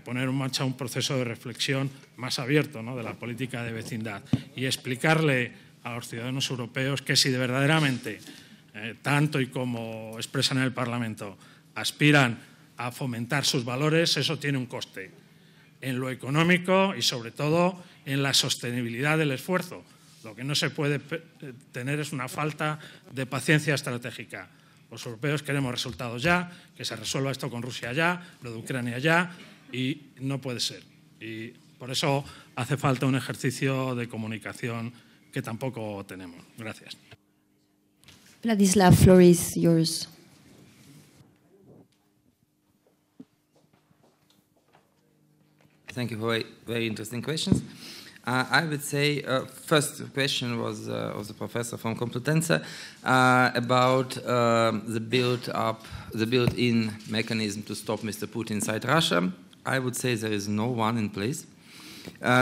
poner en marcha un proceso de reflexión más abierto, ¿no?, de la política de vecindad y explicarle a los ciudadanos europeos que si de verdaderamente, tanto y como expresan en el Parlamento, aspiran a fomentar sus valores, eso tiene un coste en lo económico y sobre todo en la sostenibilidad del esfuerzo. Lo que no se puede tener es una falta de paciencia estratégica. Los europeos queremos resultados ya, que se resuelva esto con Rusia ya, lo de Ucrania ya, y no puede ser. Y por eso hace falta un ejercicio de comunicación que tampoco tenemos. Gracias. Vladislav, floor is yours. Thank you for very interesting questions. I would say first question was of the professor from Complutense about the built-in mechanism to stop Mr. Putin inside Russia. I would say there is no one in place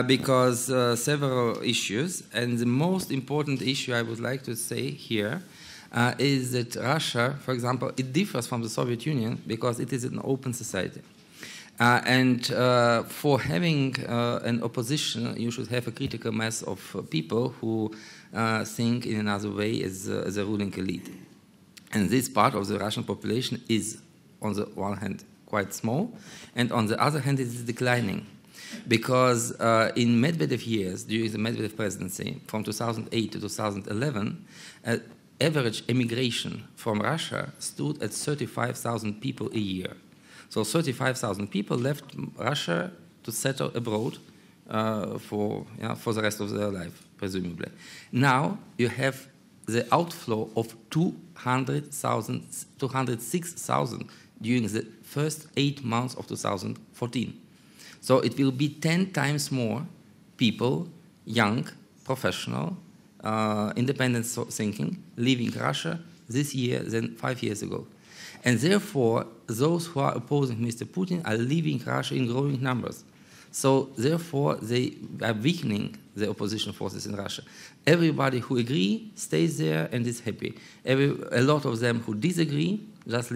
because several issues, and the most important issue I would like to say here is that Russia, for example, it differs from the Soviet Union because it is an open society. And for having an opposition, you should have a critical mass of people who think in another way as a ruling elite. And this part of the Russian population is, on the one hand, quite small, and on the other hand, it is declining. Because in Medvedev years, during the Medvedev presidency, from 2008 to 2011, average emigration from Russia stood at 35,000 people a year. So 35,000 people left Russia to settle abroad for the rest of their life, presumably. Now you have the outflow of 206,000 during the first 8 months of 2014. So it will be 10 times more people, young, professional, independent thinking, leaving Russia this year than 5 years ago. And therefore, those who are opposing Mr. Putin are leaving Russia in growing numbers. So therefore, they are weakening the opposition forces in Russia. Everybody who agree stays there and is happy. A lot of them who disagree just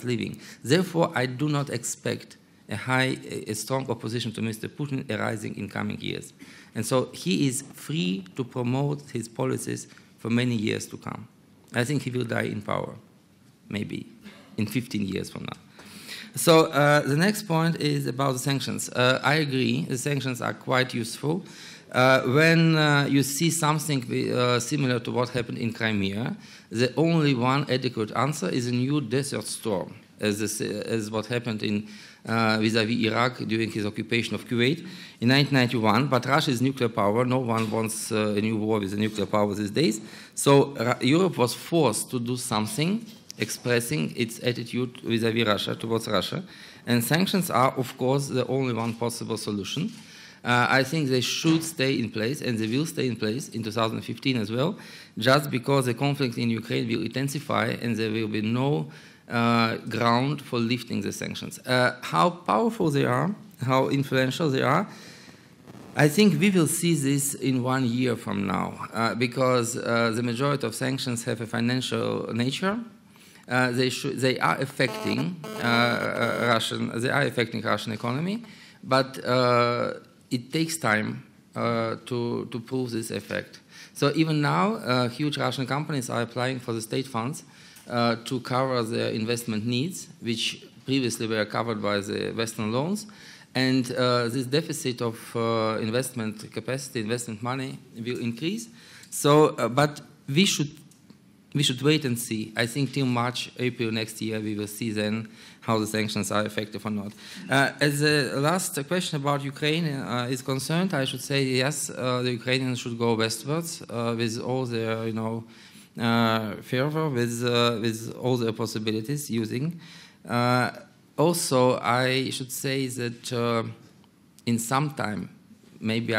leaving. Therefore, I do not expect a strong opposition to Mr. Putin arising in coming years. And so he is free to promote his policies for many years to come. I think he will die in power, maybe in 15 years from now. So the next point is about the sanctions. I agree, the sanctions are quite useful. When you see something similar to what happened in Crimea, the only one adequate answer is a new desert storm, as what happened in vis-à-vis Iraq during his occupation of Kuwait in 1991. But Russia is nuclear power. No one wants a new war with a nuclear power these days. So Europe was forced to do something expressing its attitude vis-à-vis Russia, towards Russia. And sanctions are, of course, the only one possible solution. I think they should stay in place, and they will stay in place in 2015 as well, just because the conflict in Ukraine will intensify and there will be no ground for lifting the sanctions. How powerful they are, how influential they are, I think we will see this in 1 year from now, because the majority of sanctions have a financial nature. They are affecting Russian economy, but it takes time to prove this effect. So even now, huge Russian companies are applying for the state funds to cover their investment needs, which previously were covered by the Western loans. And this deficit of investment capacity, investment money, will increase. So, but we should wait and see. I think till March, April next year, we will see then how the sanctions are effective or not. As the last question about Ukraine is concerned, I should say yes, the Ukrainians should go westwards with all their, fervor, with all their possibilities using. Also, I should say that in some time, maybe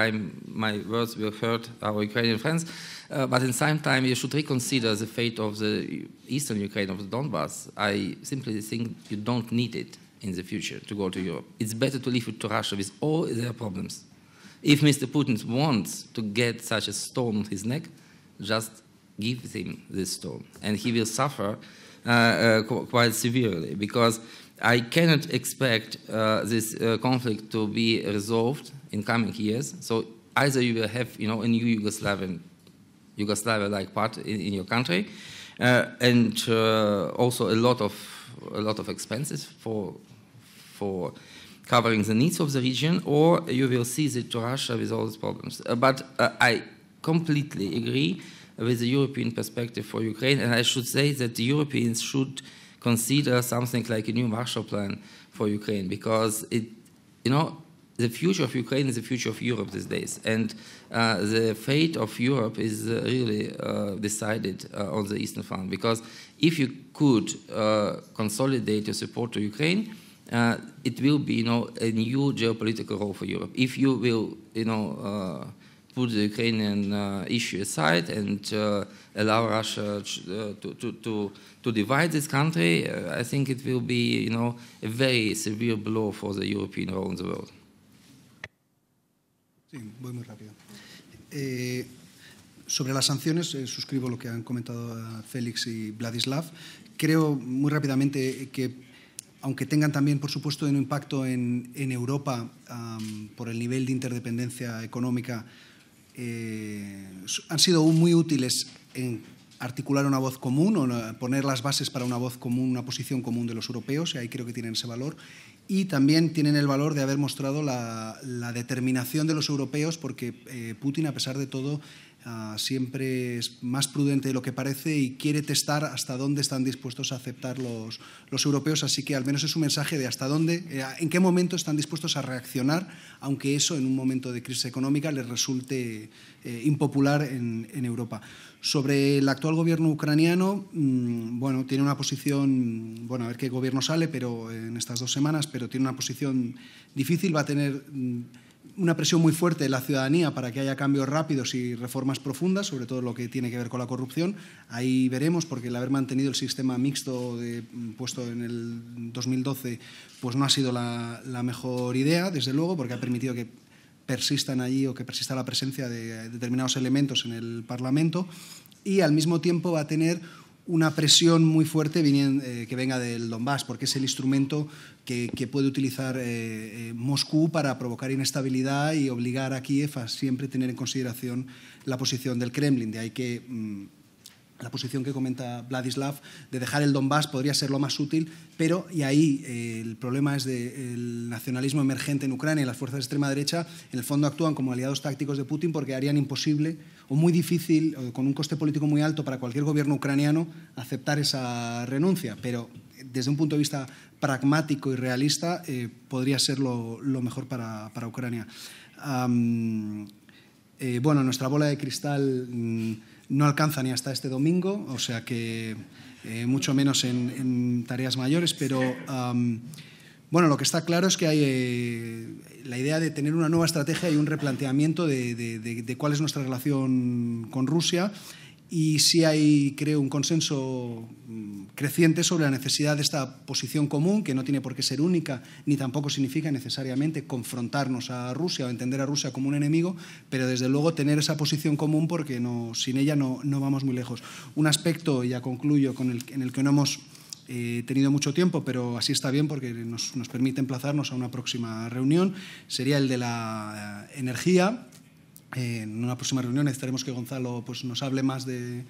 my words will hurt our Ukrainian friends, but in some time you should reconsider the fate of the eastern Ukraine, of the Donbass. I simply think you don't need it in the future to go to Europe. It's better to live to Russia with all their problems. If Mr. Putin wants to get such a stone on his neck, just give him this stone, and he will suffer quite severely, because I cannot expect this conflict to be resolved in coming years. So either you will have, a new Yugoslavia-like part in your country, and also a lot of expenses for covering the needs of the region, or you will seize it to Russia with all these problems. But I completely agree with the European perspective for Ukraine, and I should say that the Europeans should consider something like a new Marshall Plan for Ukraine, because the future of Ukraine is the future of Europe these days, and the fate of Europe is really decided on the Eastern Front. Because if you could consolidate your support to Ukraine, it will be, a new geopolitical role for Europe. If you will, put the Ukrainian issue aside and allow Russia to divide this country, I think it will be, a very severe blow for the European role in the world. Sí, voy muy rápido. Sobre las sanciones, suscribo lo que han comentado Félix y Vladislav. Creo muy rápidamente que, aunque tengan también, por supuesto, un impacto en Europa por el nivel de interdependencia económica, han sido muy útiles en articular una voz común o poner las bases para una voz común, una posición común de los europeos, y ahí creo que tienen ese valor. Y también tienen el valor de haber mostrado la determinación de los europeos, porque Putin, a pesar de todo, siempre es más prudente de lo que parece y quiere testar hasta dónde están dispuestos a aceptar los europeos. Así que al menos es un mensaje de hasta dónde, en qué momento están dispuestos a reaccionar, aunque eso en un momento de crisis económica les resulte impopular en Europa. Sobre el actual gobierno ucraniano, bueno, tiene una posición, bueno, a ver qué gobierno sale, pero en estas 2 semanas, pero tiene una posición difícil, va a tener una presión muy fuerte de la ciudadanía para que haya cambios rápidos y reformas profundas, sobre todo lo que tiene que ver con la corrupción. Ahí veremos, porque el haber mantenido el sistema mixto puesto en el 2012 pues no ha sido la mejor idea, desde luego, porque ha permitido que persistan allí o que persista la presencia de determinados elementos en el Parlamento, y al mismo tiempo va a tener una presión muy fuerte que venga del Donbass, porque es el instrumento que puede utilizar Moscú para provocar inestabilidad y obligar a Kiev a siempre tener en consideración la posición del Kremlin. De ahí que la posición que comenta Vladislav de dejar el Donbass podría ser lo más útil, pero, y ahí el problema es del nacionalismo emergente en Ucrania, y las fuerzas de extrema derecha en el fondo actúan como aliados tácticos de Putin, porque harían imposible o muy difícil, o con un coste político muy alto para cualquier gobierno ucraniano, aceptar esa renuncia. Pero desde un punto de vista pragmático y realista podría ser lo mejor para Ucrania. Bueno, nuestra bola de cristal no alcanza ni hasta este domingo, o sea que mucho menos en tareas mayores, pero bueno, lo que está claro es que hay la idea de tener una nueva estrategia y un replanteamiento de cuál es nuestra relación con Rusia, y sí hay, creo, un consenso creciente sobre la necesidad de esta posición común, que no tiene por qué ser única, ni tampoco significa necesariamente confrontarnos a Rusia o entender a Rusia como un enemigo, pero desde luego tener esa posición común, porque sin ella no vamos muy lejos. Un aspecto, ya concluyo, en el que no hemos tenido mucho tiempo, pero así está bien porque nos permite emplazarnos a una próxima reunión, sería el de la energía. En una próxima reunión necesitaremos que Gonzalo pues, nos hable más de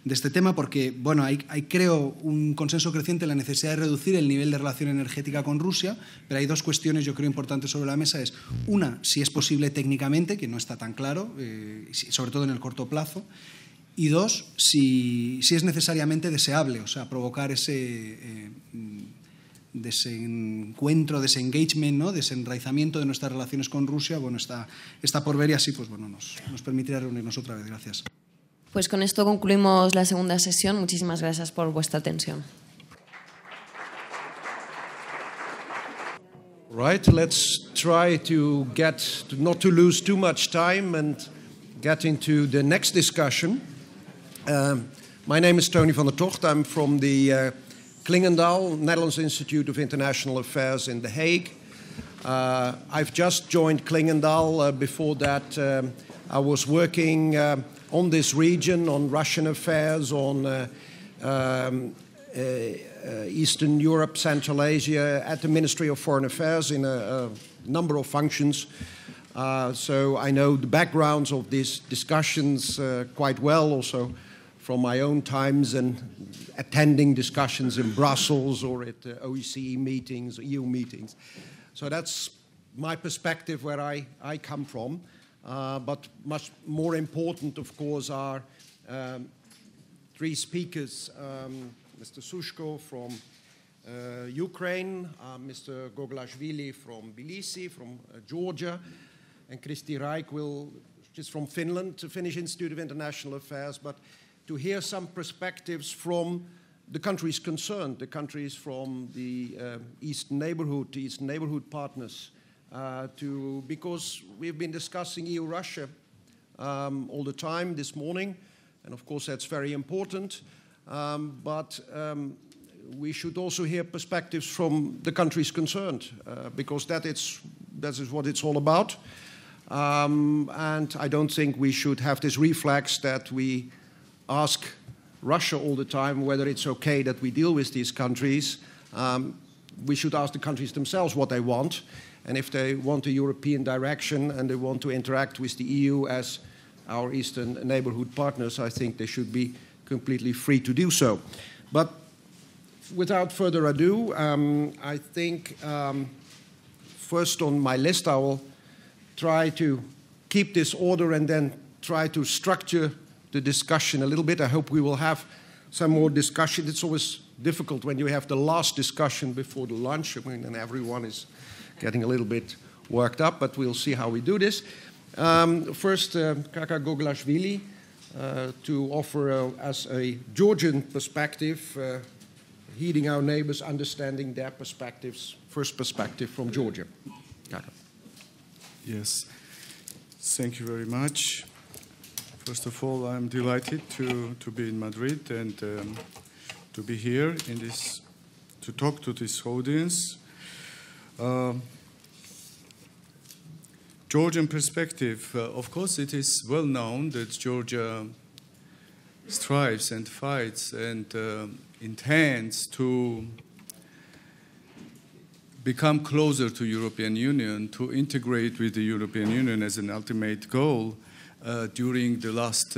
este tema, porque bueno, hay creo un consenso creciente en la necesidad de reducir el nivel de relación energética con Rusia, pero hay 2 cuestiones yo creo importantes sobre la mesa. Es una, si es posible técnicamente, que no está tan claro, sobre todo en el corto plazo, y 2, si es necesariamente deseable, o sea, provocar ese desencuentro, desengagement, ¿no? Desenraizamiento de nuestras relaciones con Rusia. Bueno, está por ver, y así pues bueno, nos permitirá reunirnos otra vez. Gracias. Pues con esto concluimos la segunda sesión. Muchísimas gracias por vuestra atención. Right, let's try to not to lose too much time and get into the next discussion. My name is Tony van der Tocht. I'm from the Klingendahl, Netherlands Institute of International Affairs in The Hague. I've just joined Klingendahl. Before that, I was working on this region, on Russian affairs, on Eastern Europe, Central Asia, at the Ministry of Foreign Affairs in a number of functions. So I know the backgrounds of these discussions quite well, also from my own times and attending discussions in Brussels or at OECE meetings, EU meetings. So that's my perspective where I come from. But much more important, of course, are three speakers. Mr. Sushko from Ukraine, Mr. Goglashvili from Tbilisi, from Georgia, and Kristi Raik she's from Finland, the Finnish Institute of International Affairs, but to hear some perspectives from the countries concerned, the countries from the Eastern Neighbourhood, the Eastern Neighbourhood partners, because we've been discussing EU-Russia all the time this morning, and of course that's very important, but we should also hear perspectives from the countries concerned, because that is what it's all about. And I don't think we should have this reflex that we ask Russia all the time whether it's okay that we deal with these countries. We should ask the countries themselves what they want, and if they want a European direction and they want to interact with the EU as our Eastern Neighbourhood partners, I think they should be completely free to do so. But without further ado, I think first on my list I will try to keep this order and then try to structure the discussion a little bit. I hope we will have some more discussion. It's always difficult when you have the last discussion before the lunch. I mean, and everyone is getting a little bit worked up, but we'll see how we do this. First, Kaka Goglashvili to offer as a Georgian perspective, heeding our neighbors, understanding their perspectives, first perspective from Georgia. Kaka. Yes, thank you very much. First of all, I'm delighted to be in Madrid and to be here in this, to talk to this audience. Georgian perspective, of course it is well known that Georgia strives and fights and intends to become closer to European Union, to integrate with the European Union as an ultimate goal during the last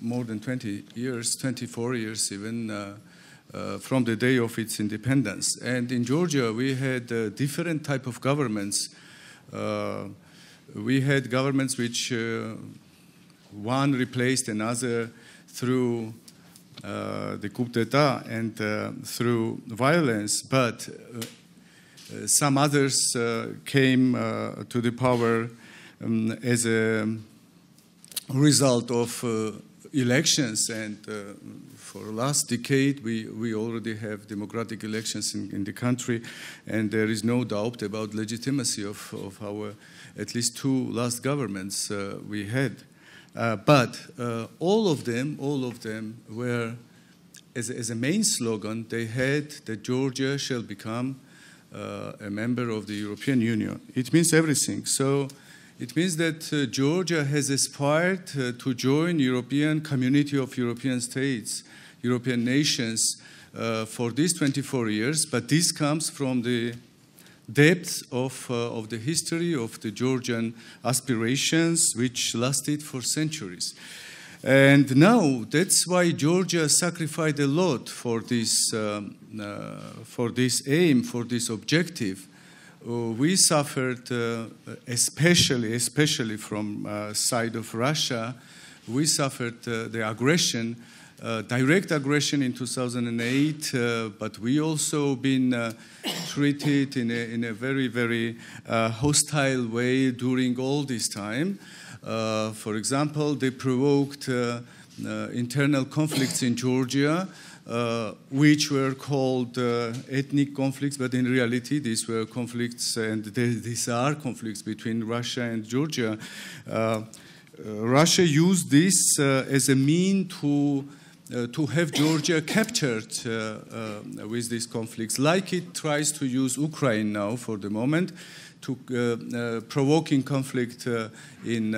more than 20 years, 24 years even, from the day of its independence. And in Georgia, we had different type of governments. We had governments which one replaced another through the coup d'etat and through violence, but some others came to the power as a result of elections, and for the last decade we already have democratic elections in the country, and there is no doubt about legitimacy of our at least two last governments we had. But all of them were, as a main slogan, they had that Georgia shall become a member of the European Union. It means everything. So it means that Georgia has aspired to join European community of European states, European nations for these 24 years, but this comes from the depths of the history of the Georgian aspirations, which lasted for centuries. And now that's why Georgia sacrificed a lot for this aim, for this objective. We suffered, especially from side of Russia, we suffered the aggression, direct aggression in 2008, but we also been treated in a very, very hostile way during all this time. For example, they provoked internal conflicts in Georgia, which were called ethnic conflicts, but in reality these were conflicts, and these are conflicts between Russia and Georgia. Russia used this as a mean to to have Georgia captured with these conflicts, like it tries to use Ukraine now for the moment, to provoking conflict in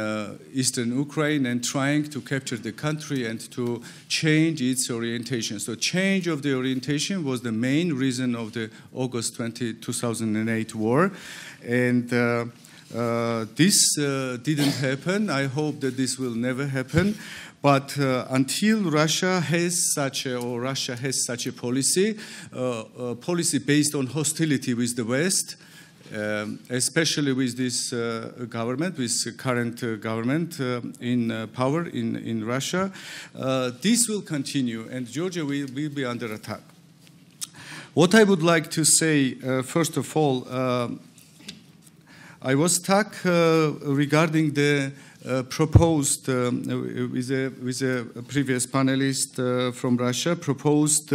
eastern Ukraine and trying to capture the country and to change its orientation. So change of the orientation was the main reason of the August 2008 war. And this didn't happen. I hope that this will never happen. But until Russia has such a policy, policy based on hostility with the West, especially with this government, with current government in power in Russia, this will continue and Georgia will be under attack. What I would like to say, first of all, I was stuck regarding the proposed, with a previous panelist from Russia, proposed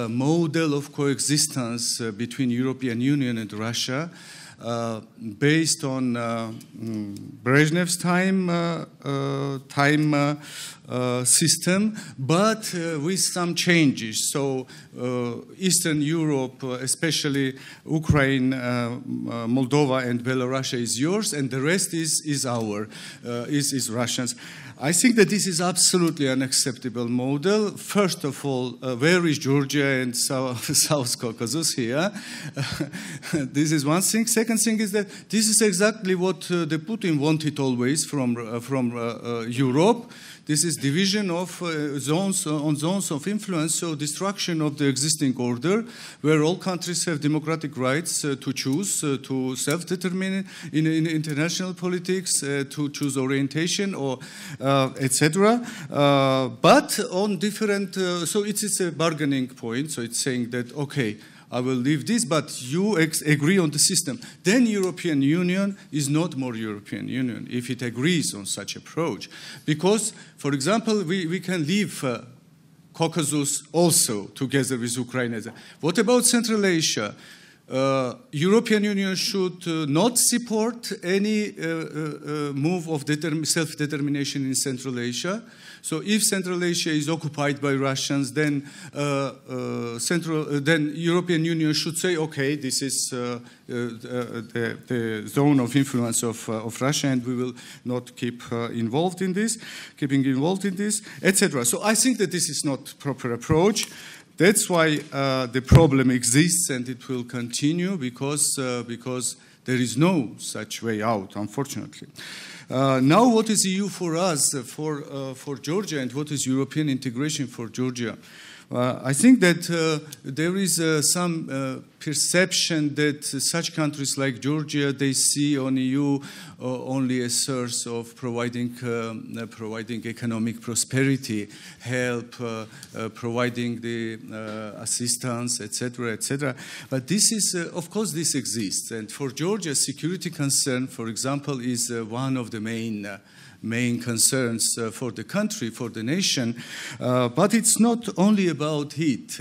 model of coexistence between European Union and Russia based on Brezhnev's time system, but with some changes. So Eastern Europe, especially Ukraine, Moldova, and Belarus is yours, and the rest is Russians. I think that this is absolutely unacceptable model. First of all, where is Georgia and South Caucasus here? This is one thing. Second thing is that this is exactly what the Putin wanted always from Europe. This is division of zones of influence, so destruction of the existing order, where all countries have democratic rights to choose, to self-determine in international politics, to choose orientation, or etc. But on different, so it's a bargaining point. So it's saying that okay, I will leave this, but you agree on the system. Then European Union is not more European Union if it agrees on such approach. Because, for example, we can leave Caucasus also together with Ukraine. What about Central Asia? European Union should not support any move of self-determination in Central Asia. So if Central Asia is occupied by Russians, then European Union should say, okay, this is the zone of influence of Russia, and we will not keep involved in this, etc. So I think that this is not proper approach. That's why the problem exists, and it will continue because there is no such way out, unfortunately. Now, what is EU for us, for Georgia, and what is European integration for Georgia? I think that there is some perception that such countries like Georgia, they see on EU only a source of providing economic prosperity, help, providing the assistance, etc., etc. But this is, of course, this exists. And for Georgia, security concern, for example, is one of the main concerns for the country, for the nation. But it's not only about it.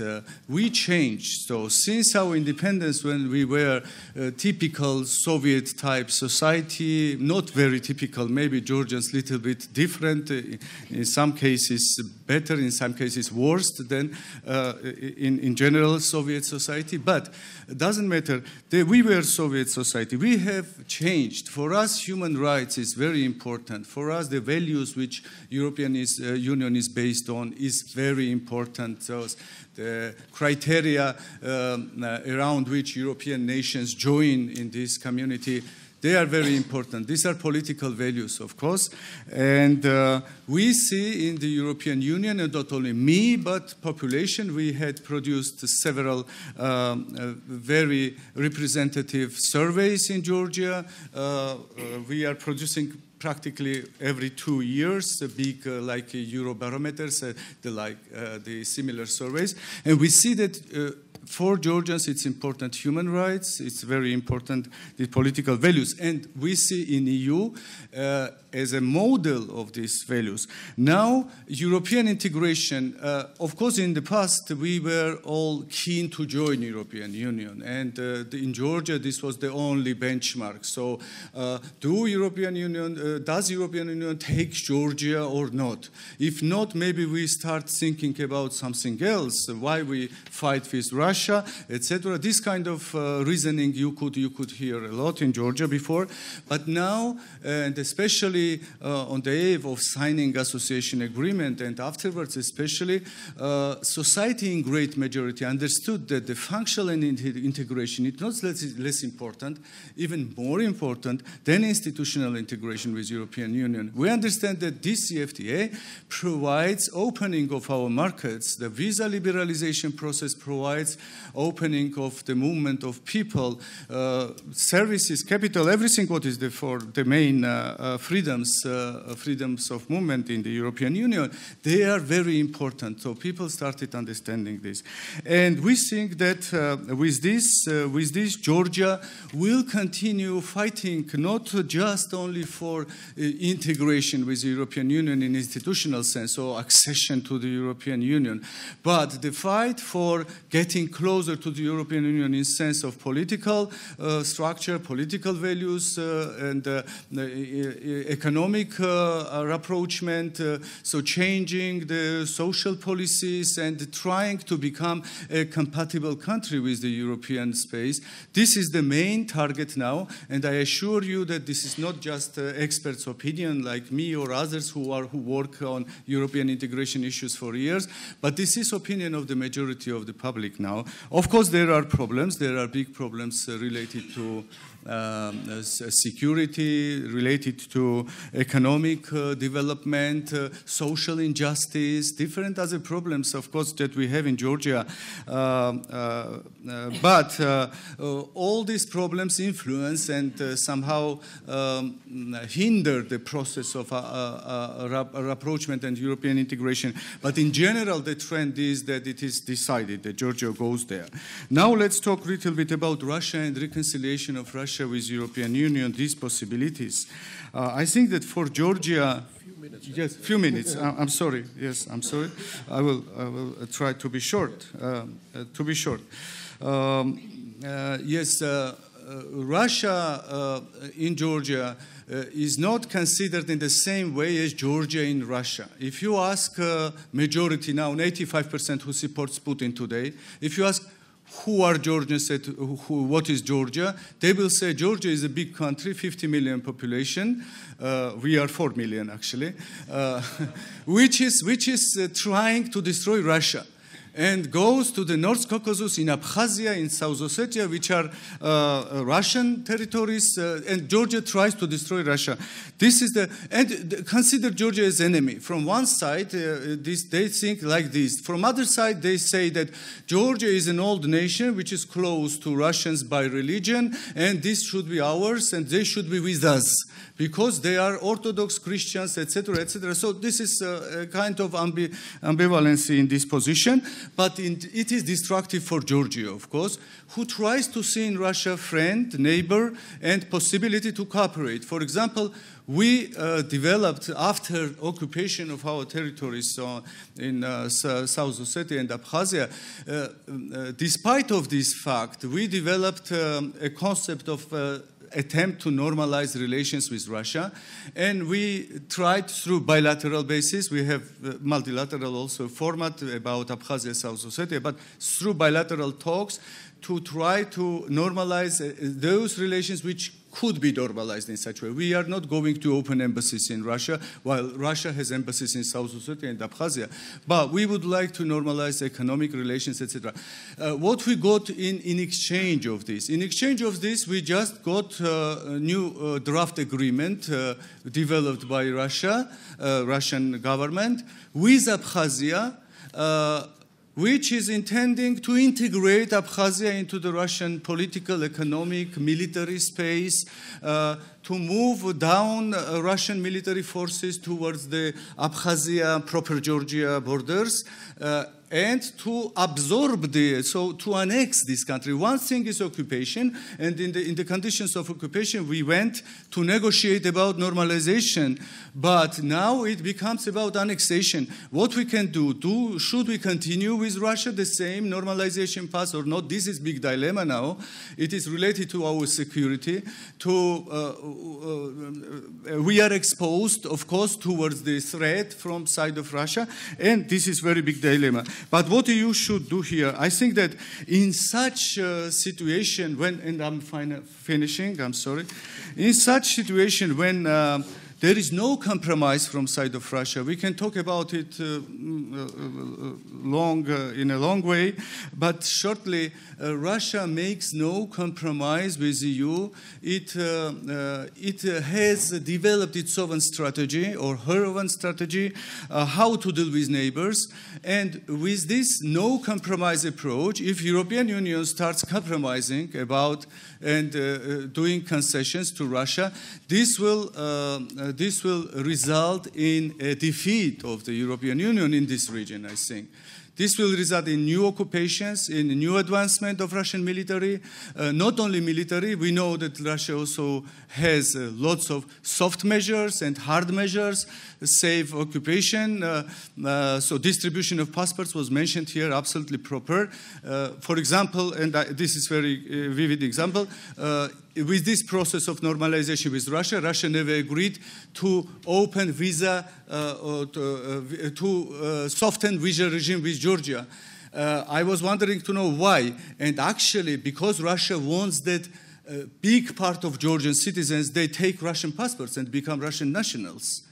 We changed. So since our independence, when we were a typical Soviet-type society, not very typical, maybe Georgians a little bit different, in some cases better, in some cases worse than in general Soviet society, but it doesn't matter. We were Soviet society. We have changed. For us, human rights is very important. For us, the values which European Union is based on is very important. So the criteria around which European nations join in this community, they are very important. These are political values, of course. And we see in the European Union, and not only me, but population, we had produced several very representative surveys in Georgia. We are producing practically every 2 years, the big like Eurobarometers, the similar surveys. And we see that for Georgians, it's important human rights. It's very important the political values. And we see in EU as a model of these values. Now, European integration, of course, in the past, we were all keen to join European Union. And in Georgia, this was the only benchmark. So does European Union take Georgia or not? If not, maybe we start thinking about something else, why we fight with Russia, etc. This kind of reasoning you could hear a lot in Georgia before. But now, and especially on the eve of signing association agreement and afterwards especially, society in great majority understood that the functional integration is not less important, even more important than institutional integration with European Union. We understand that this CFTA provides opening of our markets. The visa liberalization process provides opening of the movement of people, services, capital, everything what is for the main freedoms of movement in the European Union. They are very important. So people started understanding this. And we think that with this, Georgia will continue fighting not just only for integration with the European Union in institutional sense or accession to the European Union, but the fight for getting closer to the European Union in sense of political structure, political values, and economic rapprochement, so changing the social policies and trying to become a compatible country with the European space. This is the main target now, and I assure you that this is not just experts' opinion like me or others who work on European integration issues for years, but this is opinion of the majority of the public now. Of course, there are problems. There are big problems related to security, related to economic development, social injustice, different other problems, of course, that we have in Georgia. But all these problems influence and somehow hinder the process of rapprochement and European integration. But in general, the trend is that it is decided that Georgia goes there. Now let's talk a little bit about Russia and reconciliation of Russia with European Union, these possibilities. I think that for Georgia, yes, few minutes. I'm sorry. Yes, I'm sorry. I will try to be short. Yes, Russia in Georgia is not considered in the same way as Georgia in Russia. If you ask majority now, 85% who supports Putin today, if you ask who are Georgians, what is Georgia, they will say Georgia is a big country, 50 million population. We are 4 million actually, which is trying to destroy Russia, and goes to the North Caucasus, in Abkhazia, in South Ossetia, which are Russian territories, and Georgia tries to destroy Russia. This is and consider Georgia as enemy. From one side, they think like this. From other side, they say that Georgia is an old nation which is close to Russians by religion, and this should be ours, and they should be with us, because they are Orthodox Christians, etc., etc. So this is a kind of ambivalency in this position, but it is destructive for Georgia, of course, who tries to see in Russia friend, neighbor, and possibility to cooperate. For example, we developed, after occupation of our territories in South Ossetia and Abkhazia, despite of this fact, we developed a concept of attempt to normalize relations with Russia, and we tried through bilateral basis. We have multilateral also format about Abkhazia, South Ossetia, but through bilateral talks to try to normalize those relations which could be normalized in such a way. We are not going to open embassies in Russia, while Russia has embassies in South Ossetia and Abkhazia. But we would like to normalize economic relations, etc. What we got in exchange of this? In exchange of this, we just got a new draft agreement developed by Russia, Russian government, with Abkhazia, which is intending to integrate Abkhazia into the Russian political, economic, military space, to move down Russian military forces towards the Abkhazia, proper Georgia borders, and to absorb to annex this country. One thing is occupation, and in the conditions of occupation, we went to negotiate about normalization, but now it becomes about annexation. What we can do, should we continue with Russia the same normalization path or not? This is big dilemma now. It is related to our security. We are exposed, of course, towards the threat from side of Russia, and this is very big dilemma. But what you should do here, I think that in such a situation when, and I'm finishing, I'm sorry, in such situation when there is no compromise from side of Russia. We can talk about it in a long way, but shortly, Russia makes no compromise with the EU. It has developed its own strategy or her own strategy, how to deal with neighbors. And with this no compromise approach, if European Union starts compromising about and doing concessions to Russia, this will result in a defeat of the European Union in this region, I think. This will result in new occupations, in new advancement of Russian military. Not only military, we know that Russia also has lots of soft measures and hard measures, safe occupation. So distribution of passports was mentioned here, absolutely proper. For example, and this is very vivid example, with this process of normalization with Russia, Russia never agreed to open visa, to soften visa regime with Georgia. I was wondering to know why. And actually, because Russia wants that big part of Georgian citizens, they take Russian passports and become Russian nationals.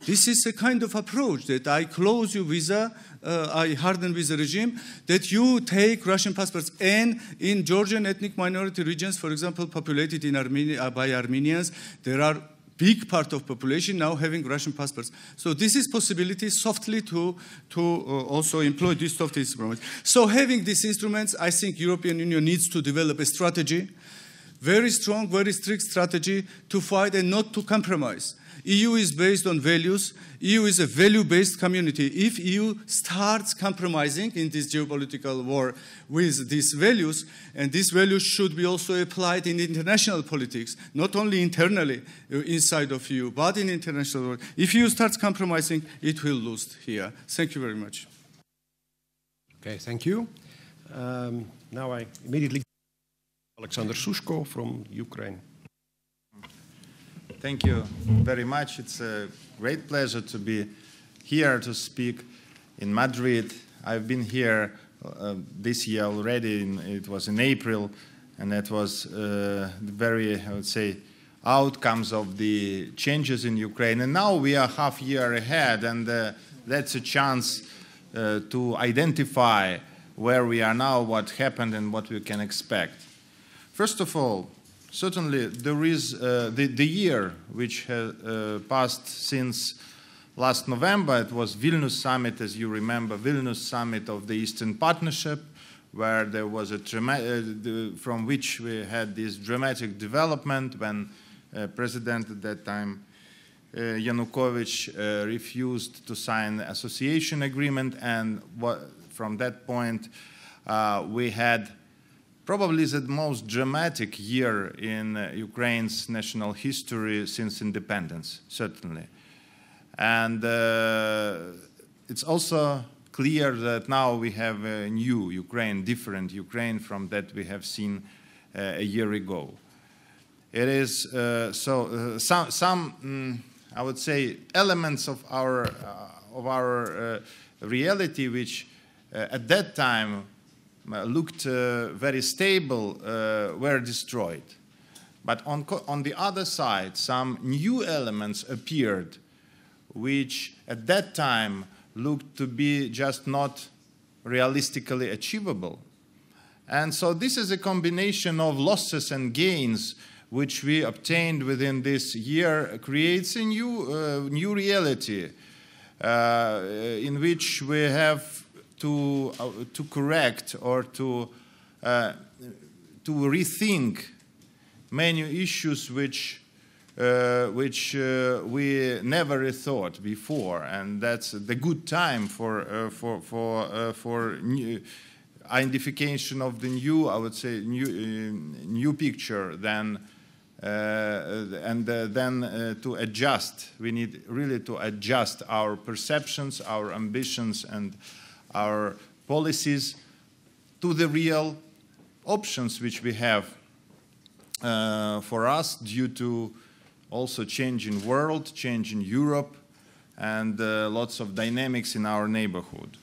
This is a kind of approach that I close your visa, I harden visa regime, that you take Russian passports. And in Georgian ethnic minority regions, for example, populated in Armenia, by Armenians, there are big part of population now having Russian passports. So this is possibility softly to also employ these soft instruments. So having these instruments, I think European Union needs to develop a strategy, very strong, very strict strategy to fight and not to compromise. EU is based on values. EU is a value-based community. If EU starts compromising in this geopolitical war with these values, and these values should be also applied in international politics, not only internally inside of EU, but in international world. If EU starts compromising, it will lose here. Thank you very much. Okay, thank you. Now I immediately Alexander Sushko from Ukraine. Thank you very much. It's a great pleasure to be here to speak in Madrid. I've been here this year already. It was in April, and that was very, I would say, outcomes of the changes in Ukraine. And now we are half year ahead, and that's a chance to identify where we are now, what happened, and what we can expect. First of all, certainly, there is the year which has passed since last November. It was Vilnius Summit, as you remember, Vilnius Summit of the Eastern Partnership, where there was a from which we had this dramatic development when President at that time, Yanukovych, refused to sign the association agreement, and from that point we had probably the most dramatic year in Ukraine's national history since independence, certainly. And it's also clear that now we have a new Ukraine, different Ukraine from that we have seen a year ago. It is some I would say, elements of our reality which at that time looked very stable, were destroyed. But on the other side, some new elements appeared, which at that time looked to be just not realistically achievable. And so this is a combination of losses and gains which we obtained within this year, creates a new reality in which we have to correct or to rethink many issues which which we never thought before, and that's the good time for new identification of the new, I would say, new picture. Then to adjust, we need really to adjust our perceptions, our ambitions, and our policies to the real options which we have for us due to also change in world, change in Europe, and lots of dynamics in our neighborhood.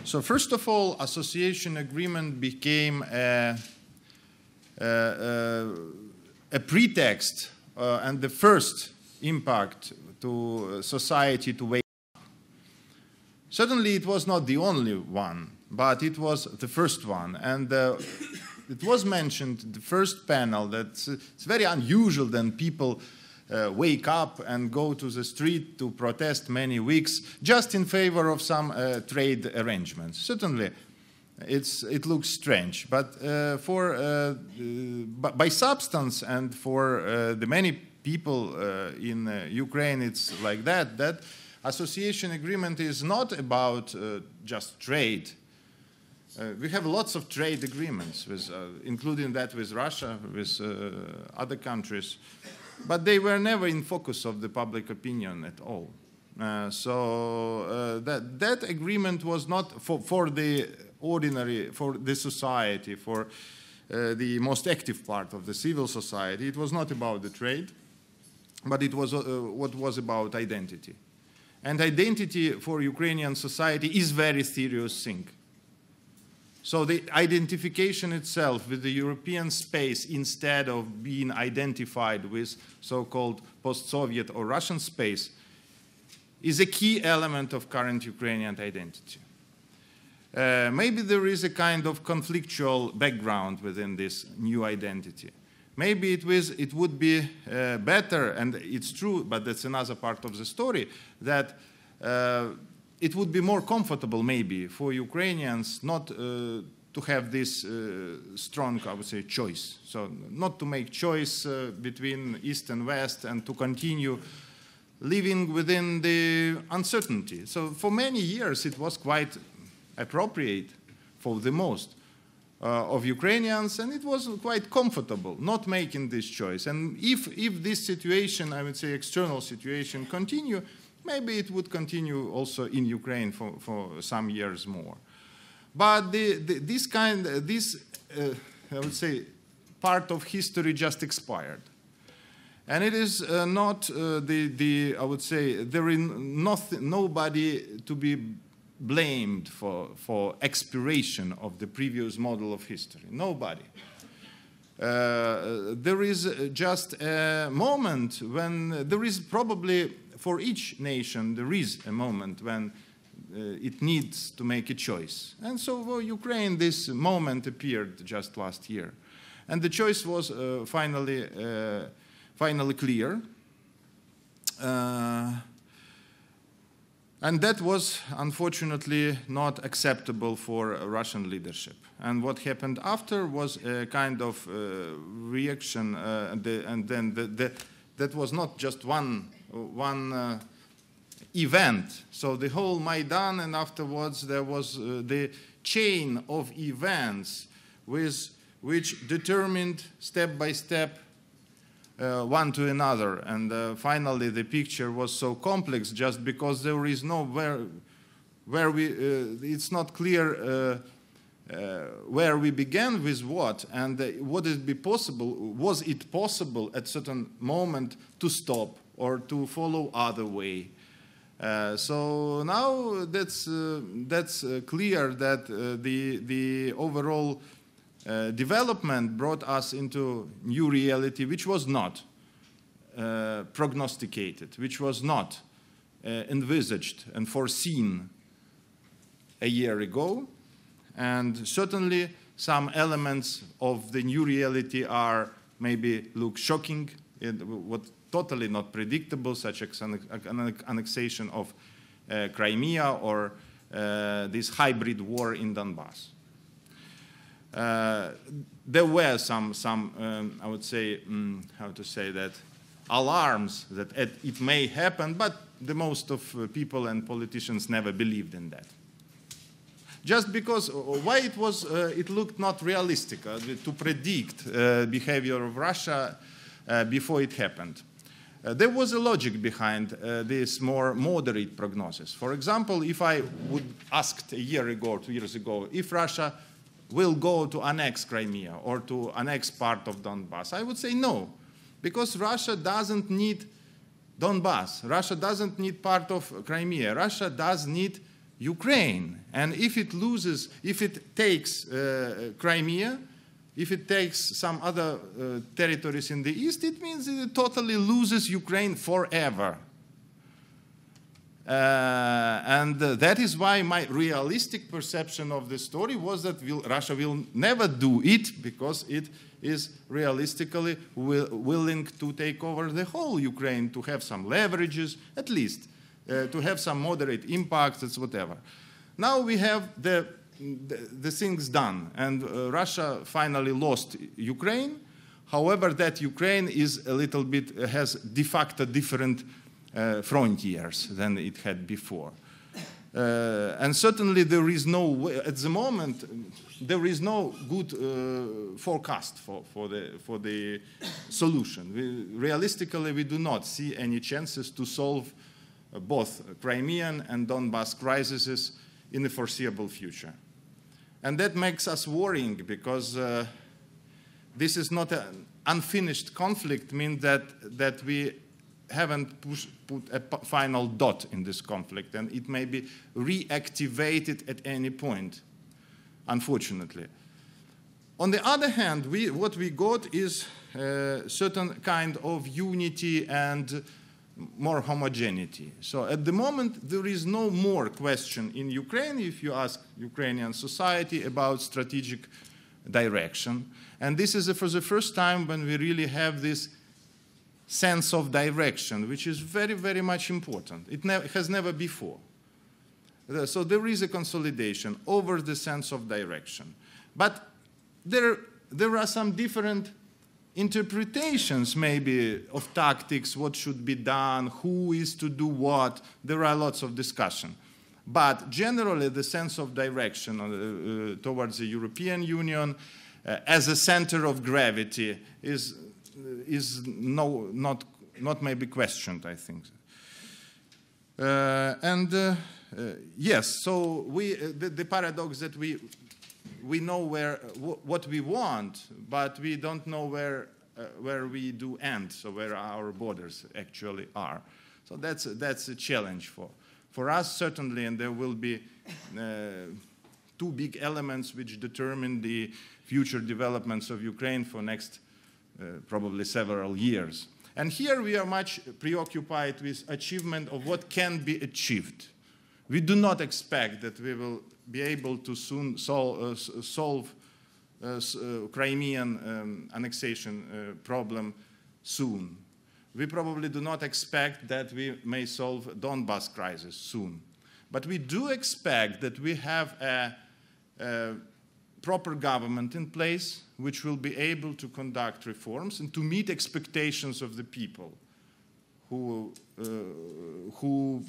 So first of all, association agreement became a pretext and the first impact to society to wake up. Certainly it was not the only one, but it was the first one. And it was mentioned in the first panel that it's very unusual that people wake up and go to the street to protest many weeks just in favor of some trade arrangements. Certainly, it looks strange, but by substance and for the many people in Ukraine, it's like that. That association agreement is not about just trade. We have lots of trade agreements, with, including that with Russia, with other countries. But they were never in focus of the public opinion at all. That agreement was not for the ordinary, for the society, for the most active part of the civil society. It was not about the trade, but it was what was about identity. And identity for Ukrainian society is very serious thing. So the identification itself with the European space, instead of being identified with so-called post-Soviet or Russian space, is a key element of current Ukrainian identity. Maybe there is a kind of conflictual background within this new identity. Maybe it would be better, and it's true, but that's another part of the story, that it would be more comfortable, maybe, for Ukrainians not to have this strong, I would say, choice. So not to make choice between East and West and to continue living within the uncertainty. So for many years, it was quite appropriate for the most of Ukrainians, and it was quite comfortable not making this choice. And if this situation, I would say, external situation continue, maybe it would continue also in Ukraine for some years more. But this I would say, part of history just expired. And it is not I would say, there is nobody to be blamed for expiration of the previous model of history. Nobody. There is just a moment when there is probably, for each nation, there is a moment when it needs to make a choice. And so for Ukraine, this moment appeared just last year. And the choice was finally clear. And that was, unfortunately, not acceptable for Russian leadership. And what happened after was a kind of reaction, and then that was not just one event. So the whole Maidan, and afterwards there was the chain of events which determined step by step one to another. And finally the picture was so complex just because there is no it's not clear where we began with what, and was it possible at certain moment to stop or to follow other way. So now that's clear that the overall development brought us into new reality, which was not prognosticated, which was not envisaged and foreseen a year ago. And certainly some elements of the new reality are maybe look shocking, what totally not predictable, such as an annexation of Crimea or this hybrid war in Donbass. There were some I would say, how to say that, alarms that it may happen, but the most of people and politicians never believed in that. Just because why it looked not realistic to predict behavior of Russia before it happened. There was a logic behind this more moderate prognosis. For example, if I would asked a year ago, 2 years ago, if Russia will go to annex Crimea or to annex part of Donbass, I would say no, because Russia doesn't need Donbass. Russia doesn't need part of Crimea. Russia does need Ukraine. And if it takes Crimea, if it takes some other territories in the east, it means it totally loses Ukraine forever. And that is why my realistic perception of the story was that Russia will never do it, because it is realistically willing to take over the whole Ukraine, to have some leverages, at least, to have some moderate impacts, it's whatever. Now we have the things done, and Russia finally lost Ukraine. However, that Ukraine is a little bit, has de facto different frontiers than it had before. And certainly there is no way, at the moment, there is no good forecast for the solution. Realistically, we do not see any chances to solve both Crimean and Donbass crises in the foreseeable future. And that makes us worrying, because this is not an unfinished conflict, means that we haven't put a final dot in this conflict, and it may be reactivated at any point, unfortunately. On the other hand, what we got is a certain kind of unity and more homogeneity. So at the moment, there is no more question in Ukraine, if you ask Ukrainian society, about strategic direction. And this is for the first time when we really have this sense of direction, which is very, very much important. It has never before. So there is a consolidation over the sense of direction. But there are some different interpretations, maybe, of tactics, what should be done, who is to do what. There are lots of discussion. But generally, the sense of direction towards the European Union as a center of gravity is not maybe questioned, I think. Yes, so the paradox that we know what we want, but we don't know where we do end, so where our borders actually are. So that's a challenge for us, certainly, and there will be two big elements which determine the future developments of Ukraine for next probably several years. And here we are much preoccupied with achievement of what can be achieved. We do not expect that we will be able to soon solve Crimean annexation problem soon. We probably do not expect that we may solve Donbass crisis soon. But we do expect that we have a proper government in place which will be able to conduct reforms and to meet expectations of the people who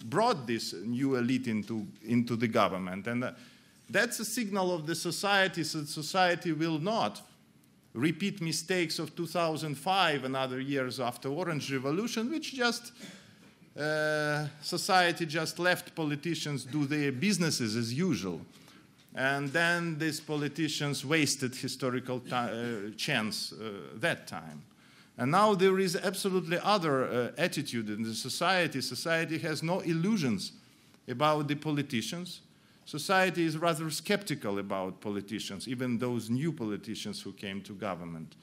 brought this new elite into the government. And that's a signal of the society, so society will not repeat mistakes of 2005 and other years after Orange Revolution, which just society just left politicians do their businesses as usual. And then these politicians wasted historical chance that time. And now there is absolutely other attitude in the society. Society has no illusions about the politicians. Society is rather skeptical about politicians, even those new politicians who came to government.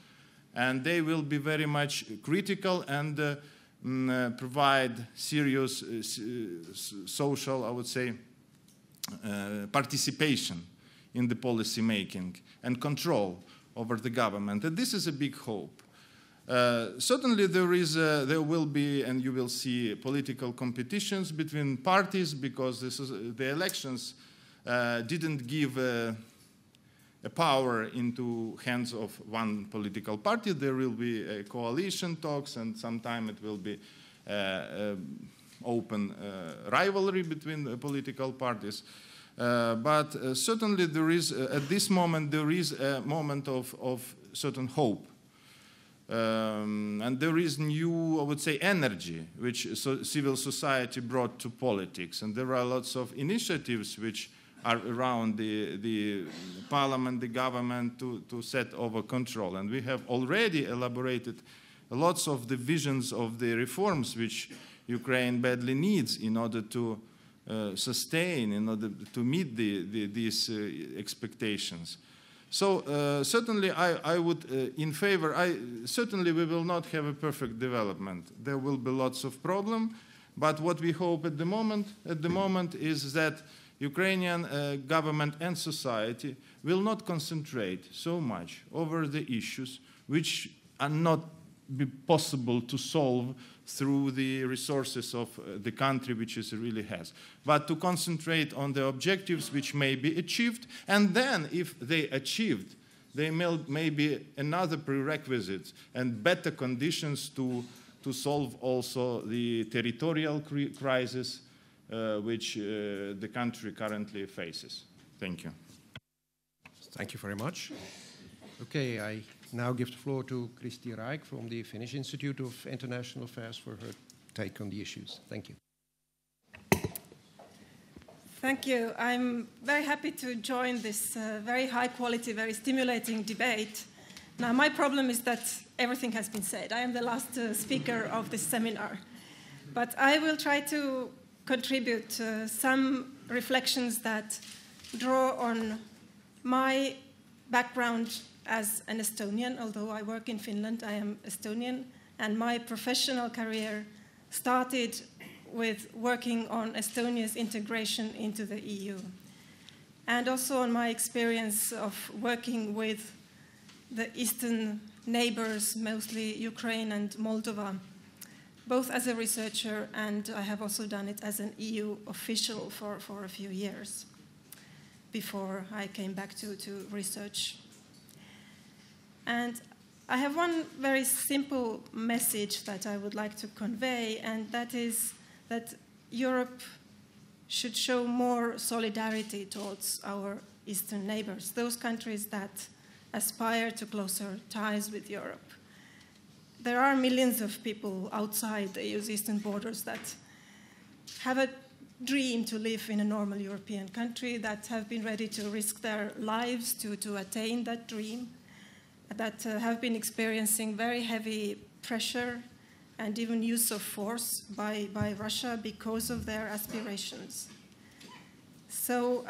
And they will be very much critical and provide serious social, I would say, participation in the policy making and control over the government. And this is a big hope. Certainly there will be, and you will see, political competitions between parties, because the elections didn't give a power into hands of one political party. There will be coalition talks, and sometime it will be open rivalry between the political parties. But certainly there is, at this moment, there is a moment of certain hope. And there is new, I would say, energy which civil society brought to politics. And there are lots of initiatives which are around the parliament, the government to set over control. And we have already elaborated lots of the visions of the reforms which Ukraine badly needs in order to sustain, in order to meet these expectations. So certainly I would in favor, certainly we will not have a perfect development. There will be lots of problems, but what we hope at the moment is that Ukrainian government and society will not concentrate so much over the issues which are not be possible to solve through the resources of the country which it really has, but to concentrate on the objectives which may be achieved, and then if they achieved, they may be another prerequisite and better conditions to solve also the territorial crisis which the country currently faces. Thank you. Thank you very much. Okay, I now give the floor to Kristi Rijk from the Finnish Institute of International Affairs for her take on the issues. Thank you. Thank you. I'm very happy to join this very high quality, very stimulating debate. Now, my problem is that everything has been said. I am the last speaker of this seminar. But I will try to contribute some reflections that draw on my background as an Estonian. Although I work in Finland, I am Estonian, and my professional career started with working on Estonia's integration into the EU, and also on my experience of working with the eastern neighbors, mostly Ukraine and Moldova, both as a researcher, and I have also done it as an EU official for a few years before I came back to research. And I have one very simple message that I would like to convey, and that is that Europe should show more solidarity towards our eastern neighbors, those countries that aspire to closer ties with Europe. There are millions of people outside the EU's eastern borders that have a dream to live in a normal European country, that have been ready to risk their lives to attain that dream, that have been experiencing very heavy pressure and even use of force by Russia because of their aspirations. So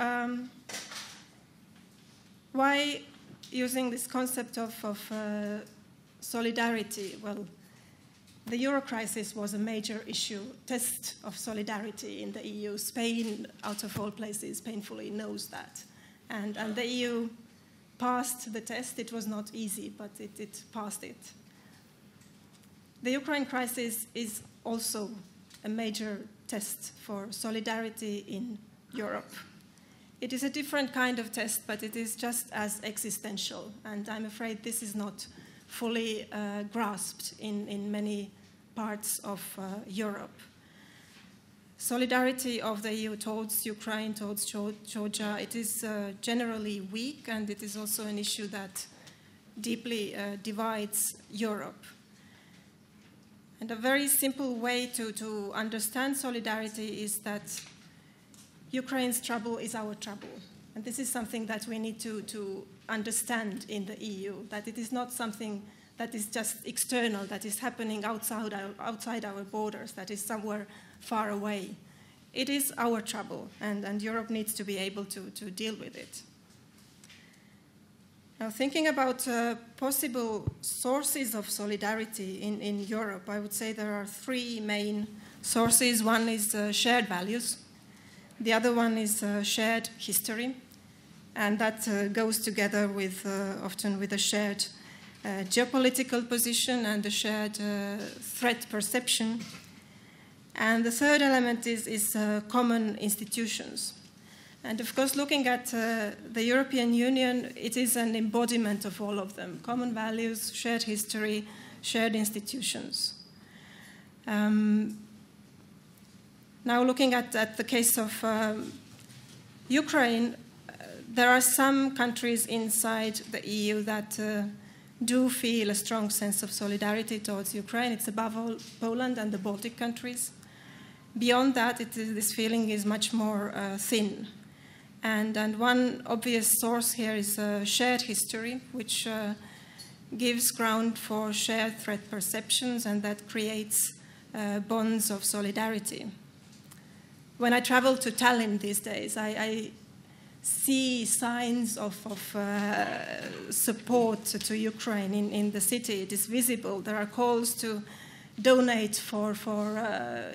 why using this concept of solidarity? Well, the Euro crisis was a major issue, test of solidarity in the EU. Spain, out of all places, painfully knows that. And the EU passed the test. It was not easy, but it passed it. The Ukraine crisis is also a major test for solidarity in Europe. It is a different kind of test, but it is just as existential, and I'm afraid this is not fully grasped in many parts of Europe. Solidarity of the EU towards Ukraine, towards Georgia, it is generally weak, and it is also an issue that deeply divides Europe. And a very simple way to understand solidarity is that Ukraine's trouble is our trouble. And this is something that we need to understand in the EU, that it is not something that is just external, that is happening outside our borders, that is somewhere far away. It is our trouble, and Europe needs to be able to deal with it. Now, thinking about possible sources of solidarity in Europe, I would say there are three main sources. One is shared values. The other one is shared history, and that goes together with often with a shared geopolitical position and a shared threat perception. And the third element is common institutions. And of course, looking at the European Union, it is an embodiment of all of them: common values, shared history, shared institutions. Now, looking at the case of Ukraine, there are some countries inside the EU that do feel a strong sense of solidarity towards Ukraine. It's above all Poland and the Baltic countries. Beyond that, this feeling is much more thin. And one obvious source here is shared history, which gives ground for shared threat perceptions, and that creates bonds of solidarity. When I travel to Tallinn these days, I see signs of support to Ukraine in the city. It is visible. There are calls to donate for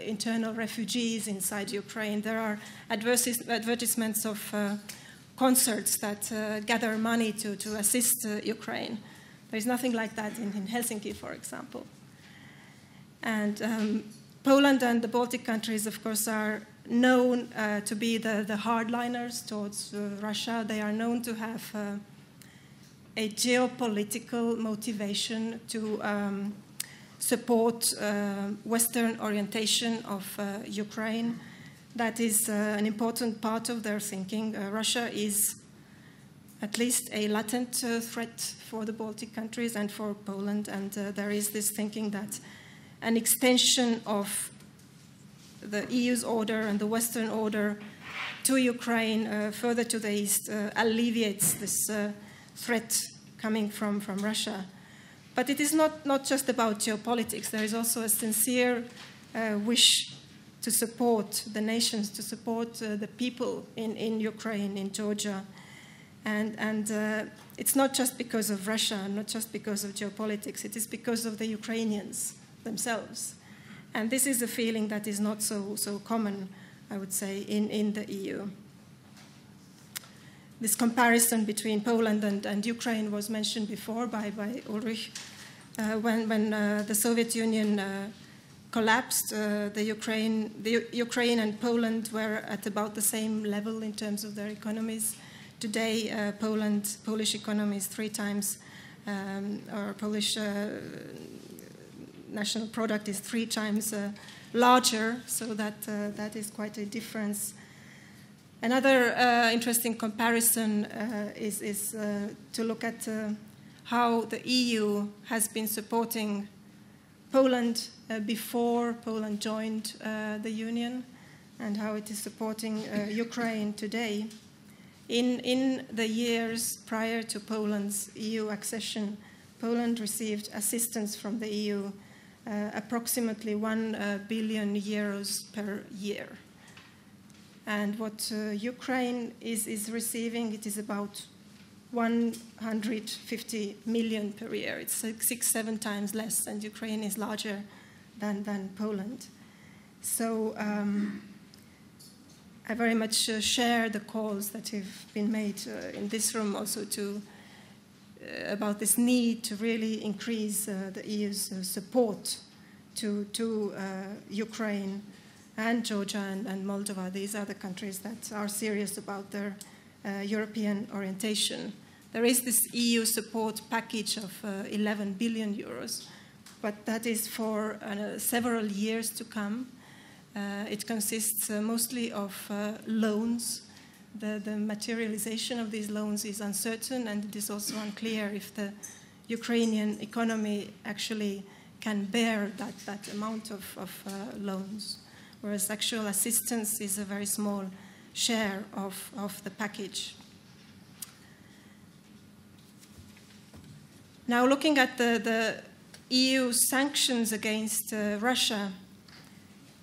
internal refugees inside Ukraine. There are advertisements of concerts that gather money to assist Ukraine. There is nothing like that in Helsinki, for example. And Poland and the Baltic countries, of course, are known to be the hardliners towards Russia. They are known to have a geopolitical motivation to support Western orientation of Ukraine. That is an important part of their thinking. Russia is at least a latent threat for the Baltic countries and for Poland, and there is this thinking that an extension of the EU's order and the Western order to Ukraine further to the east alleviates this threat coming from Russia. But it is not just about geopolitics. There is also a sincere wish to support the nations, to support the people in Ukraine, in Georgia. And it's not just because of Russia, not just because of geopolitics. It is because of the Ukrainians themselves. And this is a feeling that is not so common, I would say, in the EU. This comparison between Poland and Ukraine was mentioned before by Ulrich. When the Soviet Union collapsed, the Ukraine and Poland were at about the same level in terms of their economies. Today, Polish economy is 3 times, or Polish national product is 3 times larger, so that is quite a difference. Another interesting comparison is to look at how the EU has been supporting Poland before Poland joined the Union, and how it is supporting Ukraine today. In the years prior to Poland's EU accession, Poland received assistance from the EU, approximately 1 billion euros per year. And what Ukraine is receiving, it is about 150 million per year. It's 6-7 times less, and Ukraine is larger than Poland. So I very much share the calls that have been made in this room also about this need to really increase the EU's support to Ukraine and Georgia and Moldova. These are the countries that are serious about their European orientation. There is this EU support package of 11 billion euros, but that is for several years to come. It consists mostly of loans. The materialization of these loans is uncertain, and it is also unclear if the Ukrainian economy actually can bear that amount of loans, whereas actual assistance is a very small share of the package. Now, looking at the EU sanctions against Russia,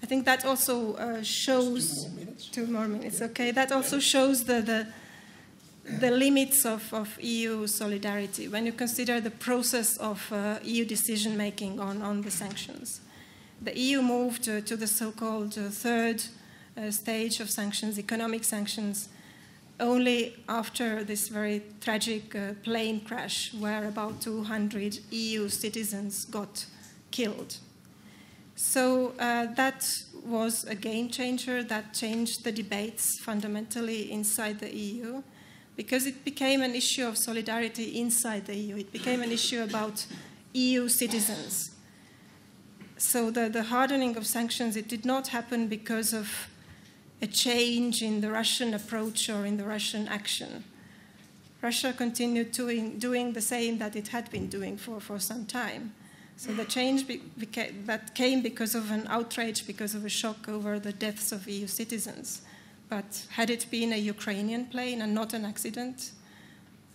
I think that also shows 2 more minutes. Okay, that also shows the limits of EU solidarity when you consider the process of EU decision-making on the sanctions. The EU moved to the so-called third stage of sanctions, economic sanctions, only after this very tragic plane crash where about 200 EU citizens got killed. So that was a game changer that changed the debates fundamentally inside the EU, because it became an issue of solidarity inside the EU. It became an issue about EU citizens. So the hardening of sanctions, it did not happen because of a change in the Russian approach or in the Russian action. Russia continued doing the same that it had been doing for some time. So the change that came because of an outrage, because of a shock over the deaths of EU citizens. But had it been a Ukrainian plane and not an accident,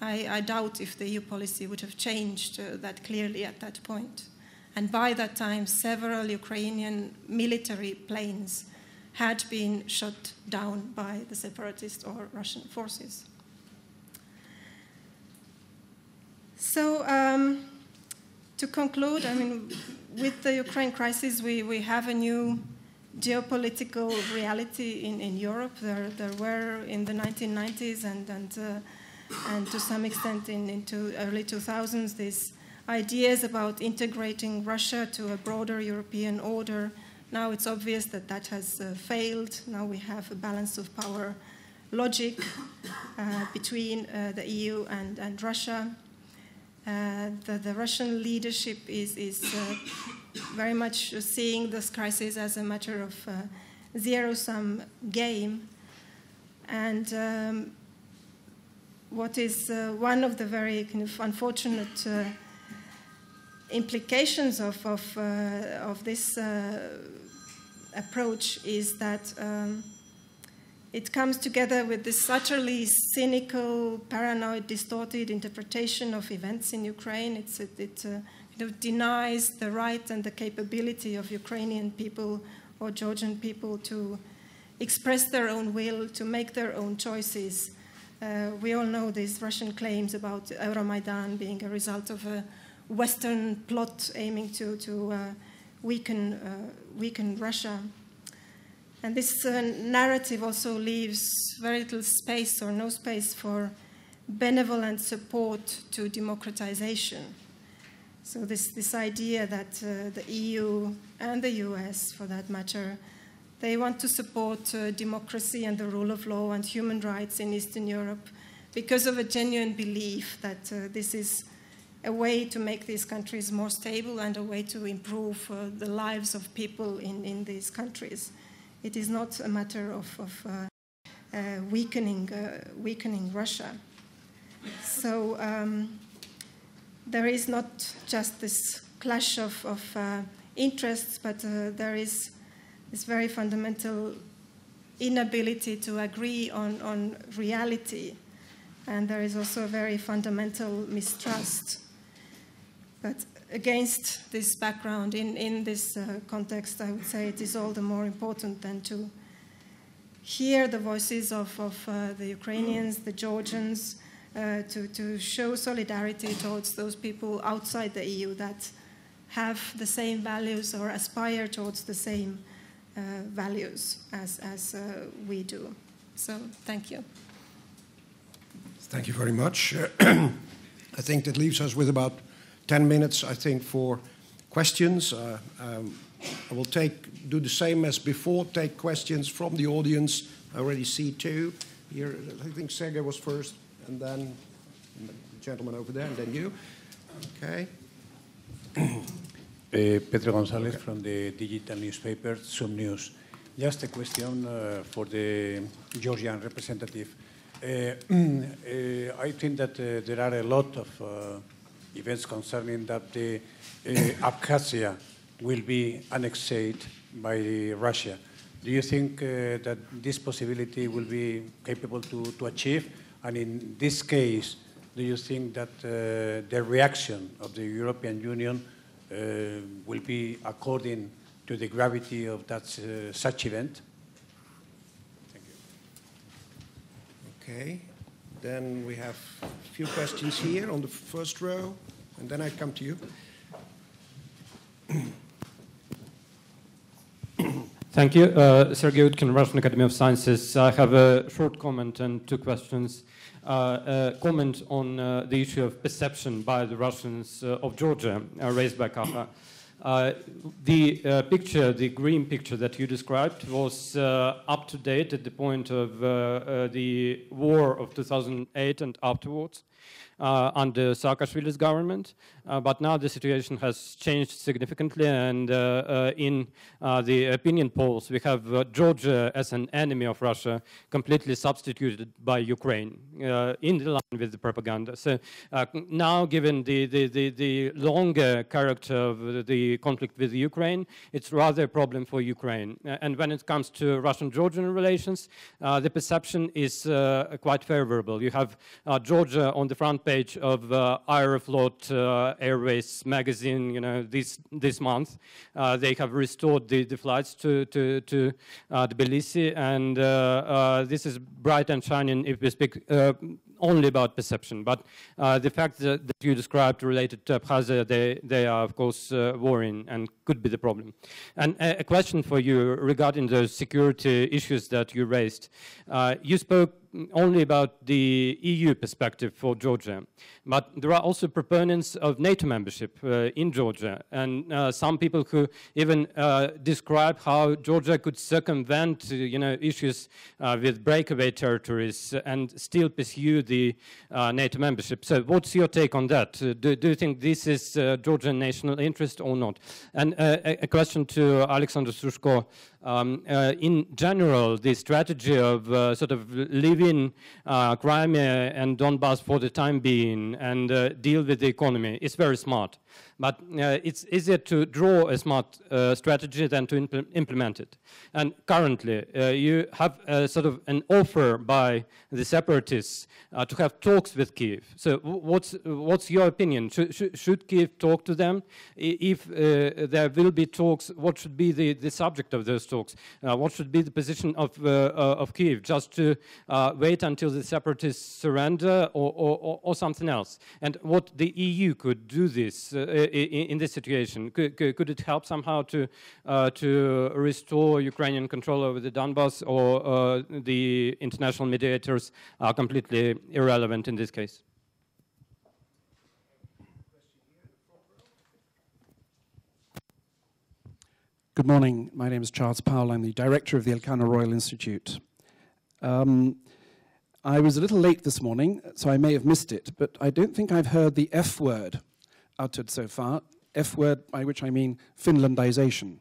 I doubt if the EU policy would have changed that clearly at that point. And by that time, several Ukrainian military planes had been shot down by the separatist or Russian forces. So to conclude, I mean, with the Ukraine crisis, we have a new geopolitical reality in Europe. There were in the 1990s and to some extent into early 2000s these ideas about integrating Russia to a broader European order. Now it's obvious that that has failed. Now we have a balance of power logic between the EU and Russia. The Russian leadership is very much seeing this crisis as a matter of zero-sum game. And what is one of the very kind of unfortunate implications of this approach is that it comes together with this utterly cynical, paranoid, distorted interpretation of events in Ukraine. It denies the right and the capability of Ukrainian people or Georgian people to express their own will, to make their own choices. We all know these Russian claims about Euromaidan being a result of a Western plot aiming to weaken Russia. And this narrative also leaves very little space or no space for benevolent support to democratization. So this idea that the EU and the US, for that matter, they want to support democracy and the rule of law and human rights in Eastern Europe because of a genuine belief that this is a way to make these countries more stable and a way to improve the lives of people in these countries. It is not a matter of weakening Russia. So there is not just this clash of interests, but there is this very fundamental inability to agree on reality. And there is also a very fundamental mistrust. But against this background, in this context, I would say it is all the more important than to hear the voices of the Ukrainians, the Georgians, to show solidarity towards those people outside the EU that have the same values or aspire towards the same values as we do. So, thank you. Thank you very much. I think that leaves us with about 10 minutes, I think, for questions. I will do the same as before, take questions from the audience. I already see two. Here, I think Sergei was first, and then the gentleman over there, and then you. Okay. Pedro Gonzalez from the digital newspaper, Some News. Just a question for the Georgian representative. I think that there are a lot of events concerning that the Abkhazia will be annexed by Russia. Do you think that this possibility will be capable to achieve? And in this case, do you think that the reaction of the European Union will be according to the gravity of that such event? Thank you. Okay. Then we have a few questions here on the first row, and then I come to you. Thank you. Sergei Utkin, Russian Academy of Sciences. I have a short comment and two questions. A comment on the issue of perception by the Russians of Georgia, raised by Kaha. The picture, the green picture that you described, was up to date at the point of the war of 2008 and afterwards. Under Saakashvili's government, but now the situation has changed significantly, and in the opinion polls we have Georgia as an enemy of Russia completely substituted by Ukraine, in line with the propaganda. So now, given the longer character of the conflict with Ukraine, it's rather a problem for Ukraine. And when it comes to Russian-Georgian relations, the perception is quite favorable. You have Georgia on the front page of Aeroflot Airways magazine, this month. They have restored the flights to Tbilisi, and this is bright and shining if we speak only about perception. But the fact that you described related to Abkhazia, they are, of course, worrying and could be the problem. And a question for you regarding the security issues that you raised. You spoke only about the EU perspective for Georgia, but there are also proponents of NATO membership in Georgia, and some people who even describe how Georgia could circumvent issues with breakaway territories and still pursue the NATO membership. So what's your take on that? Do you think this is Georgian national interest or not? And a question to Alexander Sushko. In general, the strategy of sort of leaving Crimea and Donbass for the time being and deal with the economy is very smart. But it's easier to draw a smart strategy than to implement it. And currently, you have sort of an offer by the separatists to have talks with Kyiv. So what's your opinion? Should Kyiv talk to them? If there will be talks, what should be the subject of those talks? What should be the position of Kyiv? Just to wait until the separatists surrender or something else? And what the EU could do this in this situation? Could it help somehow to restore Ukrainian control over the Donbass, or the international mediators are completely irrelevant in this case? Good morning. My name is Charles Powell. I'm the director of the Elcano Royal Institute. I was a little late this morning, so I may have missed it, but I don't think I've heard the F word uttered so far. F word, by which I mean Finlandization.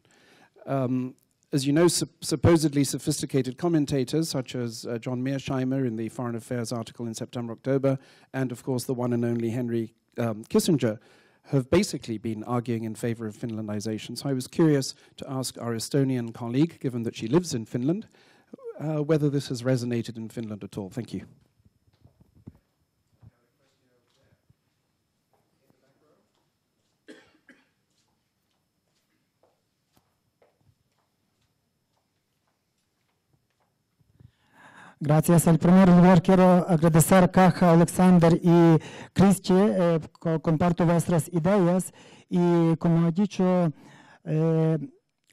As you know, supposedly sophisticated commentators, such as John Mearsheimer in the Foreign Affairs article in September-October, and of course the one and only Henry Kissinger, have basically been arguing in favor of Finlandization. So I was curious to ask our Estonian colleague, given that she lives in Finland, whether this has resonated in Finland at all. Thank you. Gracias. En primer lugar, quiero agradecer a Caja, Alexander y Cristi. Comparto vuestras ideas. Y como ha dicho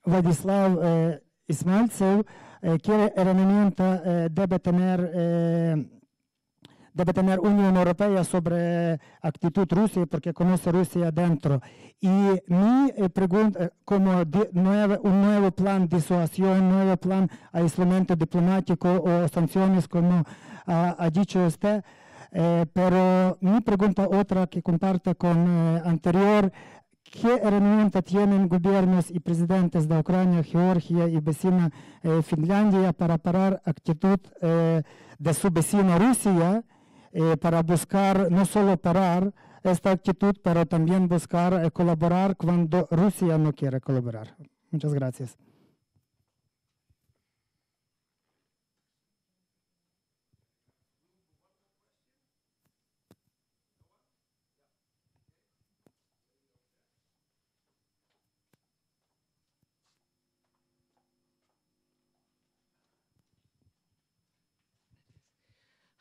Vladislav Ismailtsev, ¿qué herramienta debe tener Unión Europea sobre actitud Rusia, porque conoce Rusia dentro? Y mi pregunta, como un nuevo plan de disuasión, un nuevo plan de aislamiento diplomático o sanciones, como ha dicho usted, pero mi pregunta otra que comparte con anterior: ¿qué herramienta tienen gobiernos y presidentes de Ucrania, Georgia y vecina Finlandia para parar actitud de su vecina Rusia, para buscar no solo parar esta actitud, pero también buscar colaborar cuando Rusia no quiere colaborar? Muchas gracias.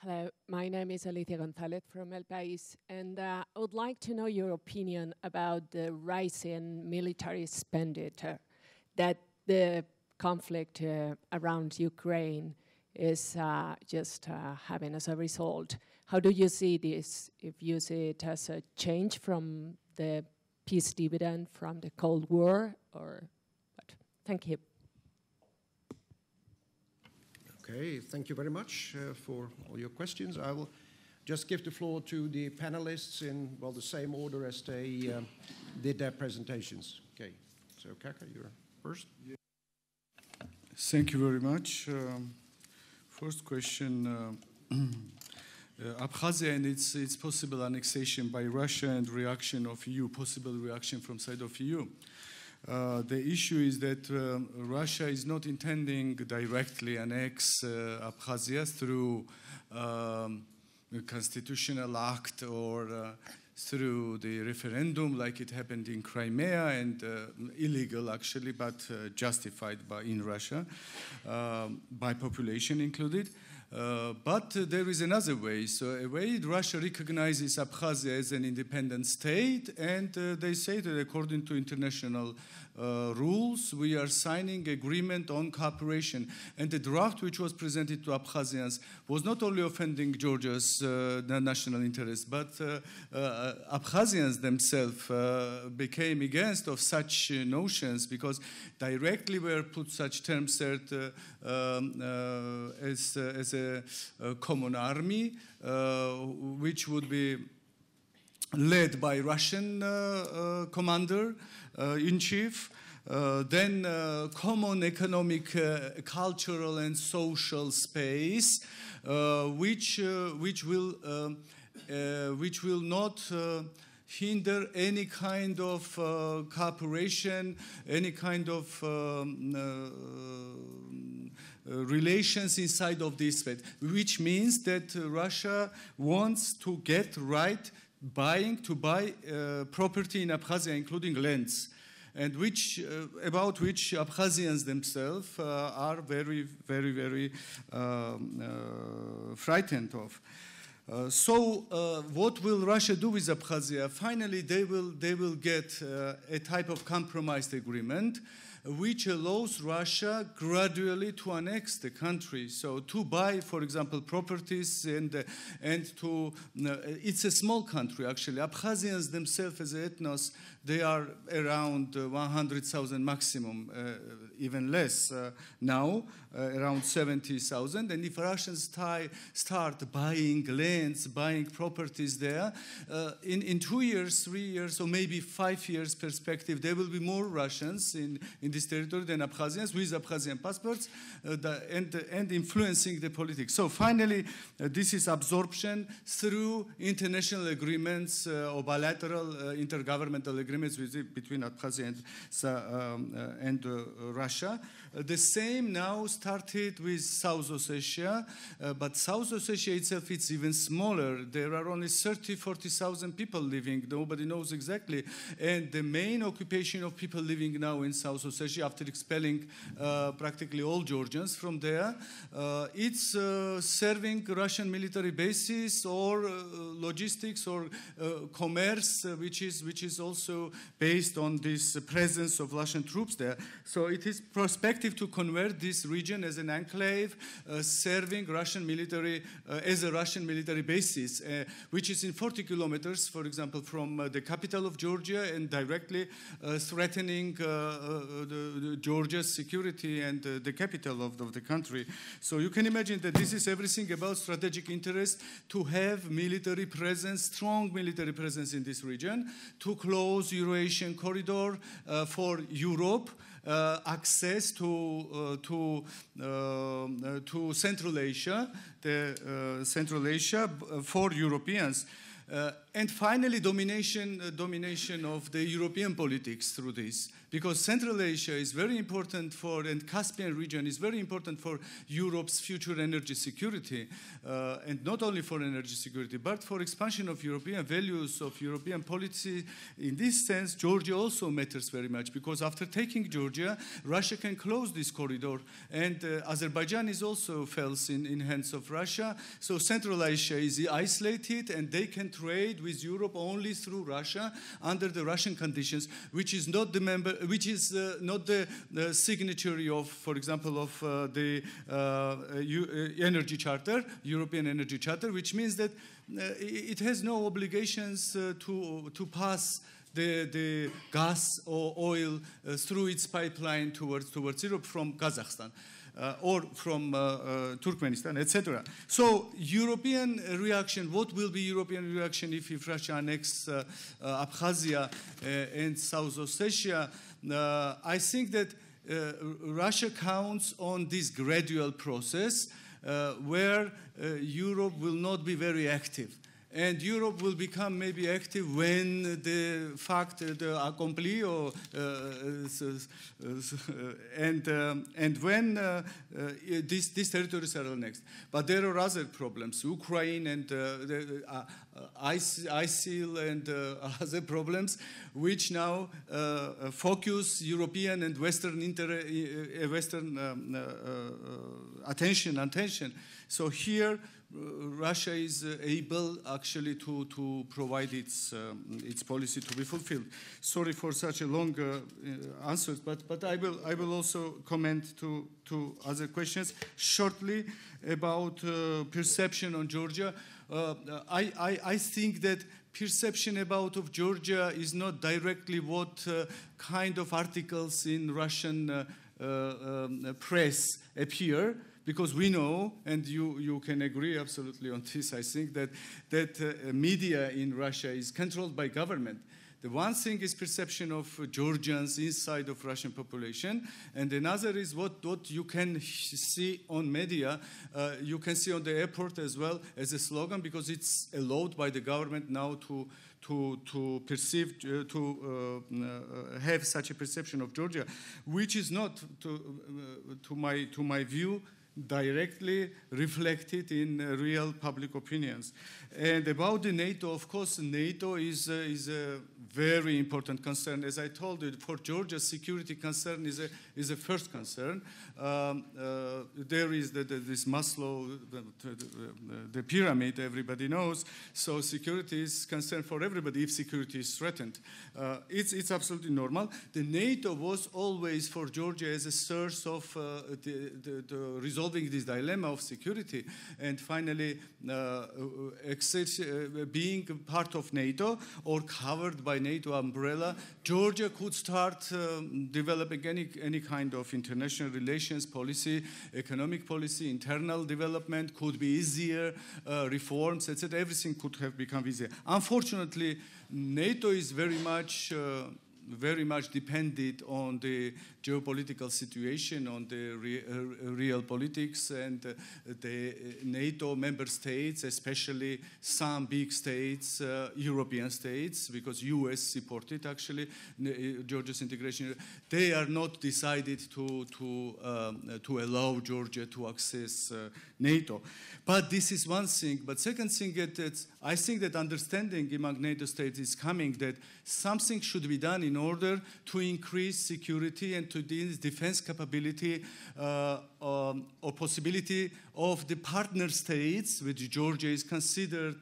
Hello, my name is Alicia González from El País, and I would like to know your opinion about the rising military expenditure that the conflict around Ukraine is just having as a result. How do you see this? If you see it as a change from the peace dividend from the Cold War, or what? Thank you. Okay, thank you very much for all your questions. I will just give the floor to the panelists in, well, the same order as they did their presentations. Okay, so Kaka, you're first. Thank you very much. First question, Abkhazia and its possible annexation by Russia and reaction of EU, possible reaction from side of EU. The issue is that Russia is not intending directly annex Abkhazia through a constitutional act or through the referendum like it happened in Crimea, and illegal actually, but justified in Russia, by population included. But there is another way. So a way Russia recognizes Abkhazia as an independent state, and they say that according to international rules, we are signing agreement on cooperation. And the draft which was presented to Abkhazians was not only offending Georgia's national interest, but Abkhazians themselves became against of such notions, because directly were put such terms that as a common army, which would be led by Russian commander-in-chief, then common economic, cultural, and social space, which will not hinder any kind of cooperation, any kind of relations inside of this space, which means that Russia wants to get right to buy property in Abkhazia, including lands, and about which Abkhazians themselves are very, very, very frightened of. So what will Russia do with Abkhazia? Finally, they will get a type of compromised agreement which allows Russia gradually to annex the country. So to buy, for example, properties and to, it's a small country actually. Abkhazians themselves as an ethnos, they are around 100,000 maximum, even less now, around 70,000. And if Russians start buying lands, buying properties there, in 2 years, 3 years, or maybe 5 years perspective, there will be more Russians in this territory than Abkhazians with Abkhazian passports and influencing the politics. So finally, this is absorption through international agreements or bilateral intergovernmental agreements between Abkhazia and Russia. The same now started with South Ossetia, but South Ossetia itself is even smaller. There are only 40,000 people living. Nobody knows exactly. And the main occupation of people living now in South Ossetia, after expelling practically all Georgians from there, it's serving Russian military bases or logistics or commerce, which is also based on this presence of Russian troops there. So it is prospective to convert this region as an enclave serving Russian military as a Russian military basis, which is in 40 kilometers, for example, from the capital of Georgia, and directly threatening Georgia's security and the capital of the country. So you can imagine that this is everything about strategic interest to have military presence, strong military presence in this region, to close Eurasian corridor for Europe, access to Central Asia, Central Asia for Europeans. And finally, domination of the European politics through this, because Central Asia is very important for, and Caspian region is very important for Europe's future energy security, and not only for energy security, but for expansion of European values, of European policy. In this sense, Georgia also matters very much, because after taking Georgia, Russia can close this corridor, and Azerbaijan is also falls in hands of Russia. So Central Asia is isolated, and they can trade with Europe only through Russia under the Russian conditions, which is not the member, which is not the signatory of, for example, of the energy charter, European Energy Charter, which means that it has no obligations to pass the gas or oil through its pipeline towards Europe from Kazakhstan. Or from Turkmenistan, etc. So European reaction, what will be European reaction if Russia annexes Abkhazia and South Ossetia? I think that Russia counts on this gradual process where Europe will not be very active. And Europe will become maybe active when the fact accompli, or and when these territories are annexed. But there are other problems: Ukraine and ISIL and other problems, which now focus European and Western attention. So here, Russia is able actually to provide its policy to be fulfilled. Sorry for such a long answer, but I will also comment to other questions shortly about perception on Georgia. I think that perception of Georgia is not directly what kind of articles in Russian press appear. Because we know, and you can agree absolutely on this, I think that media in Russia is controlled by government. The one thing is perception of Georgians inside of Russian population, and another is what you can see on media. You can see on the airport as well as a slogan, because it's allowed by the government now to perceive, to have such a perception of Georgia, which is not, to my view, directly reflected in real public opinions. And about the NATO, of course, NATO is a very important concern. As I told you, for Georgia, security concern is a first concern. There is this Maslow, the pyramid, everybody knows. So security is concern for everybody if security is threatened. It's absolutely normal. The NATO was always for Georgia as a source of the resolving this dilemma of security, and finally being part of NATO or covered by NATO umbrella, Georgia could start developing any kind of international relations policy, economic policy, internal development could be easier, reforms, etc. Everything could have become easier. Unfortunately, NATO is very much dependent on the geopolitical situation, on the real politics, and the NATO member states, especially some big states, European states, because US supported actually Georgia's integration. They are not decided to allow Georgia to access NATO. But this is one thing. But second thing, I think that understanding among NATO states is coming that something should be done in order to increase security and to defense capability or possibility of the partner states, which Georgia is considered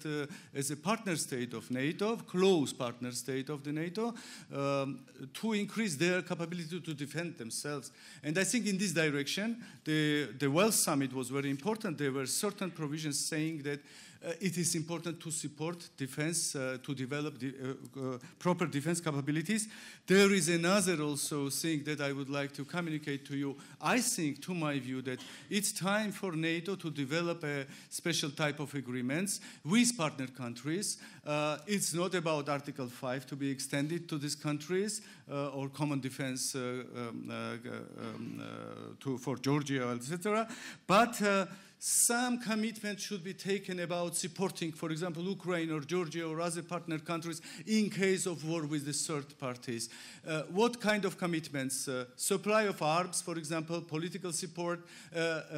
as a partner state of NATO, close partner state of the NATO, to increase their capability to defend themselves. And I think in this direction, the Wells Summit was very important. There were certain provisions saying that it is important to support defense, to develop proper defense capabilities. There is another also thing that I would like to communicate to you. I think, to my view, that it's time for NATO to develop a special type of agreements with partner countries. It's not about Article 5 to be extended to these countries or common defense for Georgia, etc. But some commitment should be taken about supporting, for example, Ukraine or Georgia or other partner countries in case of war with the third parties. What kind of commitments? Supply of arms, for example, political support,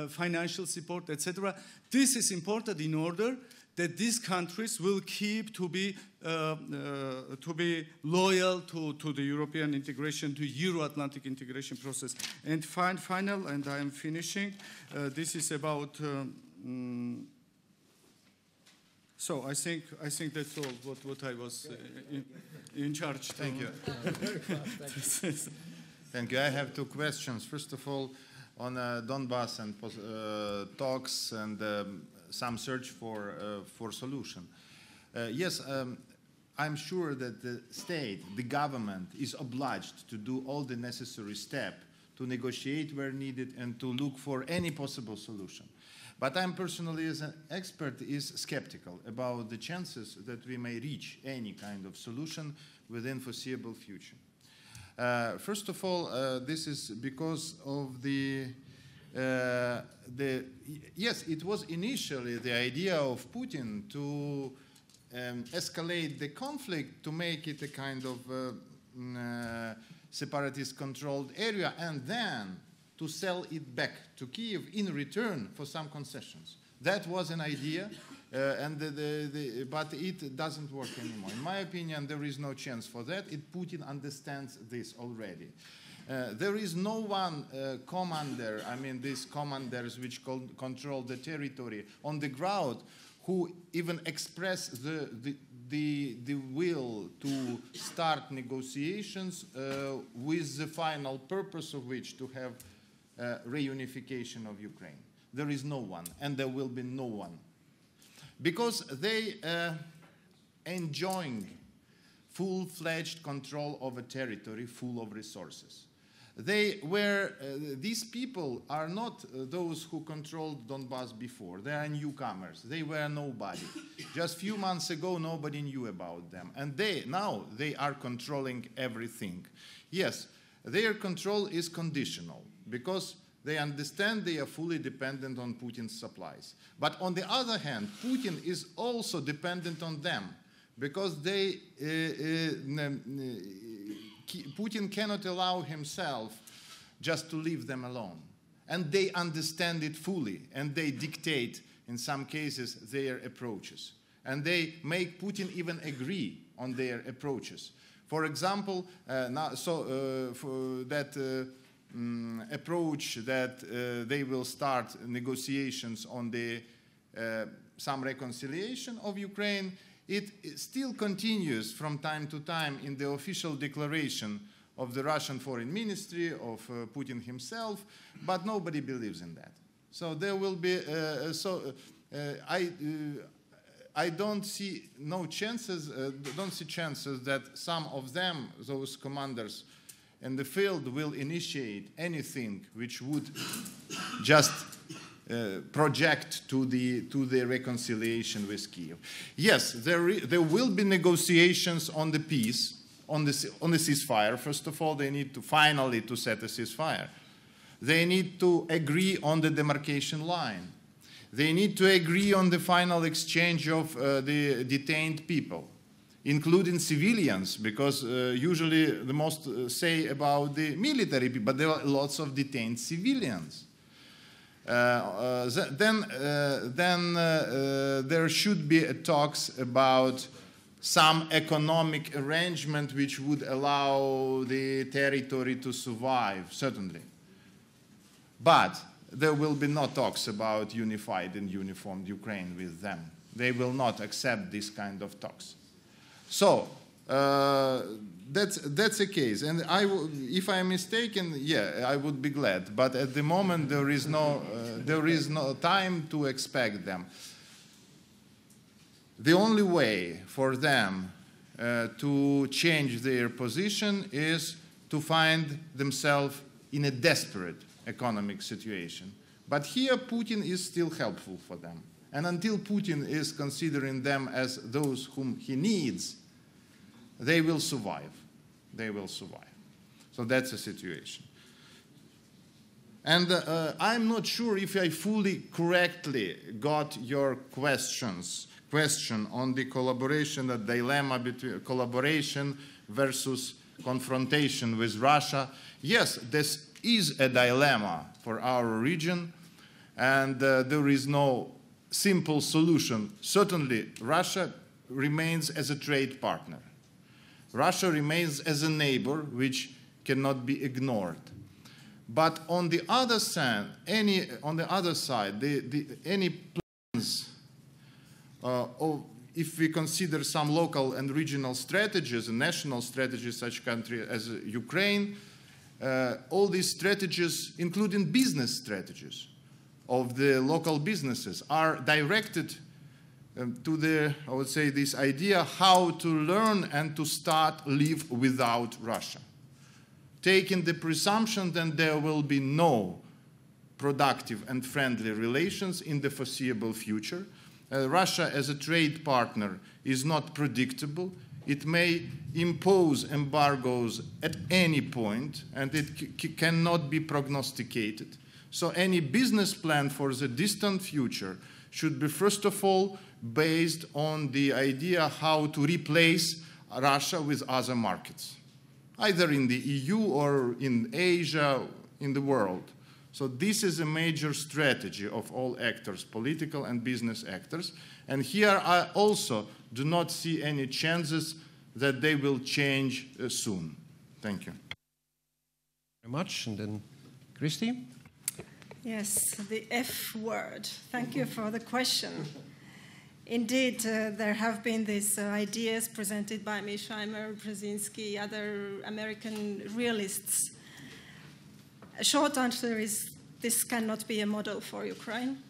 financial support, etc. This is important in order that these countries will keep to be loyal to the European integration, to Euro-Atlantic integration process. And final, and I am finishing. This is about. So I think that's all what I was in charge. Thank you. Thank you. I have two questions. First of all, on Donbass and talks and some search for solution. Yes, I'm sure that the state, the government, is obliged to do all the necessary steps to negotiate where needed and to look for any possible solution. But I'm personally, as an expert, is skeptical about the chances that we may reach any kind of solution within foreseeable future. First of all, this is because of yes, it was initially the idea of Putin to escalate the conflict, to make it a kind of separatist-controlled area, and then to sell it back to Kiev in return for some concessions. That was an idea, but it doesn't work anymore. In my opinion, there is no chance for that. Putin understands this already. There is no one commander, I mean these commanders which control the territory on the ground, who even express the will to start negotiations with the final purpose of which to have reunification of Ukraine. There is no one, and there will be no one. Because they enjoying full-fledged control of a territory full of resources. These people are not those who controlled Donbass before. They are newcomers. They were nobody. Just a few months ago, nobody knew about them. And now they are controlling everything. Yes, their control is conditional because they understand they are fully dependent on Putin's supplies. But on the other hand, Putin is also dependent on them because Putin cannot allow himself just to leave them alone. And they understand it fully, and they dictate, in some cases, their approaches. And they make Putin even agree on their approaches. For example, for that approach that they will start negotiations on some reconciliation of Ukraine, it still continues from time to time in the official declaration of the Russian Foreign Ministry, of Putin himself, but nobody believes in that. So there will be, I don't see chances that some of them, those commanders in the field, will initiate anything which would just project to the reconciliation with Kiev. Yes, there will be negotiations on the peace, on the ceasefire. First of all, they need to finally to set a ceasefire. They need to agree on the demarcation line. They need to agree on the final exchange of the detained people, including civilians, because usually the most say about the military people, but there are lots of detained civilians. Then there should be talks about some economic arrangement which would allow the territory to survive, certainly. But there will be no talks about unified and uniformed Ukraine with them. They will not accept this kind of talks. So that's a case. And if I'm mistaken, yeah, I would be glad. But at the moment, there is no time to expect them. The only way for them to change their position is to find themselves in a desperate economic situation. But here, Putin is still helpful for them. And until Putin is considering them as those whom he needs, they will survive. They will survive. So that's the situation. And I'm not sure if I fully correctly got your question on the collaboration, the dilemma between collaboration versus confrontation with Russia. Yes, this is a dilemma for our region, and there is no simple solution. Certainly, Russia remains as a trade partner. Russia remains as a neighbor which cannot be ignored. But on the other side, any plans, if we consider some local and regional strategies and national strategies, such country as Ukraine, all these strategies, including business strategies of the local businesses, are directed to the, I would say, this idea how to learn and to start live without Russia. Taking the presumption that there will be no productive and friendly relations in the foreseeable future. Russia as a trade partner is not predictable. It may impose embargoes at any point, and it cannot be prognosticated. So any business plan for the distant future should be, first of all, based on the idea how to replace Russia with other markets, either in the EU or in Asia, in the world. So this is a major strategy of all actors, political and business actors. And here I also do not see any chances that they will change soon. Thank you. Very much. And then Christy? Yes, the F word. Thank you for the question. Indeed, there have been these ideas presented by Mearsheimer, Brzezinski, other American realists. A short answer is this cannot be a model for Ukraine,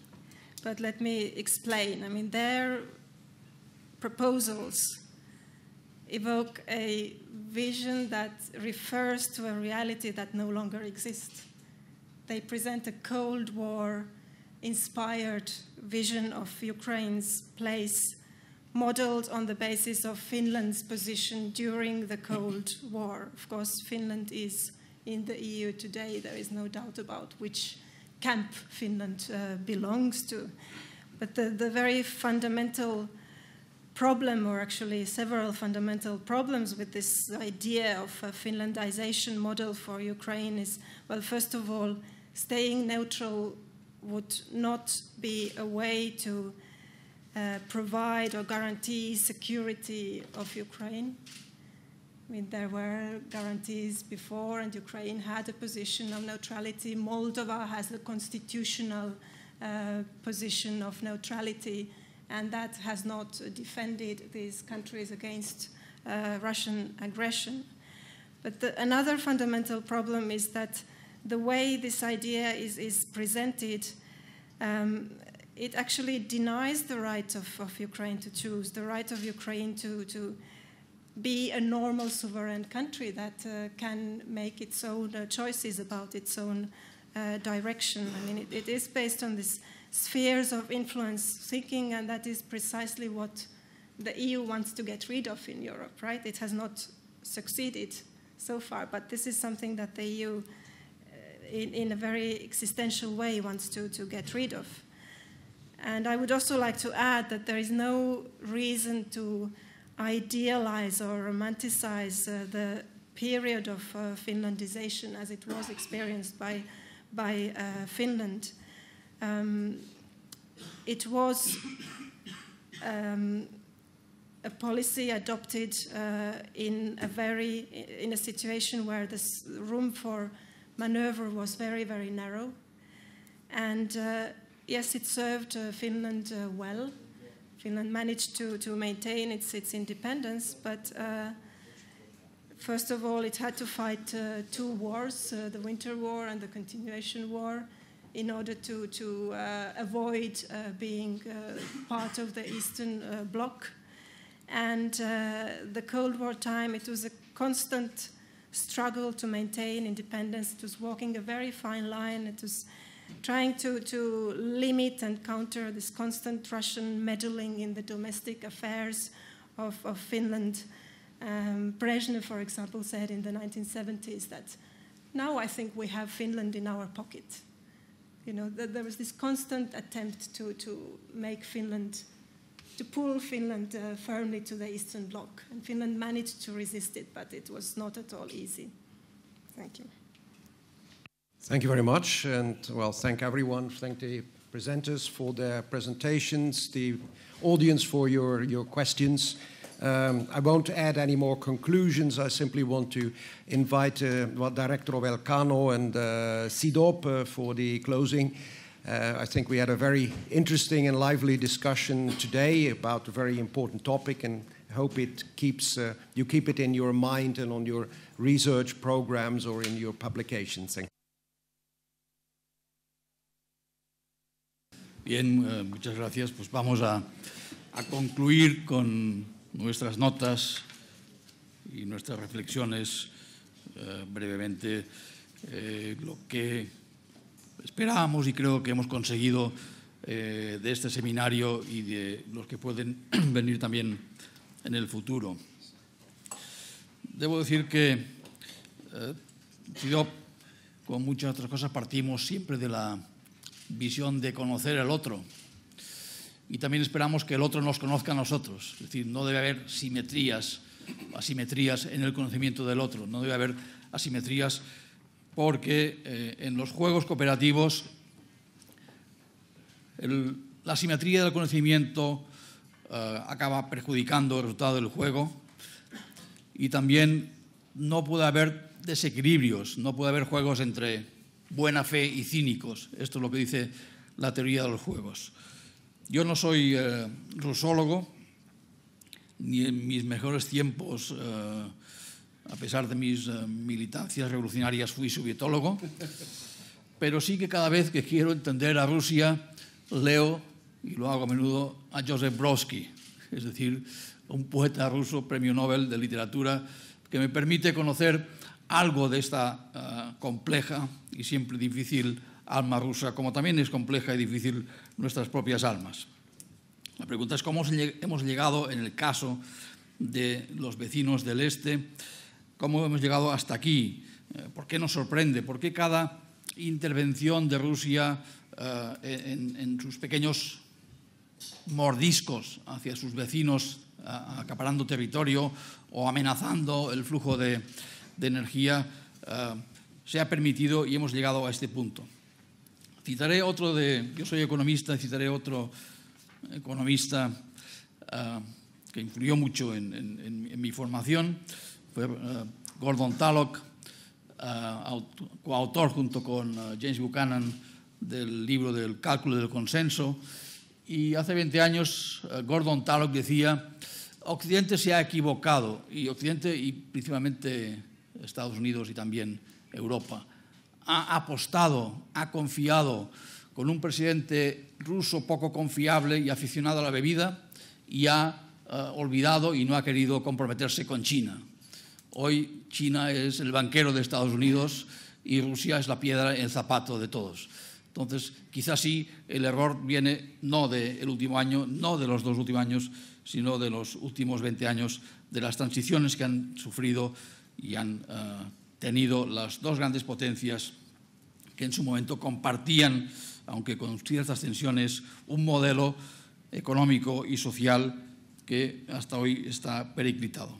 but let me explain. I mean, their proposals evoke a vision that refers to a reality that no longer exists. They present a Cold War-inspired vision of Ukraine's place, modeled on the basis of Finland's position during the Cold War. Of course, Finland is in the EU today. There is no doubt about which camp Finland belongs to. But the very fundamental problem, or actually several fundamental problems with this idea of a Finlandization model for Ukraine is, well, first of all, staying neutral would not be a way to provide or guarantee security of Ukraine. I mean, there were guarantees before, and Ukraine had a position of neutrality. Moldova has a constitutional position of neutrality, and that has not defended these countries against Russian aggression. But another fundamental problem is that the way this idea is presented, it actually denies the right of Ukraine to choose, the right of Ukraine to be a normal sovereign country that can make its own choices about its own direction. I mean, it is based on these spheres of influence thinking, and that is precisely what the EU wants to get rid of in Europe, right? It has not succeeded so far, but this is something that the EU, in a very existential way, wants to get rid of. And I would also like to add that there is no reason to idealize or romanticize the period of Finlandization as it was experienced by Finland. It was a policy adopted in a situation where the room for maneuver was very, very narrow. And yes, it served Finland well. Finland managed to maintain its independence, but first of all, it had to fight two wars, the Winter War and the Continuation War, in order to avoid being part of the Eastern Bloc. And the Cold War time, it was a constant struggle to maintain independence. It was walking a very fine line. It was trying to limit and counter this constant Russian meddling in the domestic affairs of Finland. Brezhnev, for example, said in the 1970s that now I think we have Finland in our pocket. You know, there was this constant attempt to make Finland, to pull Finland firmly to the Eastern Bloc. And Finland managed to resist it, but it was not at all easy. Thank you. Thank you very much, and well, thank everyone. Thank the presenters for their presentations, the audience for your questions. I won't add any more conclusions. I simply want to invite Director of Elcano and CIDOB for the closing. I think we had a very interesting and lively discussion today about a very important topic, and I hope it keeps you keep it in your mind and on your research programs or in your publications. Thank you. Bien, muchas gracias. Pues vamos a a concluir con nuestras notas y nuestras reflexiones brevemente lo que esperábamos y creo que hemos conseguido de este seminario y de los que pueden venir también en el futuro. Debo decir que CIDOB, como muchas otras cosas, partimos siempre de la visión de conocer al otro y también esperamos que el otro nos conozca a nosotros. Es decir, no debe haber asimetrías en el conocimiento del otro, no debe haber asimetrías porque en los juegos cooperativos la asimetría del conocimiento acaba perjudicando el resultado del juego y también no puede haber desequilibrios, no puede haber juegos entre buena fe y cínicos. Esto es lo que dice la teoría de los juegos. Yo no soy rusólogo, ni en mis mejores tiempos, a pesar de mis militancias revolucionarias, fui sovietólogo, pero sí que cada vez que quiero entender a Rusia, leo, y lo hago a menudo, a Joseph Brodsky, es decir, un poeta ruso, premio Nobel de literatura, que me permite conocer algo de esta compleja y siempre difícil alma rusa, como también es compleja y difícil nuestras propias almas. La pregunta es cómo hemos llegado, en el caso de los vecinos del este, cómo hemos llegado hasta aquí, por qué nos sorprende, por qué cada intervención de Rusia en sus pequeños mordiscos hacia sus vecinos, acaparando territorio o amenazando el flujo de energía, se ha permitido y hemos llegado a este punto. Citaré otro yo soy economista, citaré otro economista que influyó mucho en mi formación, fue Gordon Tullock, coautor junto con James Buchanan del libro del cálculo del consenso, y hace 20 años Gordon Tullock decía: Occidente se ha equivocado, y Occidente, y principalmente Estados Unidos y también Europa, ha apostado, ha confiado con un presidente ruso poco confiable y aficionado a la bebida, y ha olvidado y no ha querido comprometerse con China. Hoy China es el banquero de Estados Unidos y Rusia es la piedra en el zapato de todos. Entonces, quizás sí, el error viene no del último año, no de los 2 últimos años, sino de los últimos 20 años, de las transiciones que han sufrido y han tenido las dos grandes potencias que en su momento compartían, aunque con ciertas tensiones, un modelo económico y social que hasta hoy está periclitado.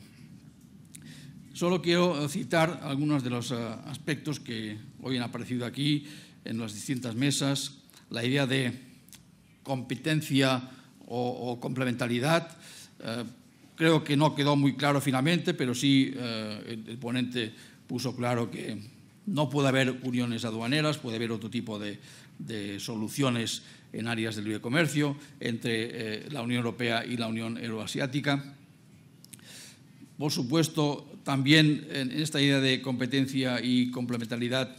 Solo quiero citar algunos de los aspectos que hoy han aparecido aquí en las distintas mesas. La idea de competencia o complementariedad, creo que no quedó muy claro finalmente, pero sí el ponente puso claro que no puede haber uniones aduaneras, puede haber otro tipo de soluciones en áreas del libre comercio entre la Unión Europea y la Unión Eurasiática. Por supuesto, también en esta idea de competencia y complementariedad,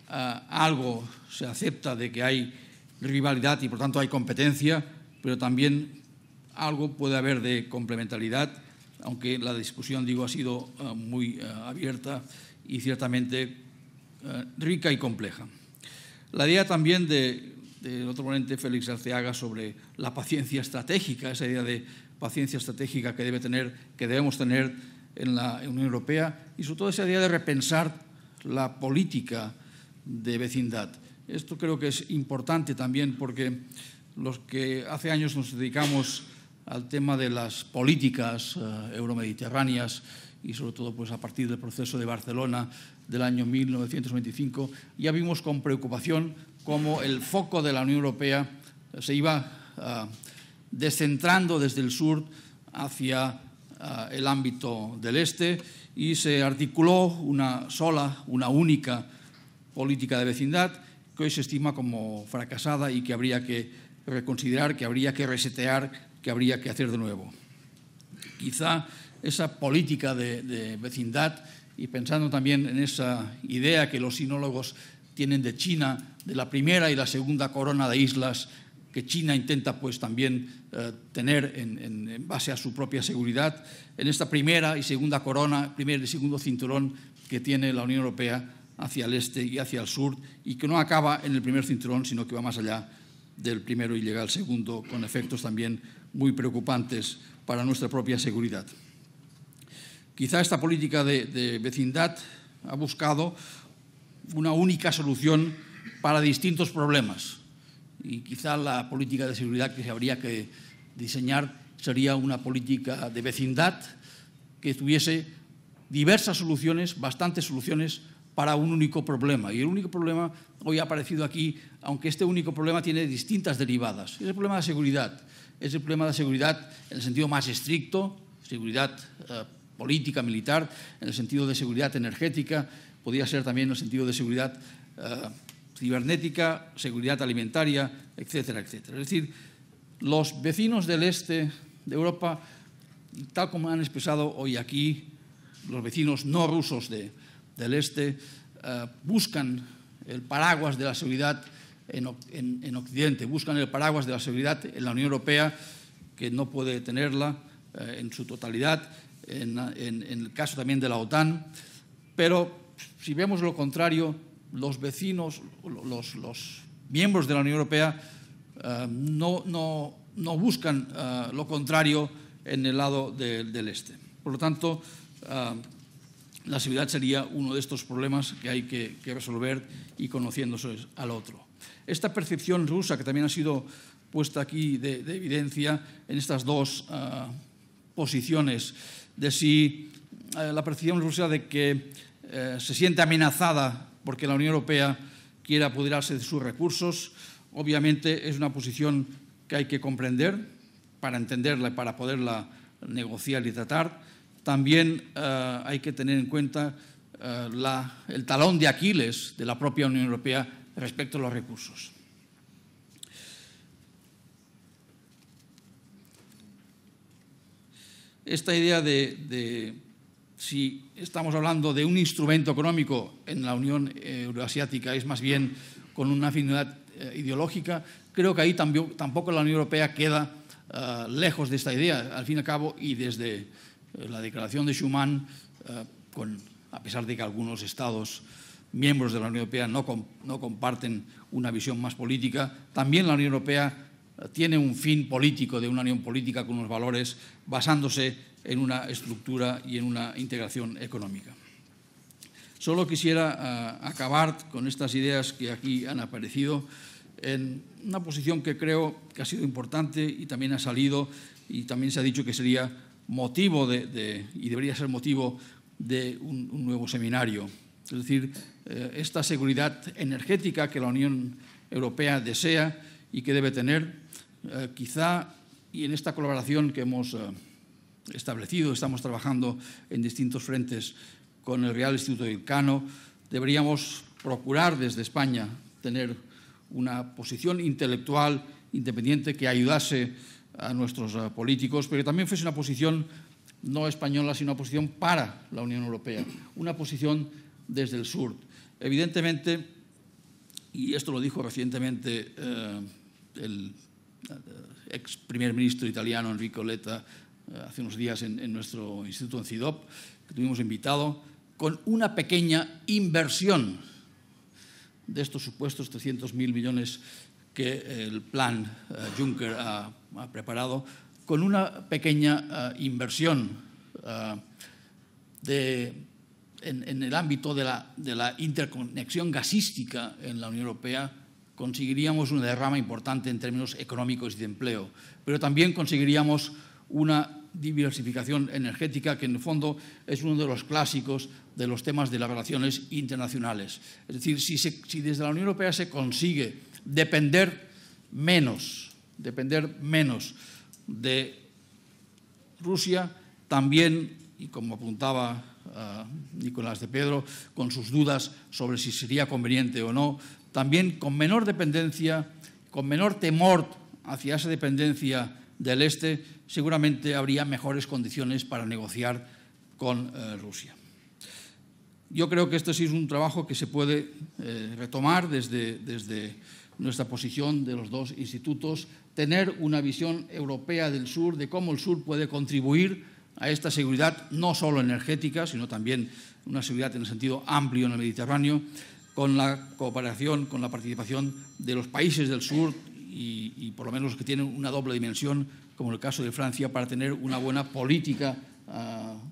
algo se acepta de que hay rivalidad y por tanto hay competencia, pero también algo puede haber de complementariedad, aunque la discusión, digo, ha sido muy abierta y ciertamente rica y compleja. La idea también del otro ponente, Félix Arceaga, sobre la paciencia estratégica, esa idea de paciencia estratégica que debemos tener en la Unión Europea, y sobre todo esa idea de repensar la política de vecindad. Esto creo que es importante también porque los que hace años nos dedicamos al tema de las políticas euromediterráneas y sobre todo pues, a partir del proceso de Barcelona del año 1995, ya vimos con preocupación cómo el foco de la Unión Europea se iba descentrando desde el sur hacia el ámbito del este y se articuló una única política de vecindad que hoy se estima como fracasada y que habría que reconsiderar, que habría que resetear, que habría que hacer de nuevo. Quizá esa política de vecindad, y pensando también en esa idea que los sinólogos tienen de China, de la primera y la segunda corona de islas que China intenta pues también tener en base a su propia seguridad, en esta primera y segunda corona, primer y segundo cinturón que tiene la Unión Europea hacia el este y hacia el sur, y que no acaba en el primer cinturón, sino que va más allá del primero y llega al segundo, con efectos también muy preocupantes para nuestra propia seguridad. Quizá esta política de vecindad ha buscado una única solución para distintos problemas, y quizá la política de seguridad que se habría que diseñar sería una política de vecindad que tuviese diversas soluciones, bastantes soluciones para un único problema. Y el único problema hoy ha aparecido aquí, aunque este único problema tiene distintas derivadas. Es el problema de seguridad. Es el problema de seguridad en el sentido más estricto, seguridad política, militar, en el sentido de seguridad energética, podría ser también en el sentido de seguridad cibernética, seguridad alimentaria, etcétera, etcétera. Es decir, los vecinos del este de Europa, tal como han expresado hoy aquí, los vecinos no rusos del este, buscan el paraguas de la seguridad en Occidente, buscan el paraguas de la seguridad en la Unión Europea, que no puede tenerla en su totalidad, en el caso también de la OTAN, pero si vemos lo contrario, los vecinos, los miembros de la Unión Europea no buscan lo contrario en el lado del este. Por lo tanto, la seguridad sería uno de estos problemas que hay que resolver, y conociéndose al otro. Esta percepción rusa, que también ha sido puesta aquí de evidencia en estas dos posiciones, de si la percepción rusa de que se siente amenazada porque la Unión Europea quiere apoderarse de sus recursos, obviamente es una posición que hay que comprender para entenderla y para poderla negociar y tratar. También hay que tener en cuenta el talón de Aquiles de la propia Unión Europea respecto a los recursos. Esta idea de si estamos hablando de un instrumento económico en la Unión Eurasiática es más bien con una afinidad ideológica, creo que ahí tampoco la Unión Europea queda lejos de esta idea. Al fin y al cabo, y desde la declaración de Schuman, a pesar de que algunos Estados miembros de la Unión Europea no comparten una visión más política, también la Unión Europea tiene un fin político, de una unión política con unos valores, basándose en una estructura y en una integración económica. Solo quisiera acabar con estas ideas que aquí han aparecido en una posición que creo que ha sido importante y también ha salido, y también se ha dicho que sería motivo y debería ser motivo de un nuevo seminario. Es decir, esta seguridad energética que la Unión Europea desea y que debe tener, quizá, y en esta colaboración que hemos establecido, estamos trabajando en distintos frentes con el Real Instituto Elcano, deberíamos procurar desde España tener una posición intelectual independiente que ayudase a nuestros políticos, pero que también fuese una posición no española, sino una posición para la Unión Europea, una posición desde el sur. Evidentemente, y esto lo dijo recientemente el ex primer ministro italiano Enrico Letta hace unos días en nuestro instituto en CIDOB, que tuvimos invitado, con una pequeña inversión de estos supuestos 300.000 millones que el plan Juncker ha preparado, con una pequeña inversión en el ámbito de la interconexión gasística en la Unión Europea, conseguiríamos una derrama importante en términos económicos y de empleo, pero también conseguiríamos una diversificación energética que en el fondo es uno de los clásicos de los temas de las relaciones internacionales. Es decir, si desde la Unión Europea se consigue depender menos de Rusia, también, y como apuntaba Nicolás de Pedro, con sus dudas sobre si sería conveniente o no, también con menor dependencia, con menor temor hacia esa dependencia del este, seguramente habría mejores condiciones para negociar con Rusia. Yo creo que este sí es un trabajo que se puede retomar desde nuestra posición de los dos institutos, tener una visión europea del sur, de cómo el sur puede contribuir a esta seguridad, no solo energética, sino también una seguridad en el sentido amplio en el Mediterráneo, con la cooperación, con la participación de los países del sur y por lo menos los que tienen una doble dimensión, como en el caso de Francia, para tener una buena política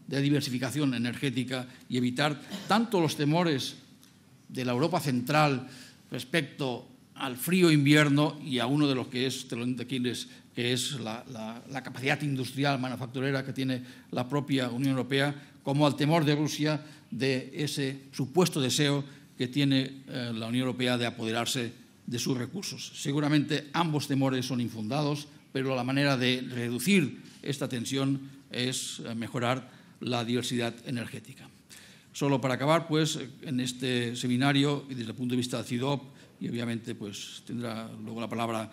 de diversificación energética y evitar tanto los temores de la Europa central respecto al frío invierno y a uno de los que es telón de Aquiles, que es la capacidad industrial manufacturera que tiene la propia Unión Europea, como al temor de Rusia de ese supuesto deseo que tiene la Unión Europea de apoderarse de sus recursos. Seguramente ambos temores son infundados, pero la manera de reducir esta tensión es mejorar la diversidad energética. Solo para acabar, pues, en este seminario, y desde el punto de vista del CIDOB, y obviamente pues, tendrá luego la palabra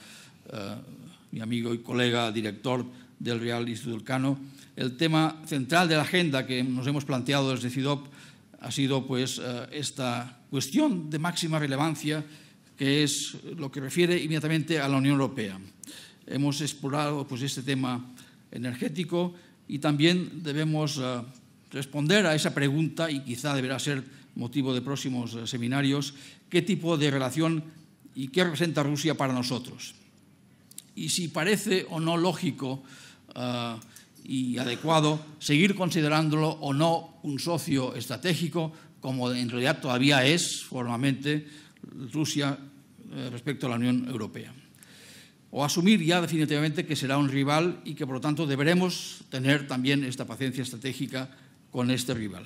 mi amigo y colega director del Real Instituto Elcano, el tema central de la agenda que nos hemos planteado desde CIDOB ha sido pues, esta cuestión de máxima relevancia, que es lo que refiere inmediatamente a la Unión Europea. Hemos explorado pues, este tema energético y también debemos responder a esa pregunta, y quizá deberá ser motivo de próximos seminarios, qué tipo de relación y qué representa Rusia para nosotros. Y si parece o no lógico y adecuado seguir considerándolo o no un socio estratégico, como en realidad todavía es formalmente Rusia respecto a la Unión Europea. O asumir ya definitivamente que será un rival y que por lo tanto deberemos tener también esta paciencia estratégica con este rival.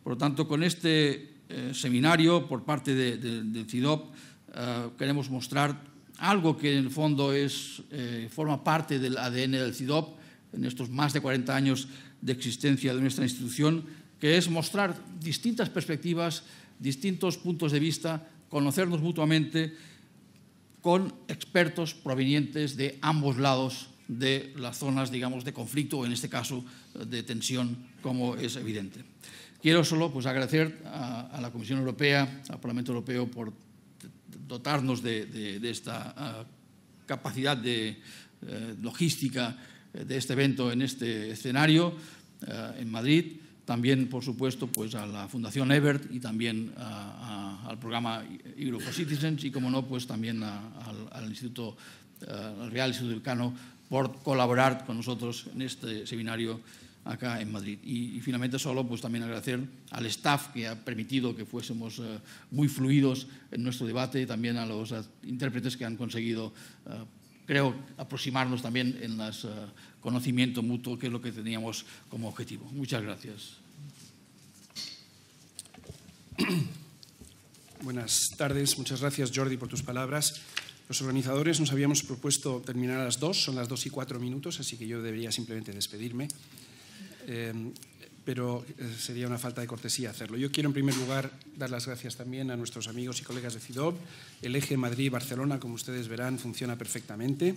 Por lo tanto, con este seminario por parte del CIDOB queremos mostrar algo que en el fondo forma parte del ADN del CIDOB en estos más de 40 años de existencia de nuestra institución, que es mostrar distintas perspectivas, distintos puntos de vista, conocernos mutuamente con expertos provenientes de ambos lados de las zonas, digamos, de conflicto, o en este caso de tensión, como es evidente. Quiero solo pues, agradecer a la Comisión Europea, al Parlamento Europeo, por dotarnos de esta capacidad de logística de este evento en este escenario en Madrid. También, por supuesto, pues, a la Fundación Ebert y también al programa Europe for Citizens y, como no, pues, también al Real Instituto Elcano por colaborar con nosotros en este seminario acá en Madrid. Y finalmente solo pues también agradecer al staff que ha permitido que fuésemos muy fluidos en nuestro debate, y también a los intérpretes que han conseguido, creo, aproximarnos también en el conocimiento mutuo, que es lo que teníamos como objetivo. Muchas gracias. Buenas tardes. Muchas gracias, Jordi, por tus palabras. Los organizadores nos habíamos propuesto terminar a las 2, son las 2:04, así que yo debería simplemente despedirme. Pero sería una falta de cortesía hacerlo. Yo quiero, en primer lugar, dar las gracias también a nuestros amigos y colegas de CIDOB. El eje Madrid-Barcelona, como ustedes verán, funciona perfectamente.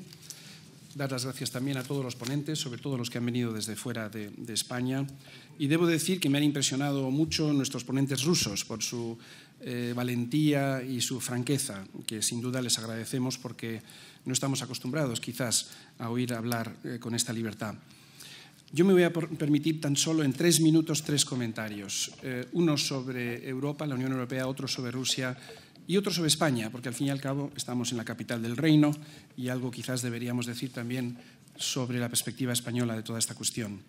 Dar las gracias también a todos los ponentes, sobre todo los que han venido desde fuera de España. Y debo decir que me han impresionado mucho nuestros ponentes rusos por su valentía y su franqueza, que sin duda les agradecemos porque no estamos acostumbrados quizás a oír hablar con esta libertad. Yo me voy a permitir tan solo en 3 minutos 3 comentarios. Uno sobre Europa, la Unión Europea, otro sobre Rusia y otro sobre España, porque al fin y al cabo estamos en la capital del reino y algo quizás deberíamos decir también sobre la perspectiva española de toda esta cuestión.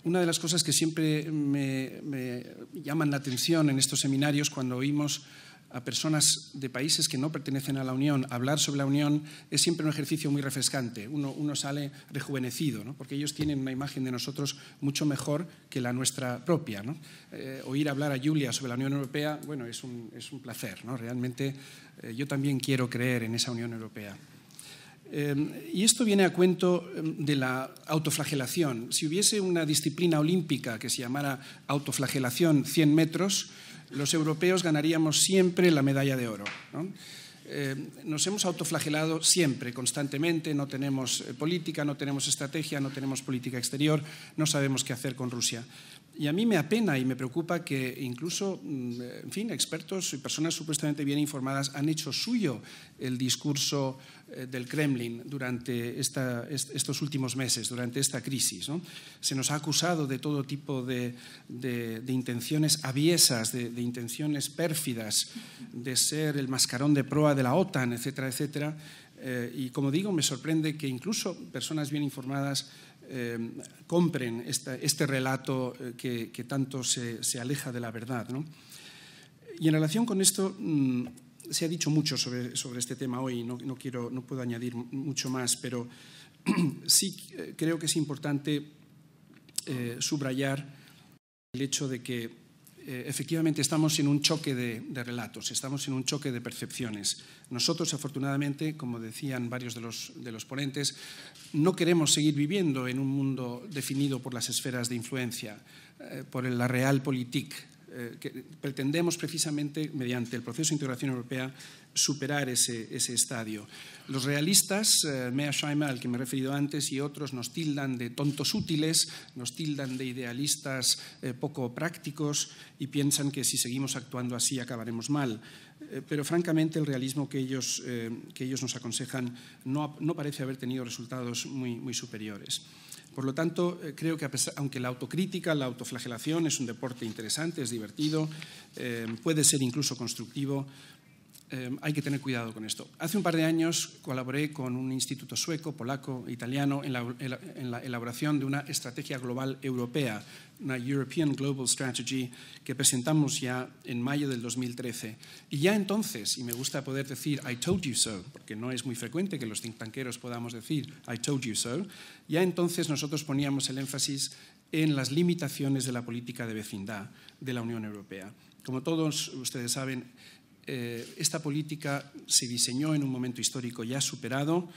Una de las cosas que siempre me llaman la atención en estos seminarios cuando oímos a personas de países que no pertenecen a la Unión hablar sobre la Unión es siempre un ejercicio muy refrescante. Uno sale rejuvenecido, ¿no? Porque ellos tienen una imagen de nosotros mucho mejor que la nuestra propia, ¿no? Oír hablar a Julia sobre la Unión Europea, bueno, es un placer, ¿no? Realmente yo también quiero creer en esa Unión Europea. Y esto viene a cuento de la autoflagelación. Si hubiese una disciplina olímpica que se llamara autoflagelación 100 metros, los europeos ganaríamos siempre la medalla de oro, ¿no? Nos hemos autoflagelado siempre, constantemente, no tenemos política, no tenemos estrategia, no tenemos política exterior, no sabemos qué hacer con Rusia. Y a mí me apena y me preocupa que incluso, en fin, expertos y personas supuestamente bien informadas han hecho suyo el discurso del Kremlin durante estos últimos meses, durante esta crisis, ¿no? Se nos ha acusado de todo tipo de intenciones aviesas, de intenciones pérfidas, de ser el mascarón de proa de la OTAN, etcétera, etcétera. Y como digo, me sorprende que incluso personas bien informadas compren este relato que tanto se aleja de la verdad, ¿no? Y en relación con esto, se ha dicho mucho sobre este tema hoy, no puedo añadir mucho más, pero sí creo que es importante subrayar el hecho de que efectivamente estamos en un choque de relatos, estamos en un choque de percepciones. Nosotros, afortunadamente, como decían varios de los ponentes, no queremos seguir viviendo en un mundo definido por las esferas de influencia, por la realpolitik. Que pretendemos precisamente, mediante el proceso de integración europea, superar ese estadio. Los realistas, Mearsheimer, al que me he referido antes, y otros nos tildan de tontos útiles, nos tildan de idealistas poco prácticos y piensan que si seguimos actuando así acabaremos mal. Pero francamente el realismo que ellos nos aconsejan no parece haber tenido resultados muy superiores. Por lo tanto, creo que aunque la autocrítica, la autoflagelación es un deporte interesante, es divertido, puede ser incluso constructivo, hay que tener cuidado con esto. Hace un par de años colaboré con un instituto sueco, polaco, italiano en la elaboración de una estrategia global europea, una European Global Strategy, que presentamos ya en mayo del 2013. Y ya entonces, y me gusta poder decir I told you so, porque no es muy frecuente que los think tanqueros podamos decir I told you so, ya entonces nosotros poníamos el énfasis en las limitaciones de la política de vecindad de la Unión Europea. Como todos ustedes saben, esta política se diseñó en un momento histórico ya superado.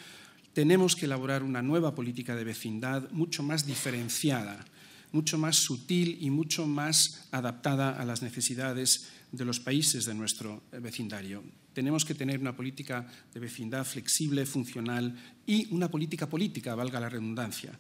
Tenemos que elaborar una nueva política de vecindad mucho más diferenciada, mucho más sutil y mucho más adaptada a las necesidades de los países de nuestro vecindario. Tenemos que tener una política de vecindad flexible, funcional y una política política, valga la redundancia.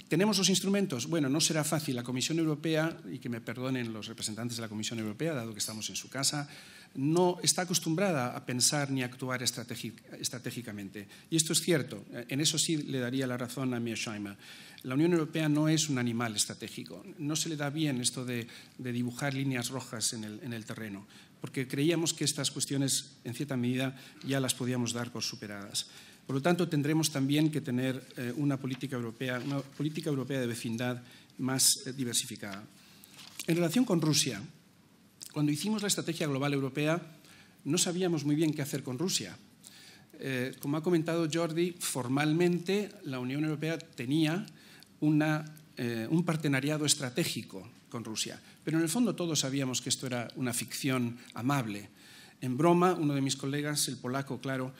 ¿Tenemos los instrumentos? Bueno, no será fácil. La Comisión Europea, y que me perdonen los representantes de la Comisión Europea, dado que estamos en su casa, no está acostumbrada a pensar ni a actuar estratégicamente. Y esto es cierto. En eso sí le daría la razón a Mearsheimer. La Unión Europea no es un animal estratégico. No se le da bien esto de dibujar líneas rojas en el terreno, porque creíamos que estas cuestiones, en cierta medida, ya las podíamos dar por superadas. Por lo tanto, tendremos también que tener una política europea de vecindad más diversificada. En relación con Rusia, cuando hicimos la estrategia global europea, no sabíamos muy bien qué hacer con Rusia. Como ha comentado Jordi, formalmente la Unión Europea tenía un partenariado estratégico con Rusia, pero en el fondo todos sabíamos que esto era una ficción amable. En broma, uno de mis colegas, el polaco, claro,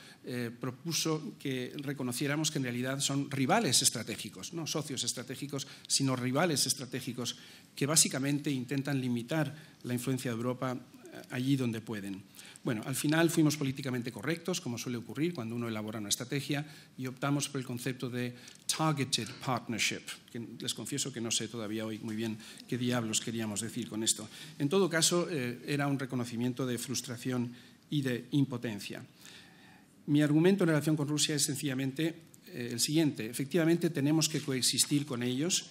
propuso que reconociéramos que en realidad son rivales estratégicos, no socios estratégicos, sino rivales estratégicos que básicamente intentan limitar la influencia de Europa allí donde pueden. Bueno, al final fuimos políticamente correctos, como suele ocurrir cuando uno elabora una estrategia, y optamos por el concepto de targeted partnership, que les confieso que no sé todavía hoy muy bien qué diablos queríamos decir con esto. En todo caso, era un reconocimiento de frustración y de impotencia. Mi argumento en relación con Rusia es sencillamente el siguiente. Efectivamente, tenemos que coexistir con ellos.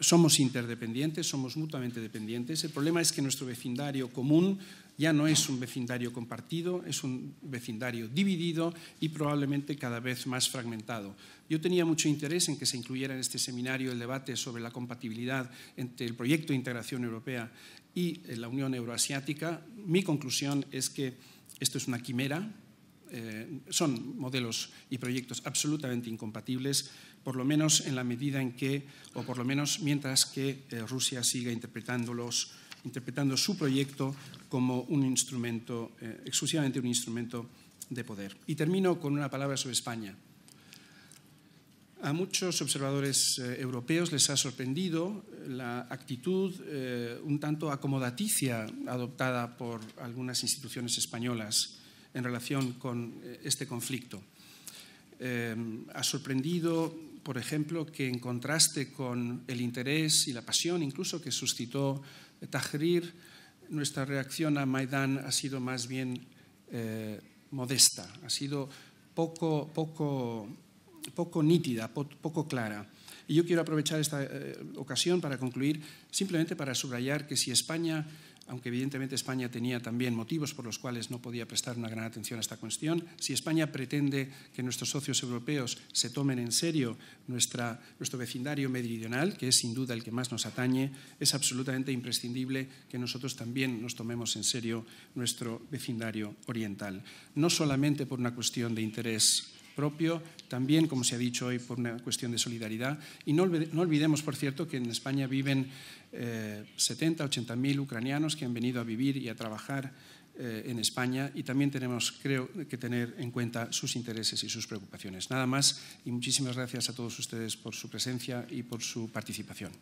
Somos interdependientes, somos mutuamente dependientes. El problema es que nuestro vecindario común ya no es un vecindario compartido, es un vecindario dividido y probablemente cada vez más fragmentado. Yo tenía mucho interés en que se incluyera en este seminario el debate sobre la compatibilidad entre el proyecto de integración europea y la Unión Eurasiática. Mi conclusión es que esto es una quimera. Son modelos y proyectos absolutamente incompatibles, por lo menos en la medida en que, o por lo menos mientras que Rusia siga interpretando su proyecto como un instrumento, exclusivamente un instrumento de poder. Y termino con una palabra sobre España. A muchos observadores europeos les ha sorprendido la actitud un tanto acomodaticia adoptada por algunas instituciones españolas en relación con este conflicto. Ha sorprendido por ejemplo, que en contraste con el interés y la pasión incluso que suscitó Tahrir, nuestra reacción a Maidán ha sido más bien modesta, ha sido poco nítida, poco clara. Y yo quiero aprovechar esta ocasión para concluir, simplemente para subrayar que si España, aunque evidentemente España tenía también motivos por los cuales no podía prestar una gran atención a esta cuestión, si España pretende que nuestros socios europeos se tomen en serio nuestro vecindario meridional, que es sin duda el que más nos atañe, es absolutamente imprescindible que nosotros también nos tomemos en serio nuestro vecindario oriental. No solamente por una cuestión de interés propio, también, como se ha dicho hoy, por una cuestión de solidaridad. Y no olvidemos, por cierto, que en España viven 70, 80.000 ucranianos que han venido a vivir y a trabajar en España, y también tenemos, creo, que tener en cuenta sus intereses y sus preocupaciones. Nada más, y muchísimas gracias a todos ustedes por su presencia y por su participación.